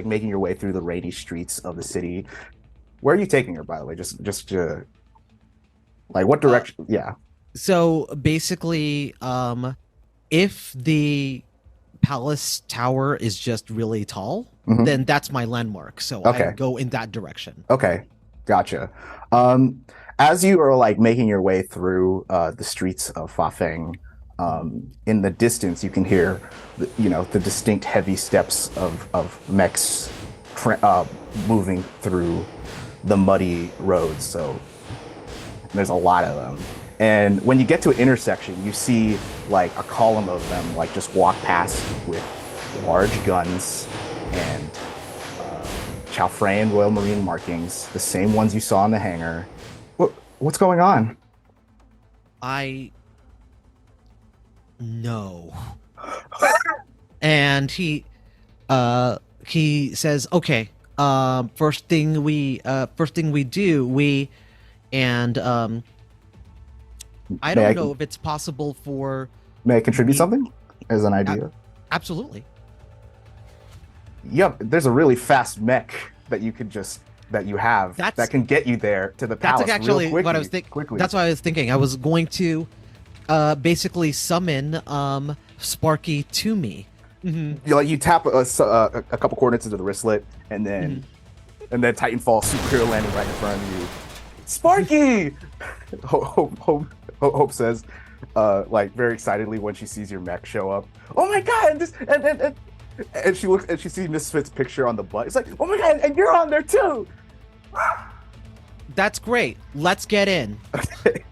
making your way through the rainy streets of the city, where are you taking her, by the way? Just what direction? Yeah. So basically, if the palace tower is just really tall, then that's my landmark. So I go in that direction. Okay, gotcha. As you are making your way through the streets of Fafeng, in the distance you can hear the distinct heavy steps of mechs moving through the muddy roads. So there's a lot of them. And when you get to an intersection, you see a column of them just walk past with large guns and Chao Phraya Royal Marine markings, the same ones you saw in the hangar. What's going on? No. And he says, okay, first thing we do, I don't know if it's possible for... May I contribute something as an idea? Absolutely. Yep, there's a really fast mech that you could that you have that can get you there to the palace. That's actually real quickly, what I was thinking. That's what I was thinking. I was going to basically summon Sparky to me. Mm-hmm. You tap a couple coordinates into the wristlet, and then Titanfall superhero landing right in front of you. Sparky! Hope says, very excitedly when she sees your mech show up. Oh my god! And she looks and she sees Misfit's picture on the butt. It's like, oh my god, and you're on there too. That's great. Let's get in. Okay.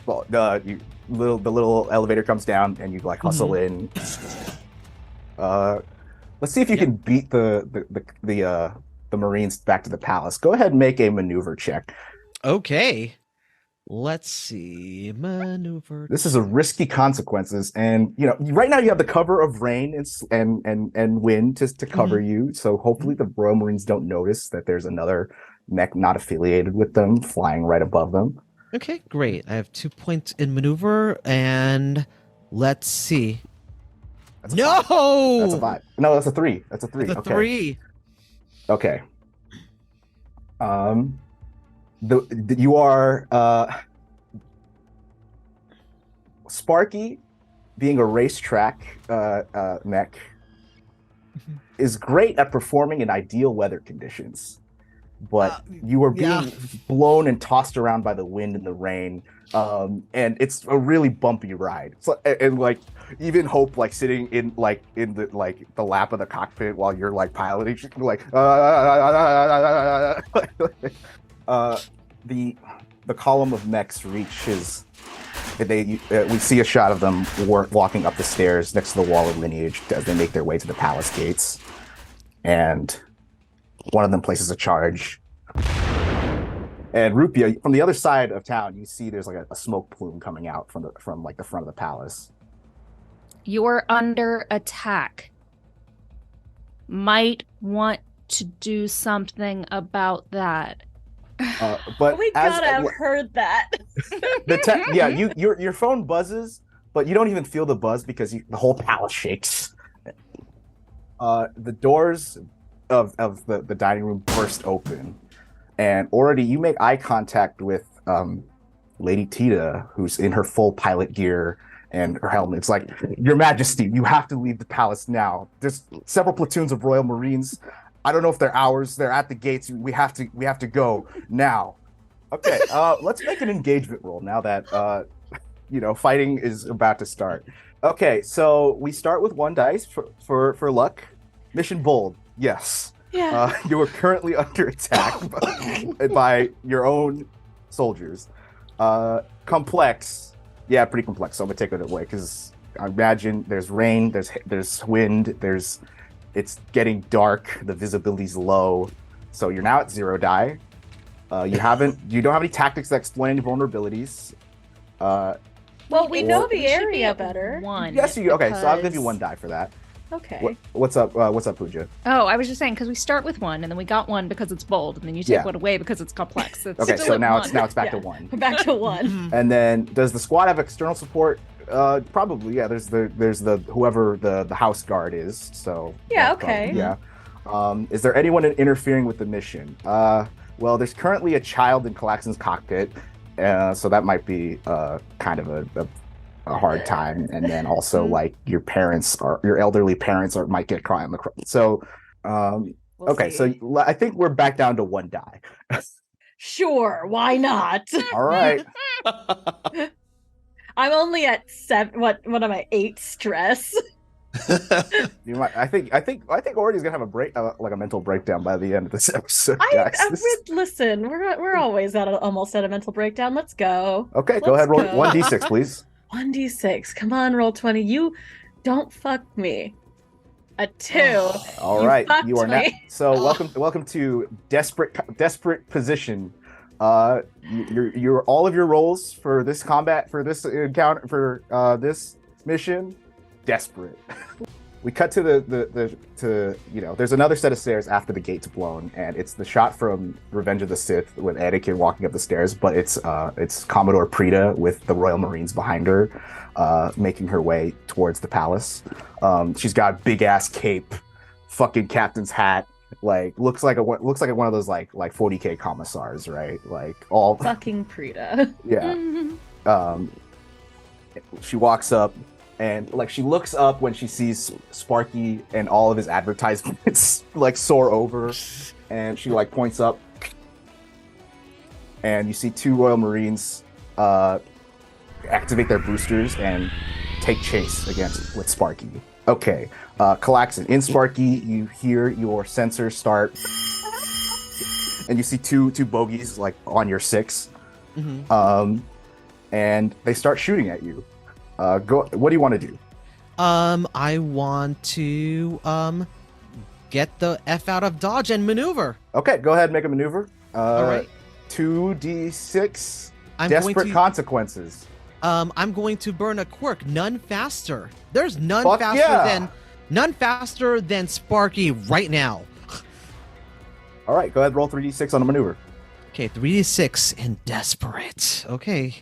Well, the little elevator comes down, and you like hustle in. Let's see if you can beat the Marines back to the palace. Go ahead and make a maneuver check. Okay. Let's see. Maneuver. This is a risky consequences, and right now you have the cover of rain and wind to cover you. So hopefully the Royal Marines don't notice that there's another mech not affiliated with them flying right above them. Okay, great. I have 2 points in maneuver, and let's see. That's a No, 5. That's a 5. No, that's a 3. That's a 3. That's a Okay. 3. Okay. You are Sparky, being a racetrack mech, is great at performing in ideal weather conditions, but you are being blown and tossed around by the wind and the rain, and it's a really bumpy ride. So, and like even Hope, like sitting in the lap of the cockpit while you're like piloting, she's like the column of mechs reaches. We see a shot of them walking up the stairs next to the wall of lineage as they make their way to the palace gates, and one of them places a charge. And rupi'a, from the other side of town, you see there's like a smoke plume coming out from the front of the palace. You're under attack. Might want to do something about that. But We gotta have heard that. Your phone buzzes, but you don't even feel the buzz because the whole palace shakes. The doors of the dining room burst open, and already you make eye contact with Lady Tita, who's in her full pilot gear and her helmet. It's like, Your Majesty, you have to leave the palace now. There's several platoons of Royal Marines. I don't know if they're ours. They're at the gates. We have to go now. Okay, let's make an engagement roll now that fighting is about to start. Okay, so we start with 1 dice for luck. Mission bold, yes. Yeah. You are currently under attack by your own soldiers. Complex, yeah, pretty complex. So I'm gonna take it away because I imagine there's rain, there's wind, it's getting dark, the visibility's low, so you're now at 0 die. You don't have any tactics that explain any vulnerabilities. Well, we know the We should be area at better. 1. Yes, okay, so I'll give you because- 1 die for that. Okay. What's up, Pooja? Oh, I was just saying because we start with 1 and then we got 1 because it's bold, and then you take Yeah. 1 away because it's complex. It's Okay, still so at now 1. it's back to Yeah. 1. Back to 1. And then does the squad have external support? Probably, yeah. There's the whoever the house guard is. So Yeah, probably, okay. yeah. Is there anyone interfering with the mission? Well, there's currently a child in callax'an's cockpit, so that might be kind of a hard time. And then also like your elderly parents might get cry on the so. We'll Okay, see. so I think we're back down to 1 die. Sure, why not? All right. I'm only at 7. What am I? 8 stress. You might. I think Ority's gonna have a mental breakdown by the end of this episode, I guys. listen. We're always almost at a mental breakdown. Let's go. Okay, go Let's ahead. Roll go. 1d6, please. 1d6. Come on, roll 20. You don't fuck me. A 2. All You right, fucked you are now. me. So welcome to desperate position. Your all of your rolls for this combat, for this encounter, for this mission, desperate. We cut to there's another set of stairs after the gate's blown, and it's the shot from Revenge of the Sith with Anakin walking up the stairs, but it's Commodore Prida with the Royal Marines behind her, making her way towards the palace. She's got a big ass cape, fucking captain's hat, like looks like one of those like 40k commissars, right? Like all Fucking Prida. yeah. She walks up. And like she looks up when she sees Sparky and all of his advertisements like soar over, and she like points up, and you see 2 Royal Marines activate their boosters and take chase with Sparky. Okay, callax'an. In Sparky, you hear your sensor start, and you see two bogeys like on your 6. and they start shooting at you. Go. What do you want to do? I want to get the F out of dodge and maneuver. Okay, go ahead and make a maneuver. All right. 2d6 I'm desperate going to consequences. I'm going to burn a quirk, none faster. There's none Fuck faster yeah. none faster than Sparky right now. All right, go ahead, roll 3d6 on a maneuver. Okay, 3d6 and desperate. Okay.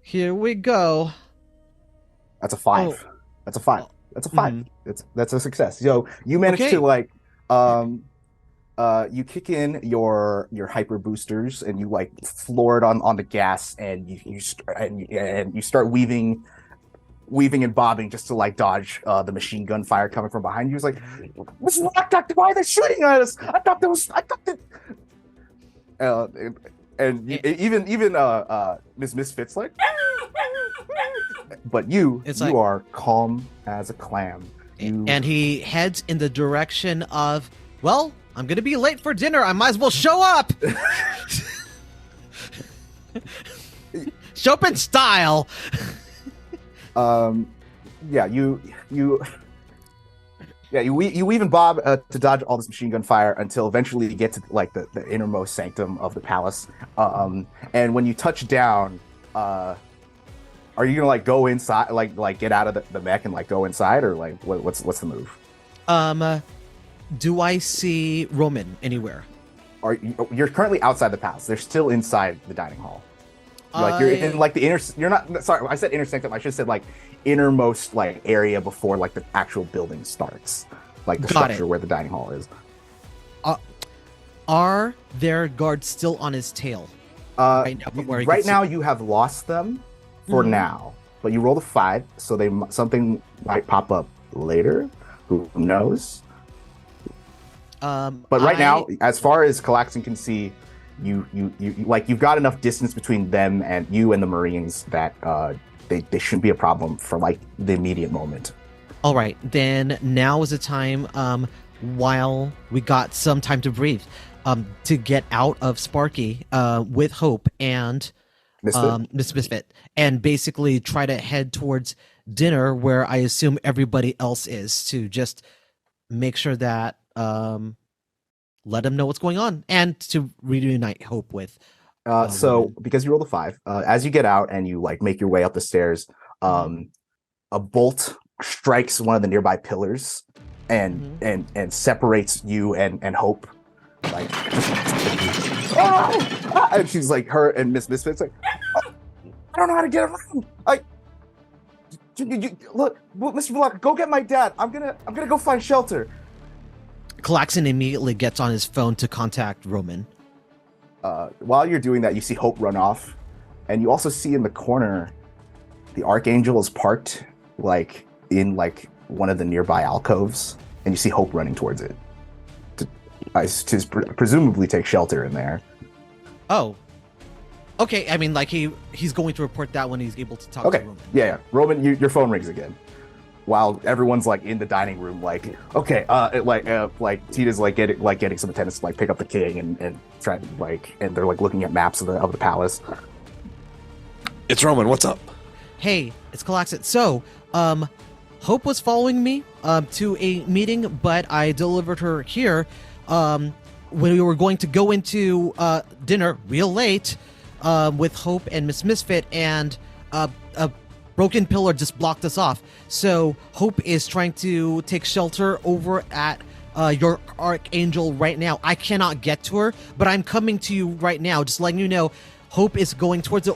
Here we go. That's a 5. That's a 5. That's a 5. That's a success. So you managed Okay. to like you kick in your hyper boosters and you like floor it on the gas and you start weaving and bobbing just to like dodge the machine gun fire coming from behind you. It's like, Mr. Lockdock, why are they shooting at us? I thought that even Miss Misfits like, but you are calm as a clam. And he heads in the direction of, well, I'm gonna be late for dinner. I might as well show up. Show up in style. You weave and bob to dodge all this machine gun fire until eventually you get to like the innermost sanctum of the palace. And when you touch down, are you gonna like go inside, like get out of the mech and like go inside, or like what's the move? Do I see Roman anywhere? You're currently outside the palace. They're still inside the dining hall. Like you're in like the inner. You're not. Sorry, I said inner sanctum. I should have said like innermost like area before like the actual building starts, like the structure where the dining hall is. Are there guards still on his tail? Right now, you have lost them for now, but you rolled a 5, so something might pop up later. Who knows? But right now, as far as callax'an can see, you like you've got enough distance between them and you and the Marines that they shouldn't be a problem for like the immediate moment. All right, then now is the time, while we got some time to breathe, to get out of Sparky with Hope and Miss Misfit, and basically try to head towards dinner where I assume everybody else is, to just make sure that let them know what's going on and to reunite Hope with. So because you rolled a 5, as you get out and you like make your way up the stairs, a bolt strikes one of the nearby pillars and separates you and Hope. Like, and she's like, her and Miss Misfit's like, I don't know how to get around. Look, Mr. Block, go get my dad. I'm gonna go find shelter. callax'an immediately gets on his phone to contact Roman. While you're doing that, you see Hope run off, and you also see in the corner the Archangel is parked like in like one of the nearby alcoves, and you see Hope running towards it to presumably take shelter in there. Oh. Okay, I mean, like he's going to report that when he's able to talk to Roman. Yeah. Roman, your phone rings again. While everyone's like in the dining room, like, okay, like Tita's like getting some attendants to like pick up the king and try to like, and they're like looking at maps of the palace. It's Roman. What's up? Hey, it's callax'an. So, Hope was following me to a meeting, but I delivered her here when we were going to go into dinner real late with Hope and Miss Misfit, and a broken pillar just blocked us off. So Hope is trying to take shelter over at your Archangel right now. I cannot get to her, but I'm coming to you right now, just letting you know. Hope is going towards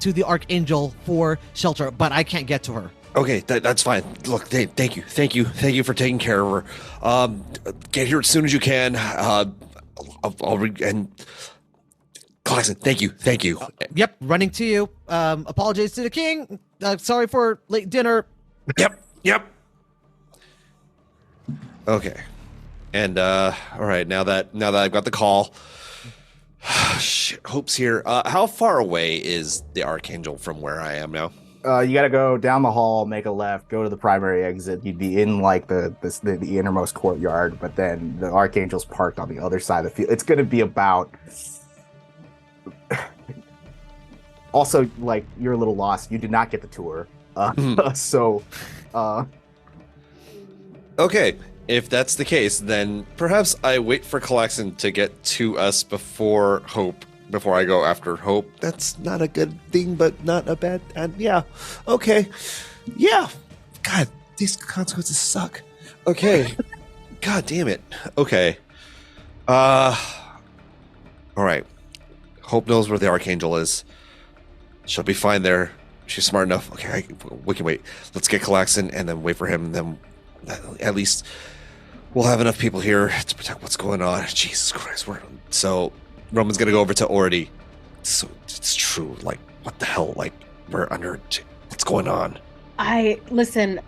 to the Archangel for shelter, but I can't get to her. Okay, that's fine. Look, thank you for taking care of her. Get here as soon as you can. And callax'an, thank you. Yep, running to you. Apologize to the king. Sorry for late dinner. Yep. Okay. And all right, now that I've got the call, shit, Hope's here. How far away is the Archangel from where I am now? You gotta go down the hall, make a left, go to the primary exit. You'd be in like the innermost courtyard, but then the Archangel's parked on the other side of the field. It's gonna be about Also, like, you're a little lost. You did not get the tour. So, Okay, if that's the case, then perhaps I wait for callax'an to get to us before I go after Hope. That's not a good thing, but not a bad. And yeah, okay, yeah. God, these consequences suck. Okay, God damn it. Okay, all right. Hope knows where the Archangel is. She'll be fine there. She's smart enough. Okay, we can wait. Let's get callax'an and then wait for him. And then at least we'll have enough people here to protect what's going on. Jesus Christ. So Roman's going to go over to Ority. So it's true. Like, what the hell? Like, we're under... What's going on? Listen,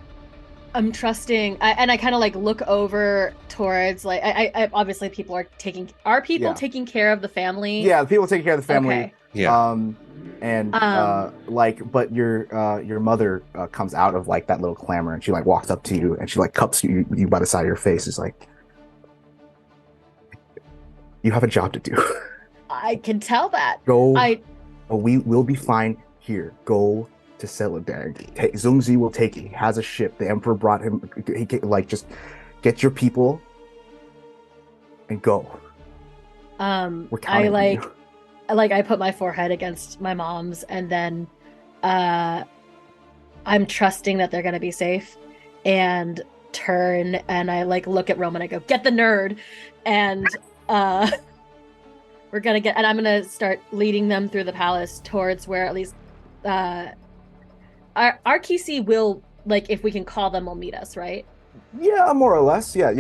I'm trusting... I kind of like look over towards like... I obviously people are taking... Are people taking care of the family? Yeah, the people taking care of the family. Okay. Yeah. But your mother comes out of like that little clamor, and she like walks up to you, and she like cups you by the side of your face. Is like, you have a job to do. I can tell that. Go. We will be fine here. Go to Celadang. Zungzi will take it. He has a ship. The Emperor brought him. Just get your people and go. We're counting on you. I put my forehead against my mom's, and then I'm trusting that they're gonna be safe, and turn and I like look at Roman. I go, get the nerd, and we're gonna get, and I'm gonna start leading them through the palace towards where at least our Kisi will, like, if we can call them, will meet us, right? Yeah, more or less. Yeah,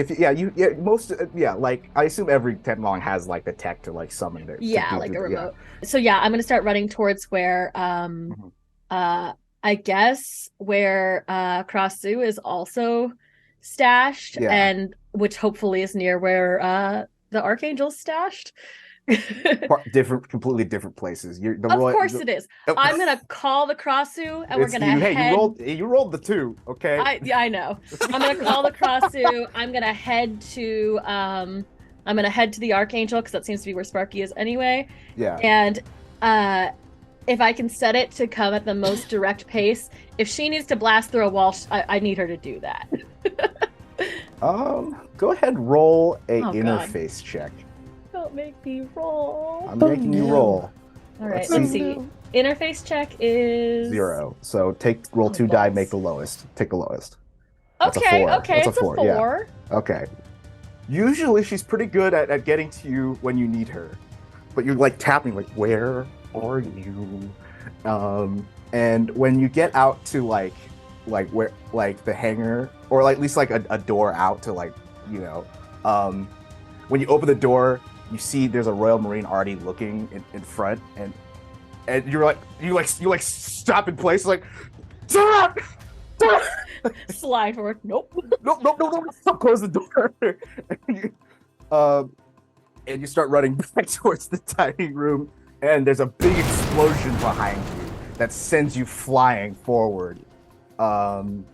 like I assume every Than Nong has like the tech to like summon it. Yeah, like a remote. Yeah. So yeah, I'm gonna start running towards where I guess where kra-su is also stashed, and which hopefully is near where the Archangel's stashed. Completely different places. It is. I'm gonna call the kra-su, and we're gonna head. Hey, you rolled the 2, okay? I know. I'm gonna call the kra-su. I'm gonna head to the Archangel, because that seems to be where Sparky is anyway. Yeah. And if I can set it to come at the most direct pace, if she needs to blast through a wall, I need her to do that. Go ahead, roll a interface check. Don't make me roll. I'm making you roll. All right, let's see. Interface check is 0. So roll 2 die, make the lowest. Take the lowest. Okay, That's it's a 4. Yeah. Okay. Usually she's pretty good at getting to you when you need her, but you're like tapping, like, where are you? And when you get out to like where, like the hangar, or like at least like a door out to like, when you open the door, you see there's a Royal Marine already looking in front, and you stop in place, like, stop! Slide forward. Nope. Nope. Close the door. And you start running back towards the dining room, and there's a big explosion behind you that sends you flying forward. Go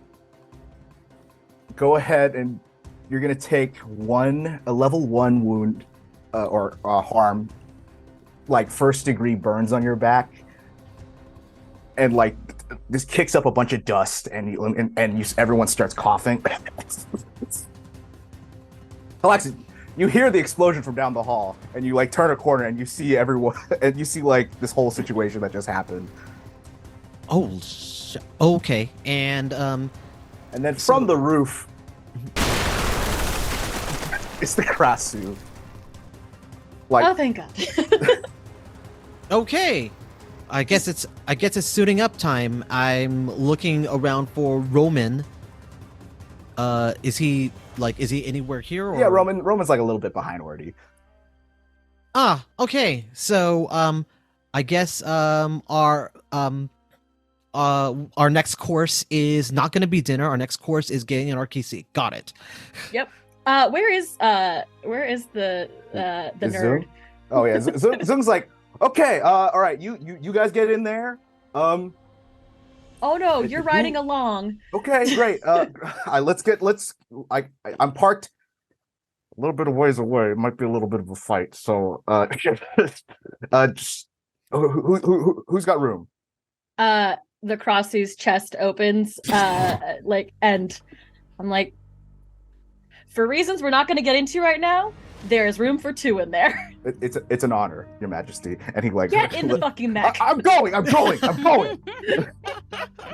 ahead, and you're gonna take a level 1 wound or harm, like 1st-degree burns on your back, and like this kicks up a bunch of dust, and everyone starts coughing. Alexa, you hear the explosion from down the hall, and you like turn a corner, and you see everyone, and you see like this whole situation that just happened. Oh, okay, and then from the roof, it's the kra-su. Like, oh, thank God. Okay, I guess it's suiting up time. I'm looking around for Roman. Is he anywhere here? Or? Yeah, Roman's like a little bit behind already. Ah, okay. So I guess our next course is not going to be dinner. Our next course is getting an RKC. Got it. Yep. Where is the nerd? Oh yeah, Zung's like, okay, all right, you guys get in there. Oh no, you're riding along. Okay, great. I'm parked a little bit of ways away. It might be a little bit of a fight, so just Who's got room? The kra-su's chest opens, and I'm like, for reasons we're not going to get into right now, there is room for 2 in there. It's an honor, Your Majesty. And he like Get in the fucking mech. I'm going.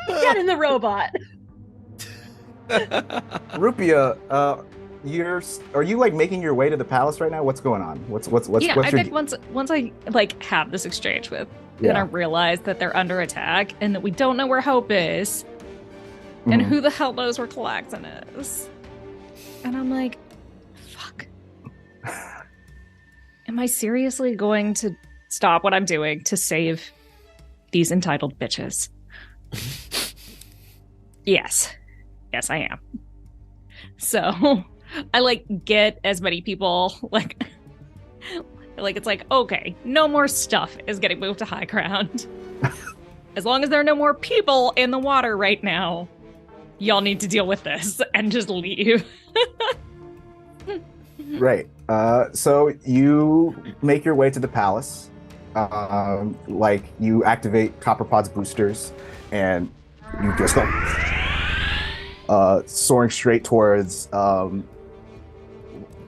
Get in the robot. Rupi'a, are you like making your way to the palace right now? What's going on? What's I think once I like have this exchange with, then I realize that they're under attack and that we don't know where Hope is, and who the hell knows where callax'an is. And I'm like, fuck. Am I seriously going to stop what I'm doing to save these entitled bitches? Yes, I am. So I like get as many people like it's like, okay, no more stuff is getting moved to high ground. As long as there are no more people in the water right now, y'all need to deal with this and just leave. Right. So you make your way to the palace. Like you activate Copperpod's boosters, and you just go soaring straight towards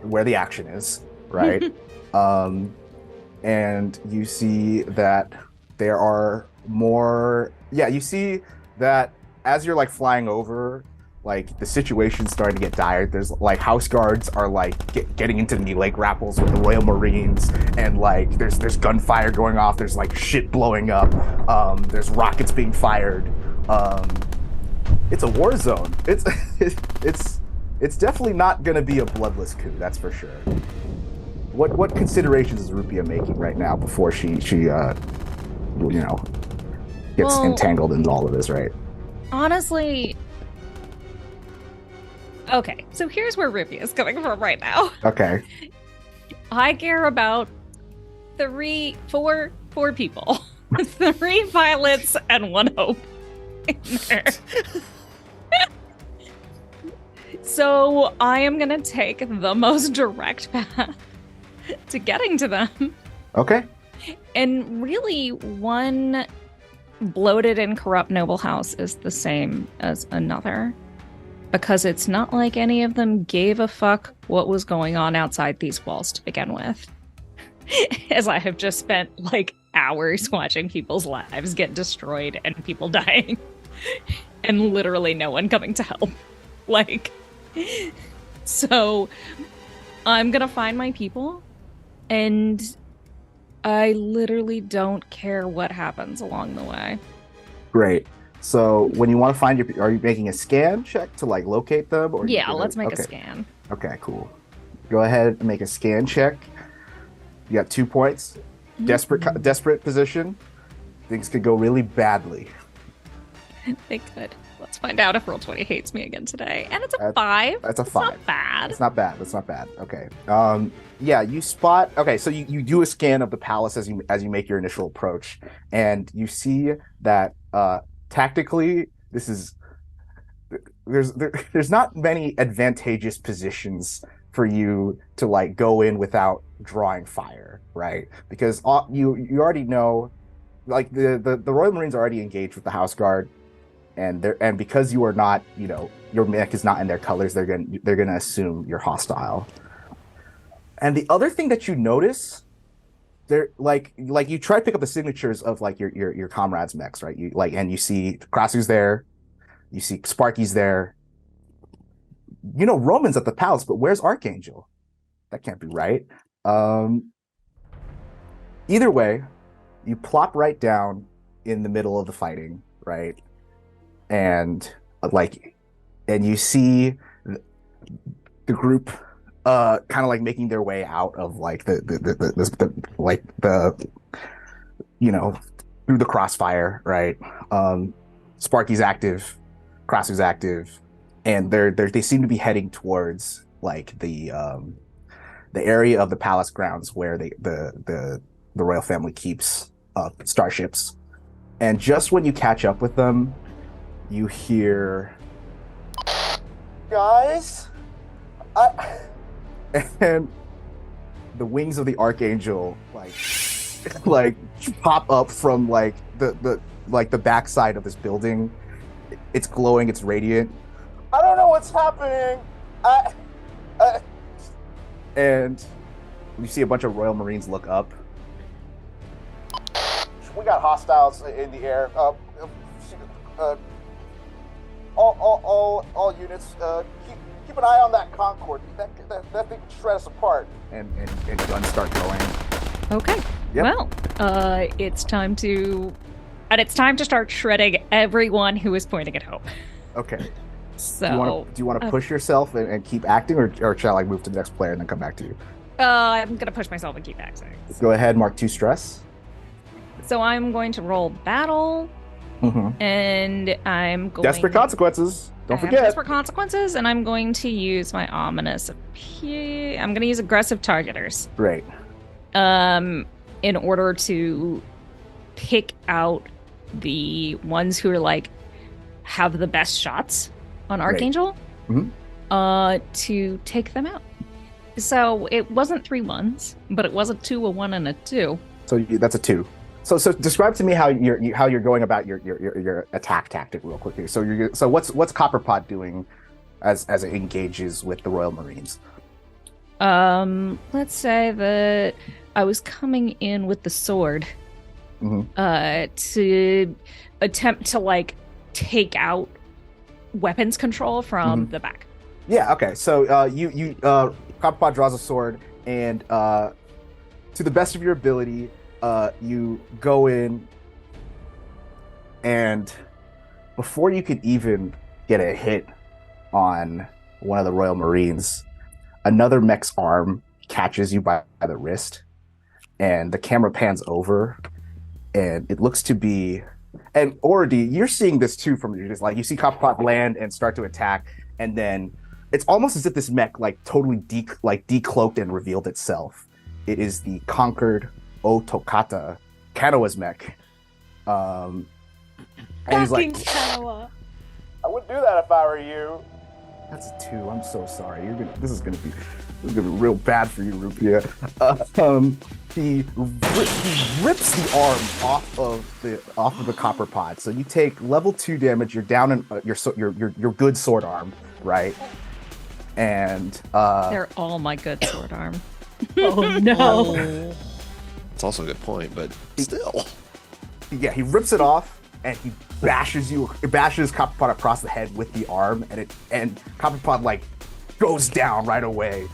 where the action is. Right. And you see that there are more. Yeah, you see that as you're like flying over. Like the situation's starting to get dire. There's like house guards are like getting into melee grapples with the Royal Marines, and like there's gunfire going off. There's like shit blowing up. There's rockets being fired. It's a war zone. It's definitely not gonna be a bloodless coup. That's for sure. What considerations is Rupi'a making right now before she gets entangled in all of this? Right. Honestly. Okay, so here's where Rupi'a is coming from right now. Okay. I care about four people. 3 pilots and 1 hope in there. So I am going to take the most direct path to getting to them. Okay. And really, one bloated and corrupt noble house is the same as another. Because it's not like any of them gave a fuck what was going on outside these walls to begin with. As I have just spent like hours watching people's lives get destroyed and people dying. And literally no one coming to help. Like, so I'm gonna find my people, and I literally don't care what happens along the way. Great. So when you want to find are you making a scan check to like locate them? Or yeah, let's make a scan. Okay, cool. Go ahead and make a scan check. You got 2 points. Desperate position. Things could go really badly. They could. Let's find out if Roll20 hates me again today. And it's a 5. That's a 5. Not bad. It's not bad. That's not bad. Okay. Yeah, you spot. Okay, so you do a scan of the palace as you make your initial approach, and you see that tactically there's not many advantageous positions for you to like go in without drawing fire, right? Because you already know, like the Royal Marines are already engaged with the House Guard. And because you are not, your mech is not in their colors, they're gonna assume you're hostile. And the other thing that you notice, they're like you try to pick up the signatures of like your comrades' mechs, right? And you see kra-su's there, you see Sparky's there. Roman's at the palace, but where's Archangel? That can't be right. Either way, you plop right down in the middle of the fighting, right? And you see the group kind of like making their way out of like the through the crossfire, right? Sparky's active, kra-su's active, and they seem to be heading towards like the area of the palace grounds where the royal family keeps starships. And just when you catch up with them, you hear, guys, and the wings of the Archangel like like pop up from like the backside of this building. It's glowing, it's radiant. I don't know what's happening. And you see a bunch of Royal Marines look up. We got hostiles in the air. All units, keep an eye on that Concorde. That thing can shred us apart. And guns start going. Okay. Yep. Well, it's time to start shredding everyone who is pointing at home. Okay. So Do you want to push yourself and keep acting, or shall I move to the next player and then come back to you? I'm gonna push myself and keep acting. Go ahead, mark 2 stress. So I'm going to roll battle, and I'm going Desperate consequences. Don't forget. Desperate consequences, and I'm going to use my ominous appeal. I'm going to use aggressive targeters. Great. In order to pick out the ones who are like have the best shots on Archangel, to take them out. So it wasn't 3 1s, but it was a 2, a 1, and a 2. So that's a 2. So describe to me how you're going about your attack tactic real quickly. So what's Copperpot doing as it engages with the Royal Marines? Let's say that I was coming in with the sword, to attempt to like take out weapons control from the back. Yeah. Okay. So Copperpot draws a sword, and to the best of your ability, you go in, and before you could even get a hit on one of the Royal Marines, another mech's arm catches you by the wrist, and the camera pans over, and it looks to be, and Orody, you're seeing this too from your, just like you see Copperpot land and start to attack, and then it's almost as if this mech like totally decloaked and revealed itself. It is the conquered Otokata, Kanawa's mech. And he's like, Kanawa. I wouldn't do that if I were you. That's a 2. I'm so sorry. This is gonna be real bad for you, Rupi'a. He rips the arm off of the Copperpot. So you take level 2 damage. You're down in your good sword arm, right? And They're all my good sword arm. Oh no. It's also a good point, but still. Yeah, he rips it off and he bashes Copperpot across the head with the arm, and Copperpot like goes down right away.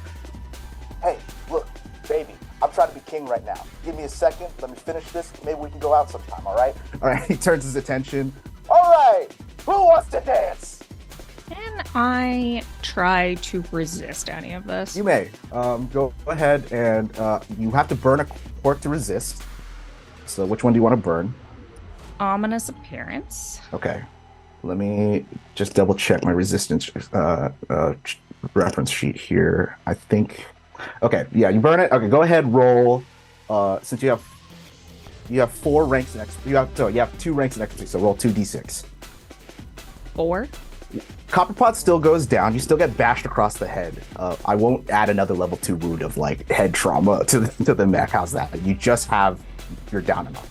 Hey, look, baby, I'm trying to be king right now. Give me a second, let me finish this. Maybe we can go out sometime, all right? All right, he turns his attention. All right, who wants to dance? Can I try to resist any of this? You may. Go ahead, and you have to burn a quirk to resist. So which one do you want to burn? Ominous appearance. Okay. Let me just double check my resistance reference sheet here. I think. Okay, yeah, you burn it. Okay, go ahead, roll. Since you have 4 ranks in expertise. You have 2 ranks in expertise, so roll 2d6. 4. Copperpot still goes down. You still get bashed across the head. I won't add another level 2 wound of like head trauma to the mech. How's that? You're down enough.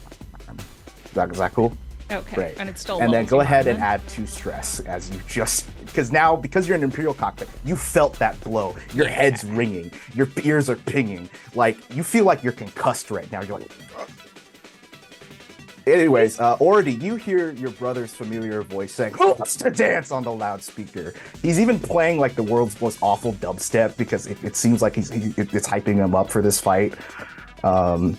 Is that cool? Okay. Great. And it's still. And then go ahead and then? add 2 stress as you just because you're in Imperial cockpit, you felt that blow. Your head's ringing. Your ears are pinging. Like you feel like you're concussed right now. You're like. Anyways, Orody, you hear your brother's familiar voice saying, "Who wants to dance?" on the loudspeaker. He's even playing like the world's most awful dubstep because it seems like it's hyping him up for this fight. So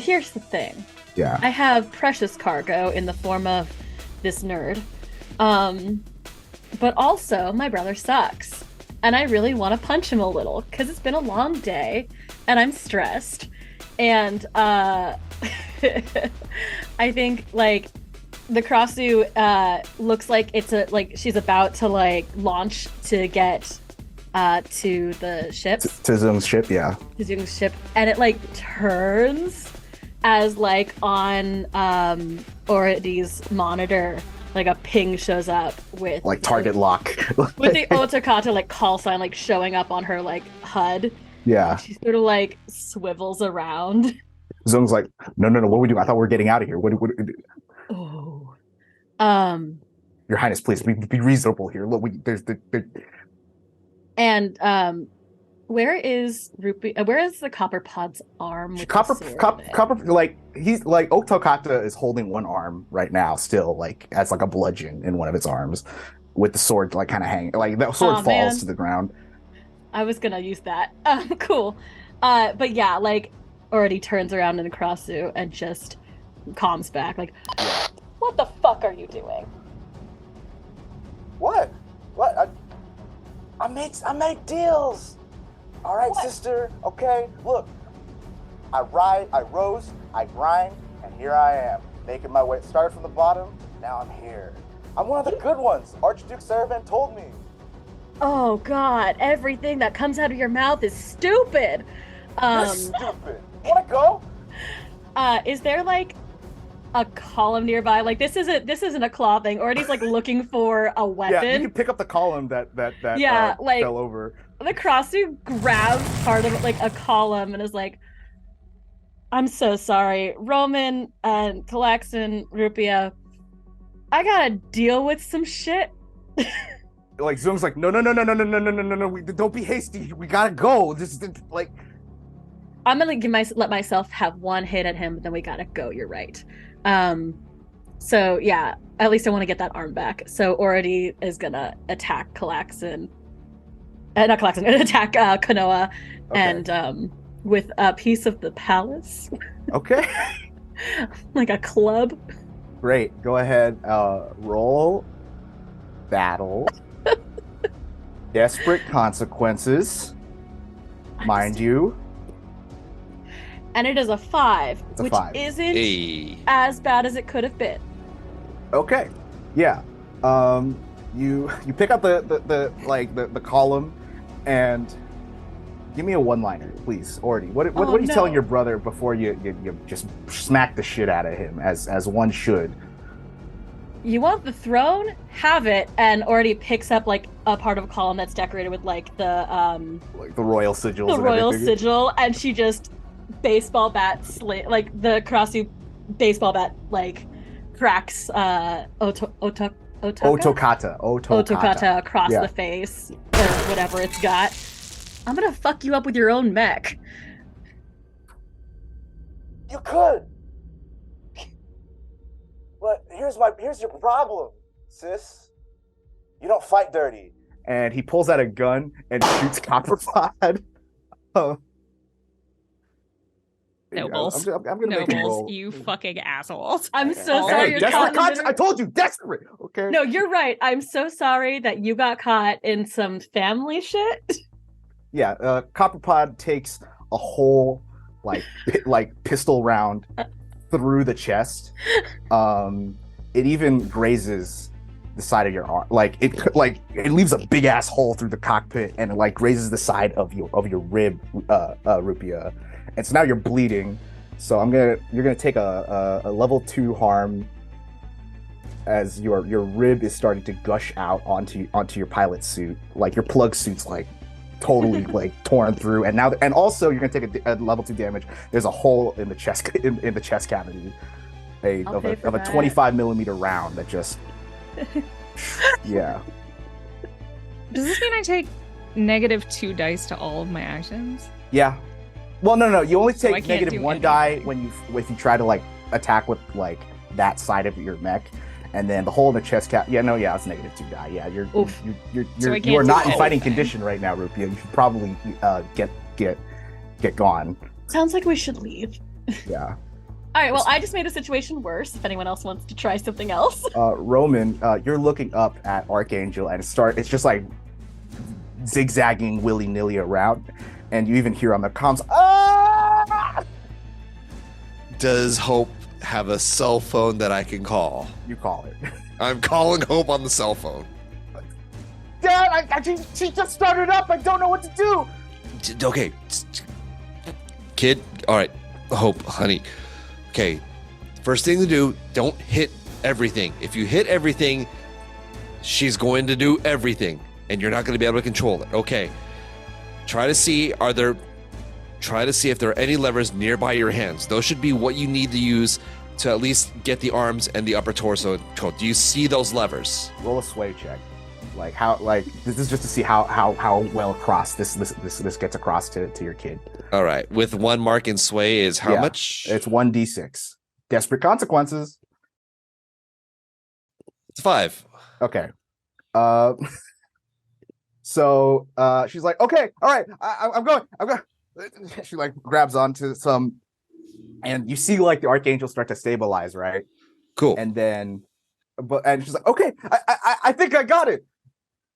here's the thing. Yeah. I have precious cargo in the form of this nerd. But also my brother sucks. And I really want to punch him a little because it's been a long day and I'm stressed. And I think like the kra-su looks like she's about to like launch to get to the ship. To Zung's ship, yeah. To Zung's ship, and it like turns as like on Orody's monitor, like a ping shows up with like target lock. with the Otokata like call sign like showing up on her like HUD. Yeah. She sort of like swivels around. Zung's like, no, what are we doing? I thought we were getting out of here. What Oh. Your Highness, please be reasonable here. Look, and where is where is the copper pod's arm with copper, the sword copper, like he's like Otokata is holding one arm right now, still like as like a bludgeon in one of its arms, with the sword like kind of hanging, like the sword falls man. to the ground. I was gonna use that. Cool. But yeah, like already turns around in kra-su and just calms back, like, what the fuck are you doing? What? I make deals. All right, What? sister. Okay, look. I rose, I grind, and here I am, making my way. Started from the bottom, now I'm here. I'm one of the good ones. Archduke Saravan told me. Oh god, everything that comes out of your mouth is stupid. You're stupid. Wanna go? Is there like a column nearby? Like this isn't a claw thing, or he's like looking for a weapon. Yeah, you can pick up the column that like, fell over. The kra-su grabs part of it, like a column, and is like, I'm so sorry, Roman and callax'an, rupi'a, I gotta deal with some shit. Like Zoom's like, no, don't be hasty. We gotta go. This is like, I'm gonna let myself have one hit at him, but then we gotta go. You're right. So yeah, at least I want to get that arm back. So Oradi is gonna attack callax'an. Not callax'an, attack Konoha, okay. and with a piece of the palace. Okay. Like a club. Great. Go ahead. Roll battle. Desperate consequences. Mind you. And it is a 5, It's a which 5. isn't as bad as it could have been. Okay. Yeah. You pick up the column and give me a one-liner, please, Ordy. What are you telling your brother before you just smack the shit out of him as one should? You want the throne? Have it. And Ordy picks up like a part of a column that's decorated with like the royal sigils. The royal sigil, and she just baseball bat like the kra-su baseball bat like cracks Otokata across the face or whatever it's got. I'm gonna fuck you up with your own mech. You could, but here's your problem, sis. You don't fight dirty. And he pulls out a gun and shoots Copperpod. Nobles. I'm gonna make him roll. Nobles, you fucking assholes. I'm so sorry you're desperate caught in I told you, desperate. Okay. No, you're right. I'm so sorry that you got caught in some family shit. Yeah, Copperpod takes a whole like pistol round through the chest. It even grazes the side of your arm. It leaves a big ass hole through the cockpit and it like grazes the side of your rib, rupi'a. And so now you're bleeding. So you're gonna take a level 2 harm as your rib is starting to gush out onto your pilot suit. Like your plug suit's like totally like torn through, and also you're gonna take a level 2 damage. There's a hole in the chest in the chest cavity, of a 25 millimeter round that just yeah. Does this mean I take -2 dice to all of my actions? Yeah. Well, no. You only take I can't -1 die if you try to like attack with like that side of your mech, and then the hole in the chest cap. Yeah, it's -2 die. Yeah, you are not in fighting condition right now, rupi'a. You should probably get gone. Sounds like we should leave. Yeah. All right. Well, I just made the situation worse. If anyone else wants to try something else. Roman, you're looking up at Archangel, and it's just like zigzagging willy-nilly around. And you even hear on the comms, ah! Does Hope have a cell phone that I can call? You call it. I'm calling Hope on the cell phone. Dad, she just started up. I don't know what to do. Okay. Kid, all right. Hope, honey. Okay. First thing to do, don't hit everything. If you hit everything, she's going to do everything. And you're not going to be able to control it. Okay. Try to see, are there try to see if there are any levers nearby your hands. Those should be what you need to use to at least get the arms and the upper torso controlled. Do you see those levers? Roll a sway check. Like how? Like this is just to see how well across this gets across to your kid. All right. With 1 mark in sway is how much? It's 1d6. Desperate consequences. It's 5. Okay. So she's like, okay, all right, I'm going. She like grabs onto some, and you see like the archangel start to stabilize, right? Cool. And then, and she's like, okay, I think I got it.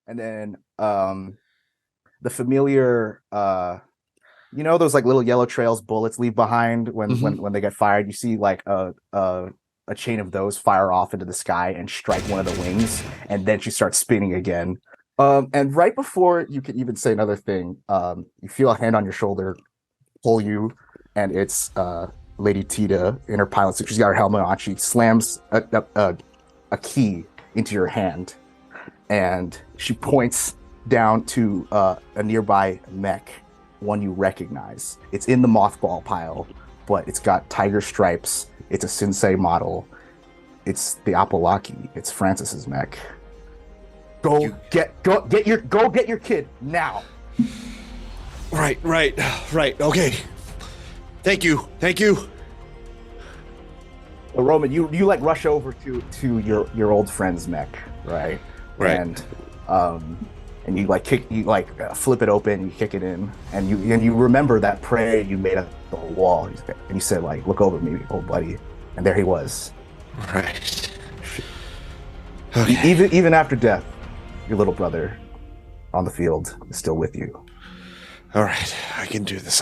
And then the familiar, those like little yellow trails bullets leave behind when they get fired. You see like a chain of those fire off into the sky and strike one of the wings, and then she starts spinning again. And right before you can even say another thing, you feel a hand on your shoulder pull you, and it's Lady Tita in her pilot suit. She's got her helmet on. She slams a key into your hand, and she points down to a nearby mech, one you recognize. It's in the mothball pile, but it's got tiger stripes. It's a Sensei model. It's the Apolaki. It's Francis's mech. Go get your kid now. Right. Okay. Thank you. Well, Roman, you like rush over to your old friend's mech, right? Right. And you like flip it open, you kick it in, and you remember that prayer you made at the wall, and you said like, "Look over me, old buddy," and there he was. Right. Okay. Even after death, your little brother on the field is still with you. All right, I can do this.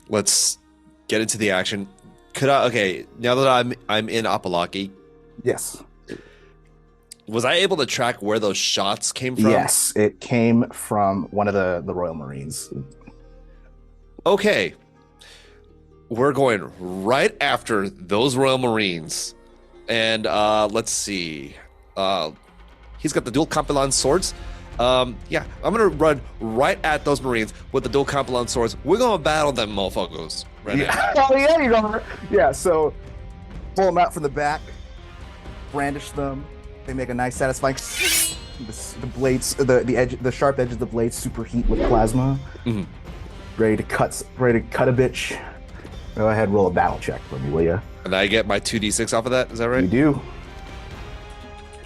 Let's get into the action. Okay, now that I'm in Apolaki. Yes. Was I able to track where those shots came from? Yes, it came from one of the Royal Marines. Okay. We're going right after those Royal Marines. And let's see. He's got the dual Compilon swords. Yeah, I'm going to run right at those Marines with the dual Compilon swords. We're going to battle them motherfuckers right now. Oh, yeah, you're going to. Yeah, so pull them out from the back, brandish them. They make a nice, satisfying. The blades, the sharp edge of the blades superheat with plasma. Mm-hmm. Ready to cut a bitch. Go ahead, roll a battle check for me, will you? And I get my 2d6 off of that. Is that right? You do. Do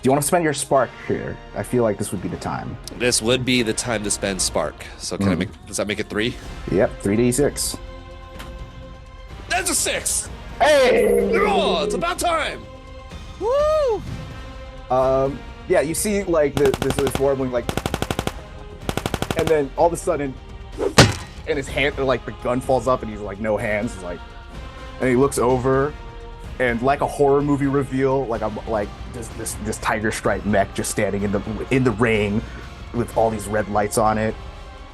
you want to spend your spark here? I feel like this would be the time. This would be the time to spend spark. So can I make? Does that make it 3? Yep, 3d6. That's a 6. Hey! Oh, it's about time. Woo! Yeah, you see like this warbling like, and then all of a sudden, in his hand, like the gun falls up, and he's like no hands. He's like, and he looks over, and like a horror movie reveal, like this tiger stripe mech just standing in the rain with all these red lights on it.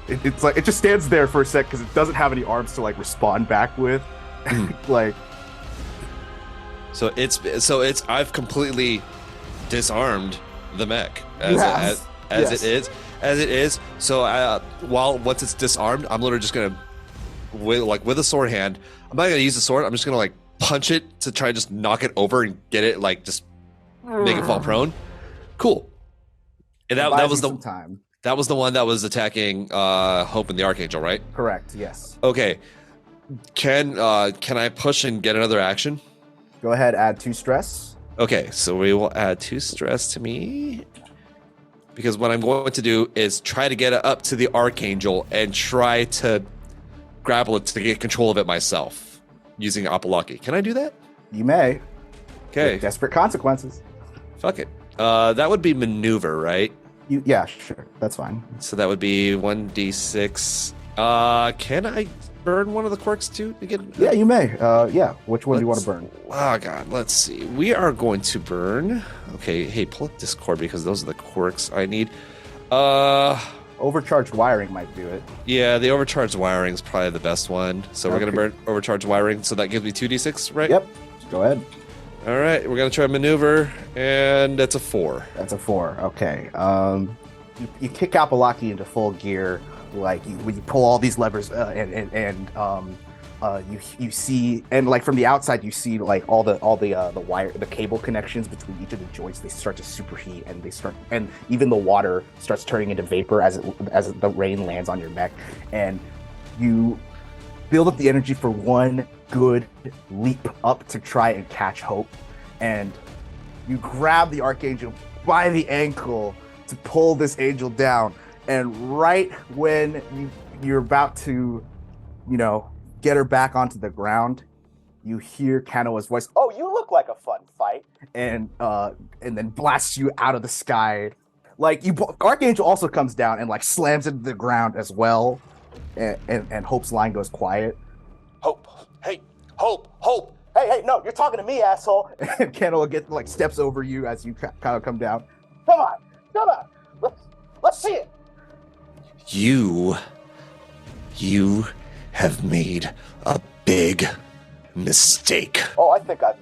It's like it just stands there for a sec because it doesn't have any arms to like respond back with, like. So it's I've completely disarmed the mech as it is. So once it's disarmed, I'm literally just gonna with a sword hand. I'm not gonna use the sword. I'm just gonna like punch it to try to just knock it over and get it like just make it fall prone. Cool. And that was the time. That was the one that was attacking Hope and the Archangel, right? Correct. Yes. Okay. Can I push and get another action? Go ahead. Add 2 stress. Okay, so we will add 2 stress to me. Because what I'm going to do is try to get it up to the Archangel and try to grapple it to get control of it myself using Apolaki. Can I do that? You may. Okay. With desperate consequences. Fuck it. That would be maneuver, right? Yeah, sure. That's fine. So that would be 1d6. Can I burn one of the quirks too? Yeah, you may. Yeah. Which one do you want to burn? Oh god, let's see. We are going to burn. Okay, hey, pull up Discord because those are the quirks I need. Overcharged wiring might do it. Yeah, the overcharged wiring is probably the best one. So we're gonna burn overcharged wiring. So that gives me 2d6, right? Yep. Go ahead. All right, we're gonna try maneuver, and that's a 4. That's a 4. Okay. You kick Apolaki into full gear. like when you pull all these levers you see, and like from the outside you see like all the wire, the cable connections between each of the joints, they start to superheat, and even the water starts turning into vapor as the rain lands on your mech, and you build up the energy for one good leap up to try and catch Hope, and you grab the Archangel by the ankle to pull this angel down, and right when you're about to, get her back onto the ground, you hear Kanoa's voice, "Oh, you look like a fun fight," and then blasts you out of the sky. Like Archangel also comes down and like slams into the ground as well, and Hope's line goes quiet. Hope, hey, Hope, hey, no, you're talking to me, asshole. And Kanoa steps over you as you kind of come down. Come on, let's see it. You have made a big mistake. Oh, I think I've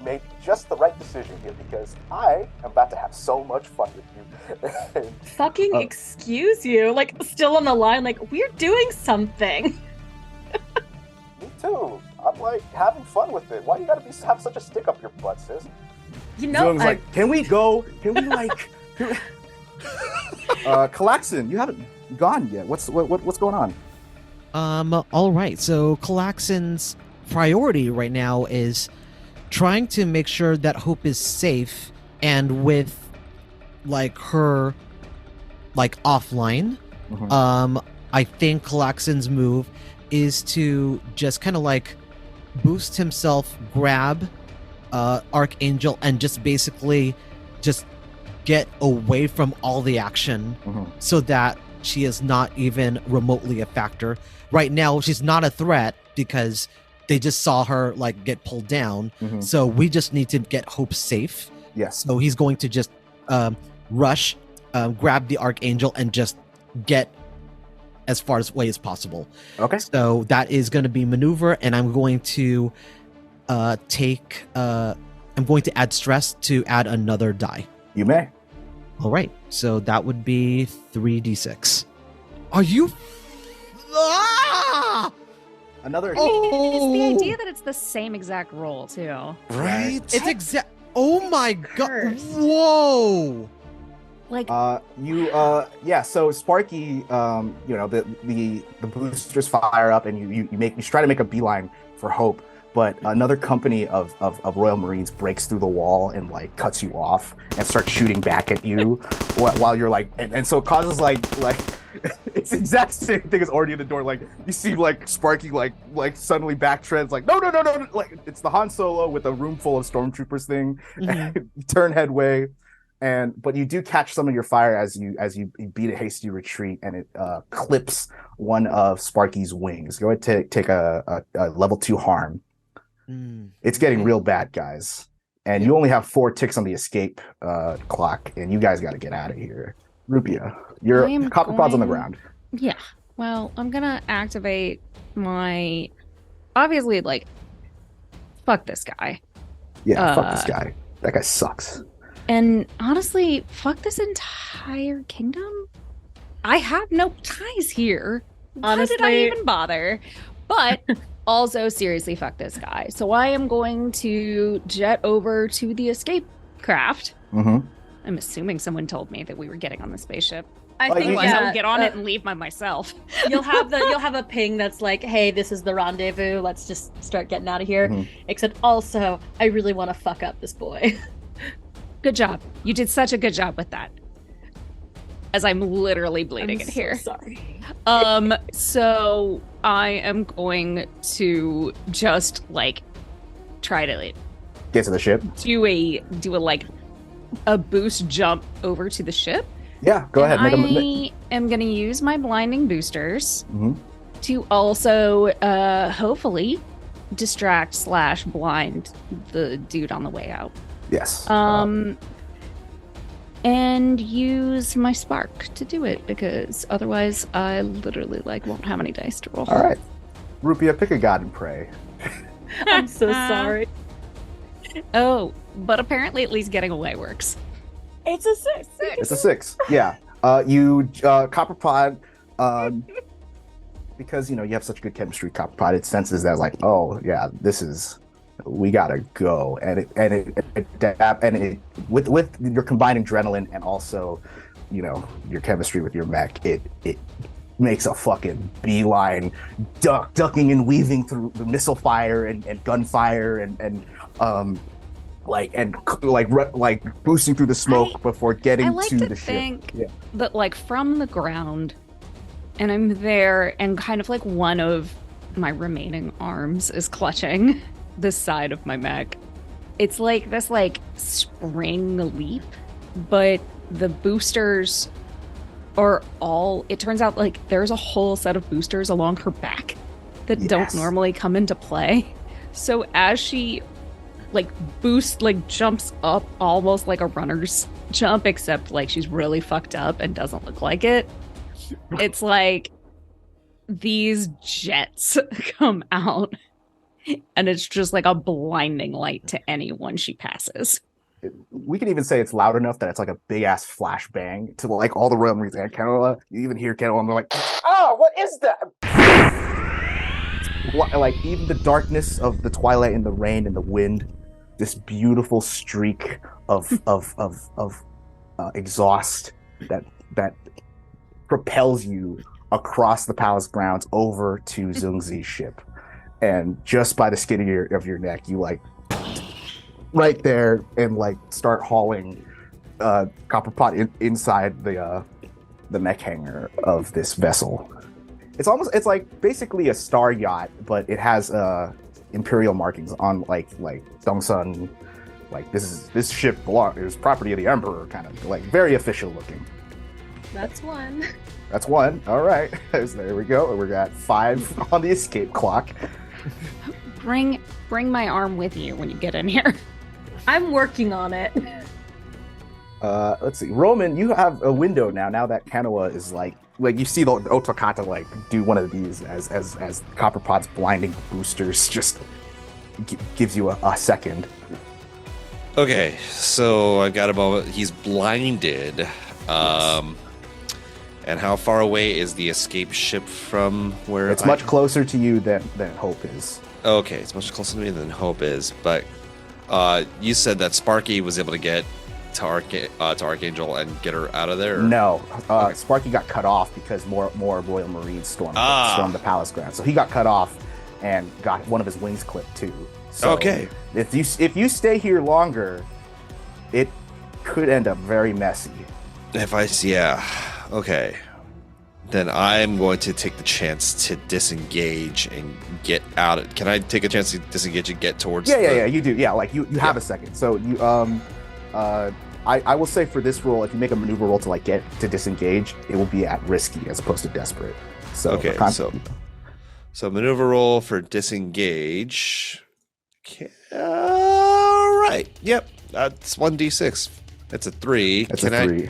made just the right decision here, because I am about to have so much fun with you. Fucking excuse you. Like, still on the line, like, we're doing something. Me too. I'm like having fun with it. Why do you gotta have such a stick up your butt, sis? Like, can we go? Can we like? callax'an, you haven't gone yet. What's going on? All right. So callax'an's priority right now is trying to make sure that Hope is safe, and with like her like offline. Mm-hmm. I think callax'an's move is to just kind of like boost himself, grab Archangel, and just basically just get away from all the action, so that she is not even remotely a factor. Right now, she's not a threat because they just saw her like get pulled down. So we just need to get Hope safe. Yes. So he's going to just rush, grab the Archangel, and just get as far away as possible. Okay. So that is going to be maneuver, and I'm going to I'm going to add stress to add another die. You may. All right. So that would be 3d6. Are you? Ah! Another. It's the idea that it's the same exact roll too. Right? It's exact. Oh my god! Curse. Whoa! Like, So Sparky, the boosters fire up, and you try to make a beeline for Hope, but another company of Royal Marines breaks through the wall and like cuts you off and starts shooting back at you while you're like, and so it causes like it's the exact same thing as already in the door. Like you see like Sparky like suddenly backtrends, like no, like it's the Han Solo with a room full of stormtroopers thing. You turn headway. But you do catch some of your fire as you beat a hasty retreat, and it clips one of Sparky's wings. Go ahead and take a level 2 harm. It's getting real bad, guys. And you only have 4 ticks on the escape clock, and you guys got to get out of here. Rupi'a, your copper pod's on the ground. Yeah. Well, I'm gonna activate my. Obviously, like, fuck this guy. Yeah, fuck this guy. That guy sucks. And honestly, fuck this entire kingdom. I have no ties here. Honestly, why did I even bother? But also, seriously, fuck this guy. So I am going to jet over to the escape craft. I'm assuming someone told me that we were getting on the spaceship. I think I'll get on it and leave by myself. You'll have a ping that's like, hey, this is the rendezvous. Let's just start getting out of here. Except also, I really want to fuck up this boy. Good job. You did such a good job with that. As I'm literally bleeding in here. Sorry. So I am going to just like try to Get to the ship. do a boost jump over to the ship. Yeah, go ahead. I am going to use my blinding boosters to also hopefully distract/blind the dude on the way out. Yes. And use my spark to do it, because otherwise I literally won't have any dice to roll. All right. Rupi'a, pick a god and pray. I'm so sorry. Oh, but apparently at least getting away works. It's a 6. It's a 6. Yeah. You copper pod Because you have such good chemistry, Copperpot, it senses that like, oh yeah, we gotta go, and with your combining adrenaline and also your chemistry with your mech, it makes a fucking beeline, ducking and weaving through the missile fire and gunfire and boosting through the smoke before getting to the ship. I like to think that like from the ground, and I'm there, and kind of like one of my remaining arms is clutching this side of my mech. It's like this like spring leap, but the boosters are all, it turns out like there's a whole set of boosters along her back that don't normally come into play. So as she like jumps up almost like a runner's jump, except like she's really fucked up and doesn't look like it. It's like these jets come out and it's just like a blinding light to anyone she passes. We can even say it's loud enough that it's like a big ass flashbang to like all the realms and Kenola. You even hear Kenola and they're like, "Oh, what is that?" Like even the darkness of the twilight and the rain and the wind, this beautiful streak of exhaust that propels you across the palace grounds over to Zungzi's ship, and just by the skin of your neck, you like. Right there, and like start hauling Copperpot inside the mech hangar of this vessel. It's like basically a star yacht, but it has imperial markings on like Dongsun, like this ship is property of the emperor, kind of like very official looking. That's one. That's one. All right, there we go. We got 5 on the escape clock. Bring my arm with you when you get in here. I'm working on it. Let's see. Roman, you have a window now that Kanoa is like you see the Otokata like do one of these as Copperpot's blinding boosters just gives you a second. Okay, so I got him all. He's blinded. And how far away is the escape ship from where? It's much closer to you than Hope is. Okay, it's much closer to me than Hope is, but you said that Sparky was able to get to Archangel and get her out of there? Or? No, Okay. Sparky got cut off because more Royal Marines stormed the palace grounds. So he got cut off and got one of his wings clipped too. So okay. If you stay here longer, it could end up very messy. Okay. Then I'm going to take the chance to disengage and get out. Can I take a chance to disengage and get towards? Yeah, you do. Yeah, like you have a second. So you I will say for this roll, if you make a maneuver roll to like get to disengage, it will be at risky as opposed to desperate. So okay, so maneuver roll for disengage. Okay. All right. Yep. That's 1d6. That's a 3. That's a 3.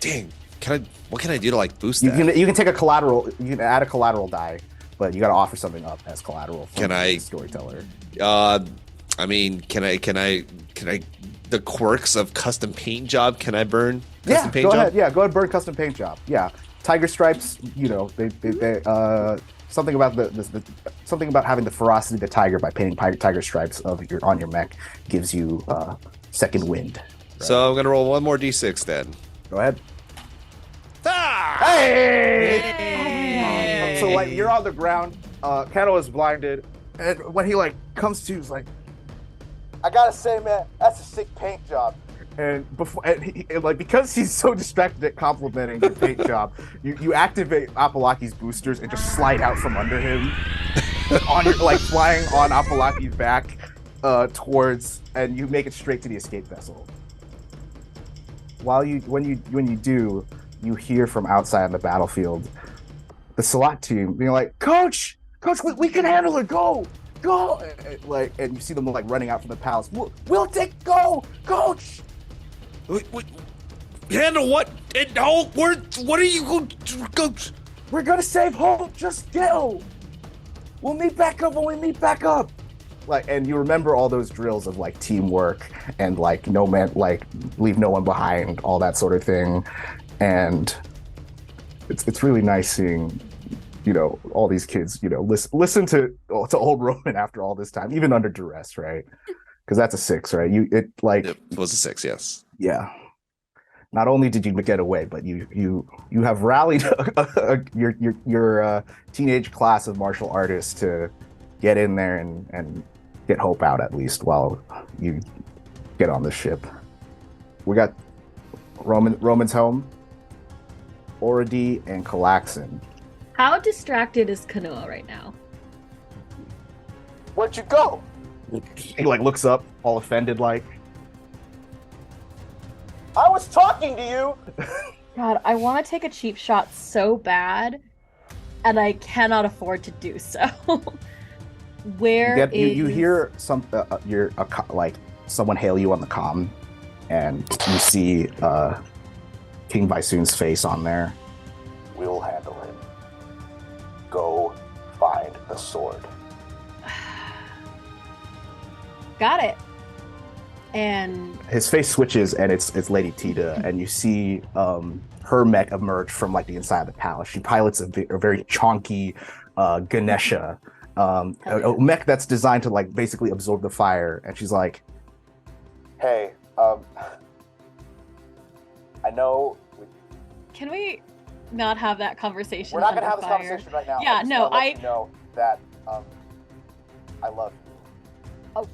Dang. What can I do to like boost you that? You can take a collateral. You can add a collateral die, but you got to offer something up as collateral. From the storyteller? I mean, can I the quirks of custom paint job? Can I burn custom paint job? Ahead. Yeah, go ahead, burn custom paint job. Yeah, tiger stripes. You know, they something about something about having the ferocity of the tiger by painting tiger stripes on your mech gives you second wind. Right? So I'm gonna roll one more d6 then. Go ahead. Ah! Hey! So like you're on the ground, Kano is blinded, and when he like comes to, he's like, "I gotta say, man, that's a sick paint job." And because he's so distracted at complimenting the paint job, you activate Apolaki's boosters and just slide out from under him, flying on Apolaki's back towards, and you make it straight to the escape vessel. When you do, you hear from outside on the battlefield the SWAT team being like, Coach, we can handle it. Go. And you see them like running out from the palace. We'll take go, Coach. Wait, handle what? What are you going to go? We're gonna save Hope. Just go. We'll meet back up when we meet back up. And you remember all those drills of like teamwork and like no man, like leave no one behind, all that sort of thing. And it's really nice seeing, all these kids, listen to old Roman after all this time, even under duress, right? Because that's a 6, right? It was a 6, yes. Yeah. Not only did you get away, but you have rallied your teenage class of martial artists to get in there and get Hope out at least while you get on the ship. We got Roman's home, Oradi, and callax'an. How distracted is Kanoa right now? Where'd you go? He looks up, all offended, like, I was talking to you. God, I want to take a cheap shot so bad, and I cannot afford to do so. You hear someone hail you on the comm, and you see King Vaisoon's face on there. We'll handle him. Go find the sword. Got it. And his face switches, and it's Lady Tita, and you see her mech emerge from the inside of the palace. She pilots a very chonky Ganesha, a mech that's designed to basically absorb the fire. And she's like, "Hey, I know." Can we not have that conversation? We're not gonna have this conversation right now. Yeah, no, I know that I love you. Oh.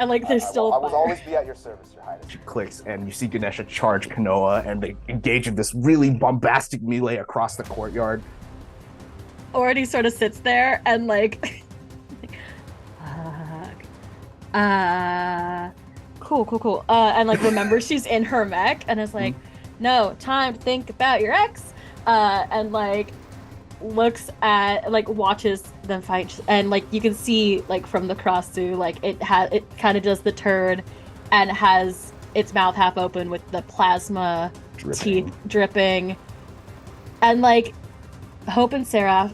And there's still I will always be at your service, Your Highness. She clicks, and you see Ganesha charge Kanoa, and they engage in this really bombastic melee across the courtyard. Already sort of sits there and cool. And remembers she's in her mech and is like, no, time to think about your ex. And looks at watches them fight, and you can see from the kra-su it kind of does the turn and has its mouth half open with the plasma teeth dripping, and Hope and Seraph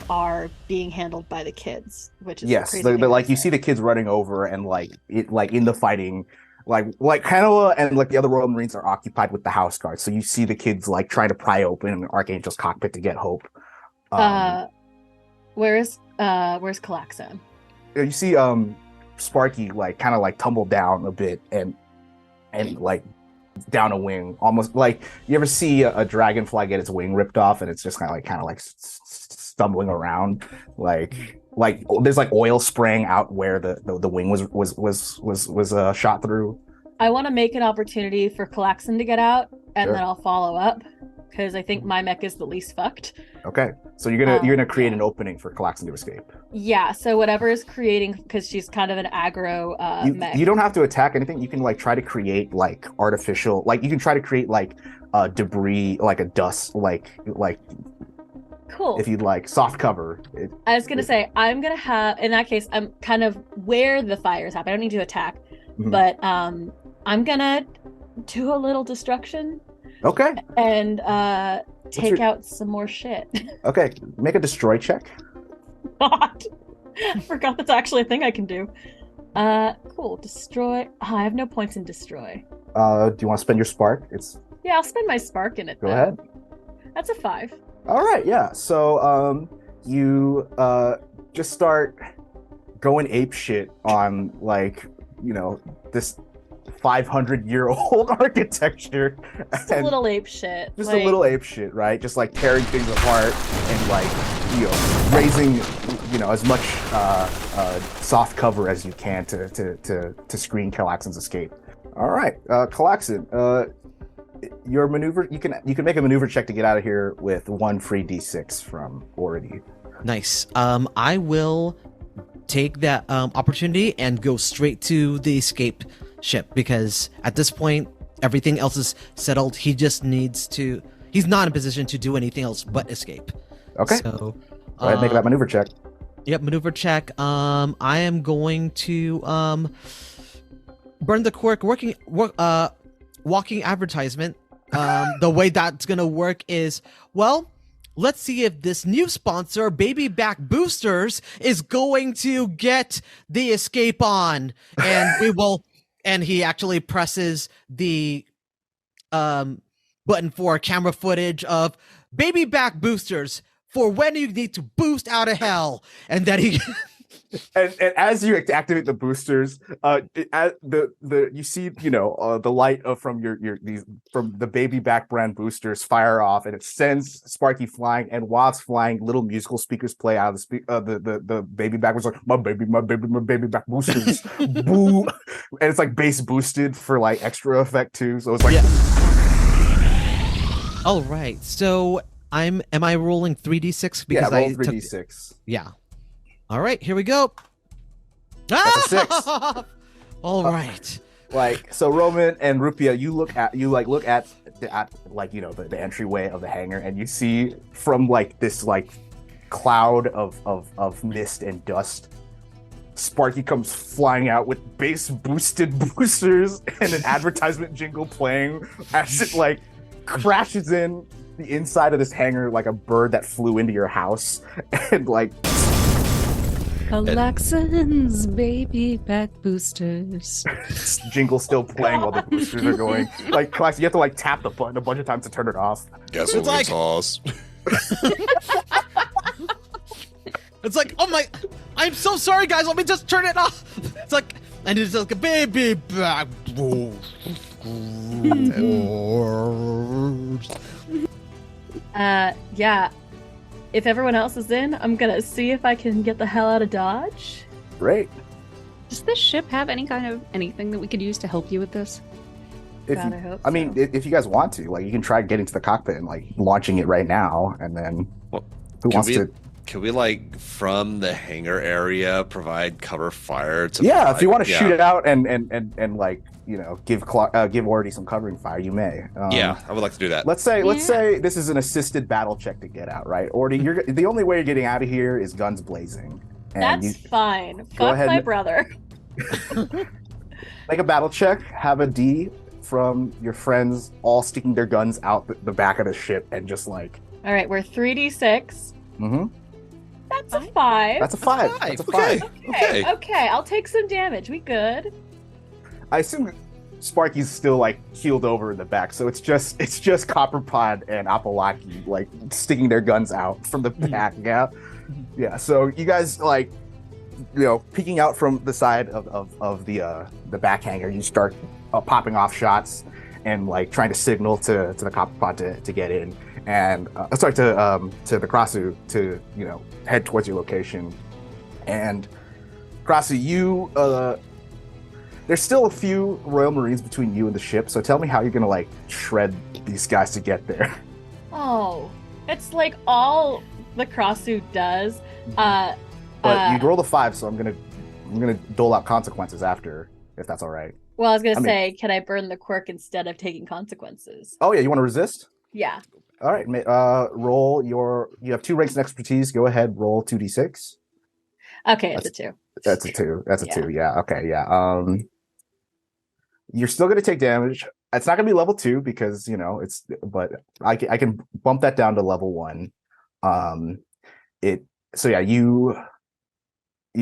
are being handled by the kids, which is they're you see the kids running over, and in the fighting, Kanoa and the other Royal Marines are occupied with the house guards. So you see the kids trying to pry open Archangel's cockpit to get Hope. Where's callax'an? You see Sparky kind of tumble down a bit and down a wing, almost you ever see a dragonfly get its wing ripped off and it's just kind of stumbling around, there's oil spraying out where the wing was shot through. I want to make an opportunity for callax'an to get out, and then I'll follow up because I think my mech is the least fucked. Okay, so you're gonna create an opening for callax'an to escape. Yeah. So whatever is creating, because she's kind of an aggro mech. You don't have to attack anything. You can try to create artificial, you can try to create debris, a dust, cool. If you'd soft cover. I was gonna say, I'm gonna have, in that case, I'm kind of where the fires happen. I don't need to attack, but I'm gonna do a little destruction. Okay. And take out some more shit. Okay, make a destroy check. God, I forgot that's actually a thing I can do. Cool. Destroy. Oh, I have no points in destroy. Do you want to spend your spark? Yeah, I'll spend my spark in it. Go ahead. That's a 5. All right. Yeah. So you just start going ape shit on this 500-year-old architecture. Just a little ape shit. Just a little ape shit, right? Just tearing things apart and raising as much soft cover as you can to screen callax'an's escape. All right, callax'an, your maneuver, you can make a maneuver check to get out of here with 1 free d6 from Oradi. Nice. I will take that opportunity and go straight to the escape ship, because at this point everything else is settled. He just needs to, he's not in a position to do anything else but escape. Okay, so go ahead and make that maneuver check. Yep, maneuver check. I am going to burn the quirk walking advertisement. The way that's gonna work is, well, let's see if this new sponsor, Baby Back Boosters, is going to get the escape on, and we will. And he actually presses the button for camera footage of baby back boosters for when you need to boost out of hell. And then he And as you activate the boosters, you see the light from from the baby back brand boosters fire off, and it sends Sparky flying. And while it's flying, little musical speakers play out of the baby back was like my baby back boosters, boo, and it's like bass boosted for like extra effect too. So it's like, all right. So am I rolling 3d6 because roll 3d6. Yeah. All right, here we go. That's a 6. All right. Like, so Roman and Rupi'a, you look at the entryway of the hangar, and you see from like this like cloud of mist and dust, Sparky comes flying out with bass boosted boosters and an advertisement jingle playing as it like crashes in the inside of this hangar like a bird that flew into your house, and like callax'an's baby back boosters. jingle still playing while the boosters are going. Like, you have to like tap the button a bunch of times to turn it off. Guess It's what like- sauce? It's like, oh my, I'm so sorry, guys. Let me just turn it off. It's like, and it's like a baby back. Yeah. If everyone else is in, I'm gonna see if I can get the hell out of Dodge. Great. Does this ship have any kind of anything that we could use to help you with this? If God, you, I hope I mean, so. if you guys want to, like, you can try getting to the cockpit and like launching it right now, and then Well, who can wants we- to? Can we, like, from the hangar area, provide cover fire to? Yeah, provide, if you want to shoot it out and like give Ordy some covering fire, you may. Yeah, I would like to do that. Let's say this is an assisted battle check to get out, right? Ordy, you're the only way you're getting out of here is guns blazing. And That's fine. go Fuck ahead my and- brother. make a battle check. Have a D from your friends all sticking their guns out the back of the ship and just like. All right, we're 3d6. Mm-hmm. That's a 5. That's a 5. That's That's a Okay. 5. okay. Okay. Okay, I'll take some damage. We good? I assume Sparky's still like keeled over in the back, so it's just Copperpot and Apalaki like sticking their guns out from the back. Yeah. So you guys like, peeking out from the side of the back hangar, you start popping off shots and like trying to signal to the Copperpot to get in, and to the kra-su to head towards your location. And kra-su, you there's still a few Royal Marines between you and the ship, so tell me how you're gonna like shred these guys to get there. Oh, it's like all the kra-su does. But you rolled a 5, so I'm gonna dole out consequences after, if that's all right. Well, I was gonna I mean- say, can I burn the quirk instead of taking consequences? Oh yeah, you want to resist? Yeah. All right, roll you have 2 ranks in expertise. Go ahead, roll 2d6. Okay, it's a 2. That's a 2. That's a Yeah. 2. Yeah. Okay. Yeah. You're still gonna take damage. It's not gonna be level 2 because but I can bump that down to level 1. So yeah, you.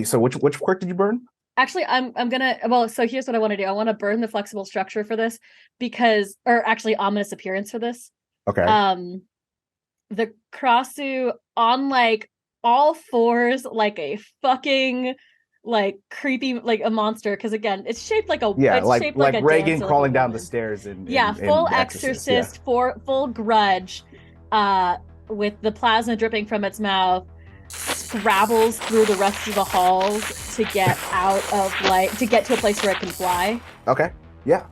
So which quirk did you burn? Actually, I'm gonna. Well, so here's what I want to do. I want to burn the flexible structure for this or actually ominous appearance for this. Okay. The kra-su on like all fours, like a fucking like creepy like a monster. Because again, it's shaped like a it's like shaped like a Reagan dancer, crawling like a down the woman. stairs in Full The exorcist, full grudge, with the plasma dripping from its mouth, scrabbles through the rest of the halls to get out of to get to a place where it can fly. Okay. Yeah.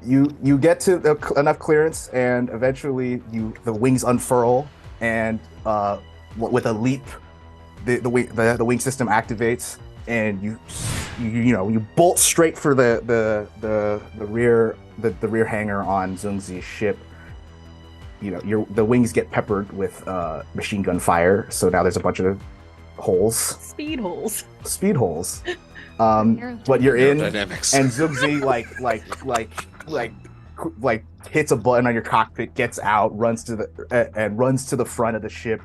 You get to enough clearance, and eventually the wings unfurl, and with a leap, the wing system activates, and you bolt straight for the rear hangar on Zungzi's ship. The wings get peppered with machine gun fire, so now there's a bunch of holes, speed holes. But you're in, Aerodynamics. and Zungzi like hits a button on your cockpit, gets out, runs to the front of the ship.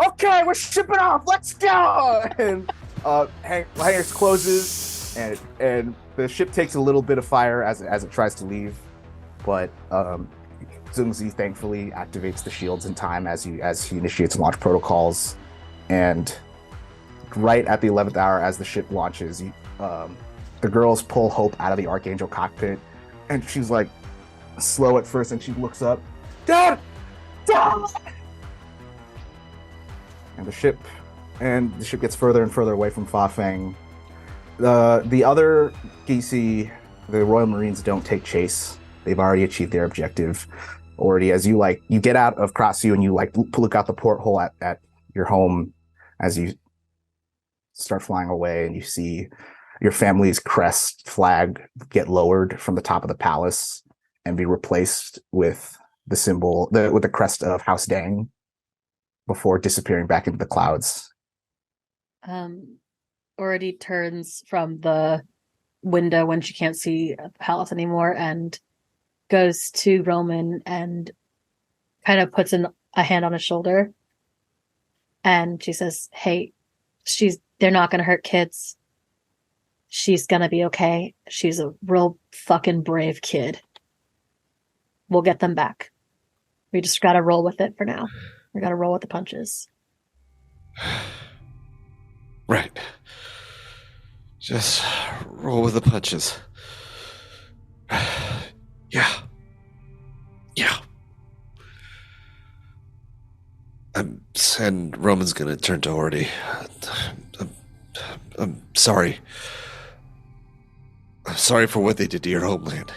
Okay, we're shipping off. Let's go. And hangar closes, and the ship takes a little bit of fire as it tries to leave, but Zungzi thankfully activates the shields in time as he initiates launch protocols, and right at the 11th hour, as the ship launches, the girls pull Hope out of the Archangel cockpit, and she's like slow at first, and she looks up, Dad! Dad! And the ship gets further and further away from Fa Feng. The other Gisi, the Royal Marines, don't take chase. They've already achieved their objective. Already, as you get out of kra-su and you look out the porthole at your home, as you start flying away, and you see your family's crest flag get lowered from the top of the palace and be replaced with the symbol, with the crest of House Dang, before disappearing back into the clouds. Already turns from the window when she can't see the palace anymore and goes to Roman and kind of puts a hand on his shoulder. And she says, hey, they're not going to hurt kids. She's going to be okay. She's a real fucking brave kid. We'll get them back. We just got to roll with it for now. We got to roll with the punches. Right. Just roll with the punches. Yeah. And Roman's gonna turn to Horty. I'm sorry. I'm sorry for what they did to your homeland.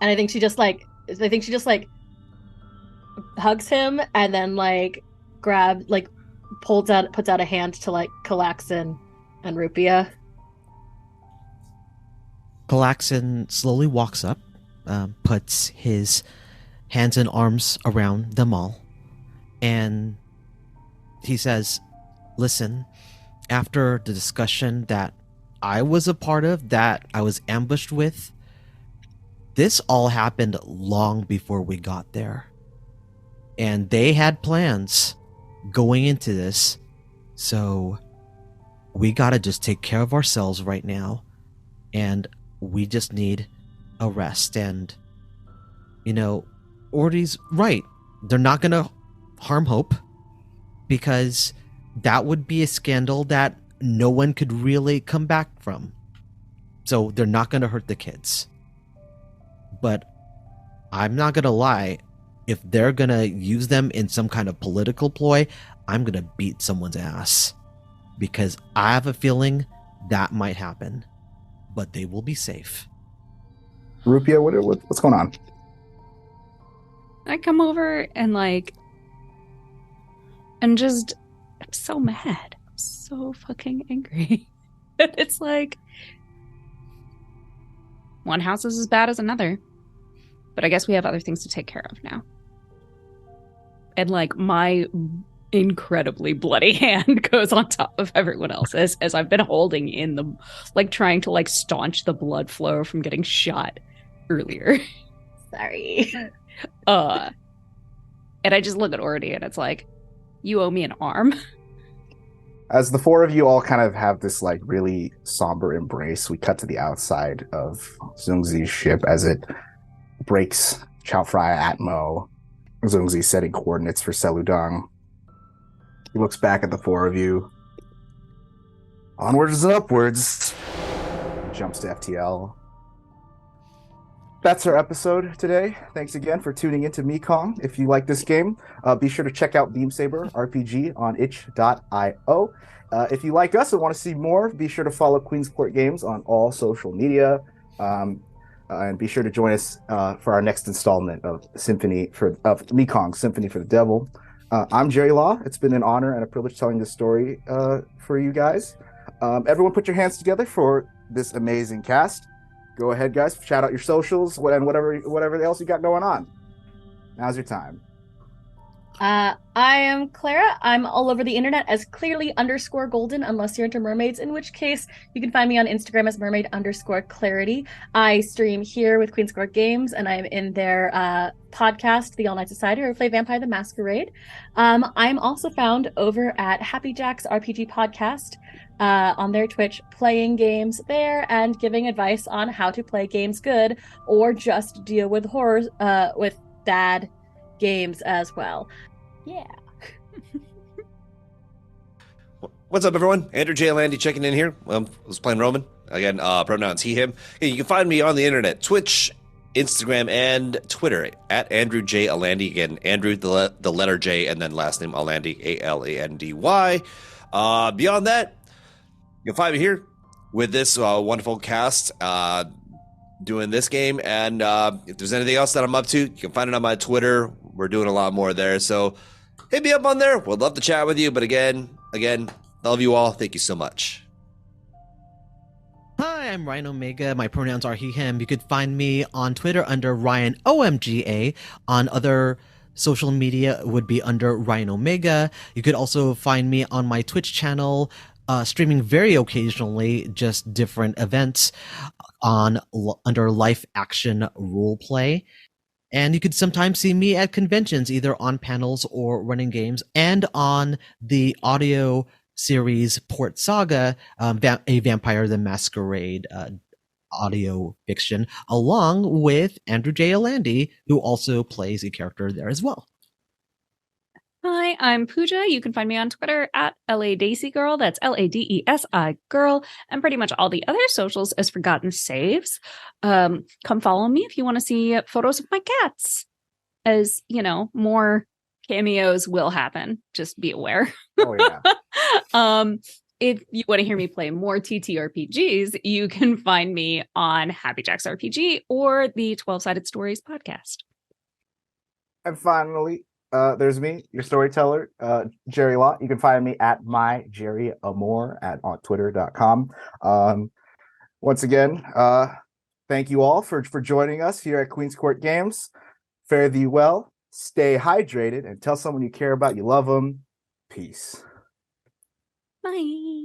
And I think she just hugs him and then puts out a hand to callax'an and rupi'a. Callax'an slowly walks up, puts his hands and arms around them all, and he says, listen, after the discussion that I was a part of, that I was ambushed with, this all happened long before we got there. And they had plans going into this, so we gotta just take care of ourselves right now, and we just need a rest. And Horty's right, they're not gonna harm Hope, because that would be a scandal that no one could really come back from. So they're not gonna hurt the kids. But I'm not gonna lie, if they're gonna use them in some kind of political ploy, I'm gonna beat someone's ass, because I have a feeling that might happen. But they will be safe. Rupi'a, what's going on? I come over and I'm so mad. I'm so fucking angry. It's like, one house is as bad as another, but I guess we have other things to take care of now. And my incredibly bloody hand goes on top of everyone else's as I've been holding in the, trying to staunch the blood flow from getting shot earlier. Sorry. And I just look at Horty and it's like, you owe me an arm. As the four of you all kind of have this really somber embrace, we cut to the outside of Zungzi's ship as it breaks Chao Phraya Atmo. Zungzi setting coordinates for Seludong. He looks back at the four of you. Onwards and upwards. Jumps to FTL. That's our episode today. Thanks again for tuning into MEKONG. If you like this game, be sure to check out Beam Saber RPG on itch.io. If you like us and want to see more, be sure to follow Queensport Games on all social media. And be sure to join us for our next installment of MEKONG Symphony for the Devil. I'm Jerry Law. It's been an honor and a privilege telling this story for you guys. Everyone put your hands together for this amazing cast. Go ahead, guys. Shout out your socials and whatever else you got going on. Now's your time. I am Clara. I'm all over the internet as clearly_golden, unless you're into mermaids, in which case you can find me on Instagram as mermaid_clarity. I stream here with Queen's Court Games, and I'm in their podcast, The All Night Society, where we play Vampire the Masquerade. I'm also found over at Happy Jack's RPG Podcast on their Twitch, playing games there and giving advice on how to play games good or just deal with horror, with bad games as well. Yeah. What's up, everyone? Andrew J. Landy checking in here. I was playing Roman. Again, pronouns he, him. Hey, you can find me on the internet, Twitch, Instagram, and Twitter at Andrew J. Alandy. Again, Andrew, the letter J, and then last name Alandy, A-L-A-N-D-Y. Beyond that, you can find me here with this wonderful cast doing this game. And if there's anything else that I'm up to, you can find it on my Twitter. We're doing a lot more there. So hit me up on there. We'd love to chat with you. But again, love you all. Thank you so much. Hi, I'm Ryan Omega. My pronouns are he, him. You could find me on Twitter under Ryan OMGA. On other social media would be under Ryan Omega. You could also find me on my Twitch channel, streaming very occasionally, just different events under Life Action Roleplay. And you could sometimes see me at conventions, either on panels or running games, and on the audio series Port Saga, a Vampire the Masquerade audio fiction, along with Andrew J. Alandy, who also plays a character there as well. Hi, I'm Pooja. You can find me on Twitter at LADesigirl. That's LADESI girl. And pretty much all the other socials as Forgotten Saves. Come follow me if you want to see photos of my cats. As, you know, more cameos will happen. Just be aware. Oh, yeah. If you want to hear me play more TTRPGs, you can find me on Happy Jack's RPG or the 12-Sided Stories podcast. And finally, there's me, your storyteller, Jerry Lott. You can find me at myjerryamore on twitter.com. Once again, thank you all for joining us here at Queen's Court Games. Fare thee well, stay hydrated, and tell someone you care about you love them. Peace. Bye.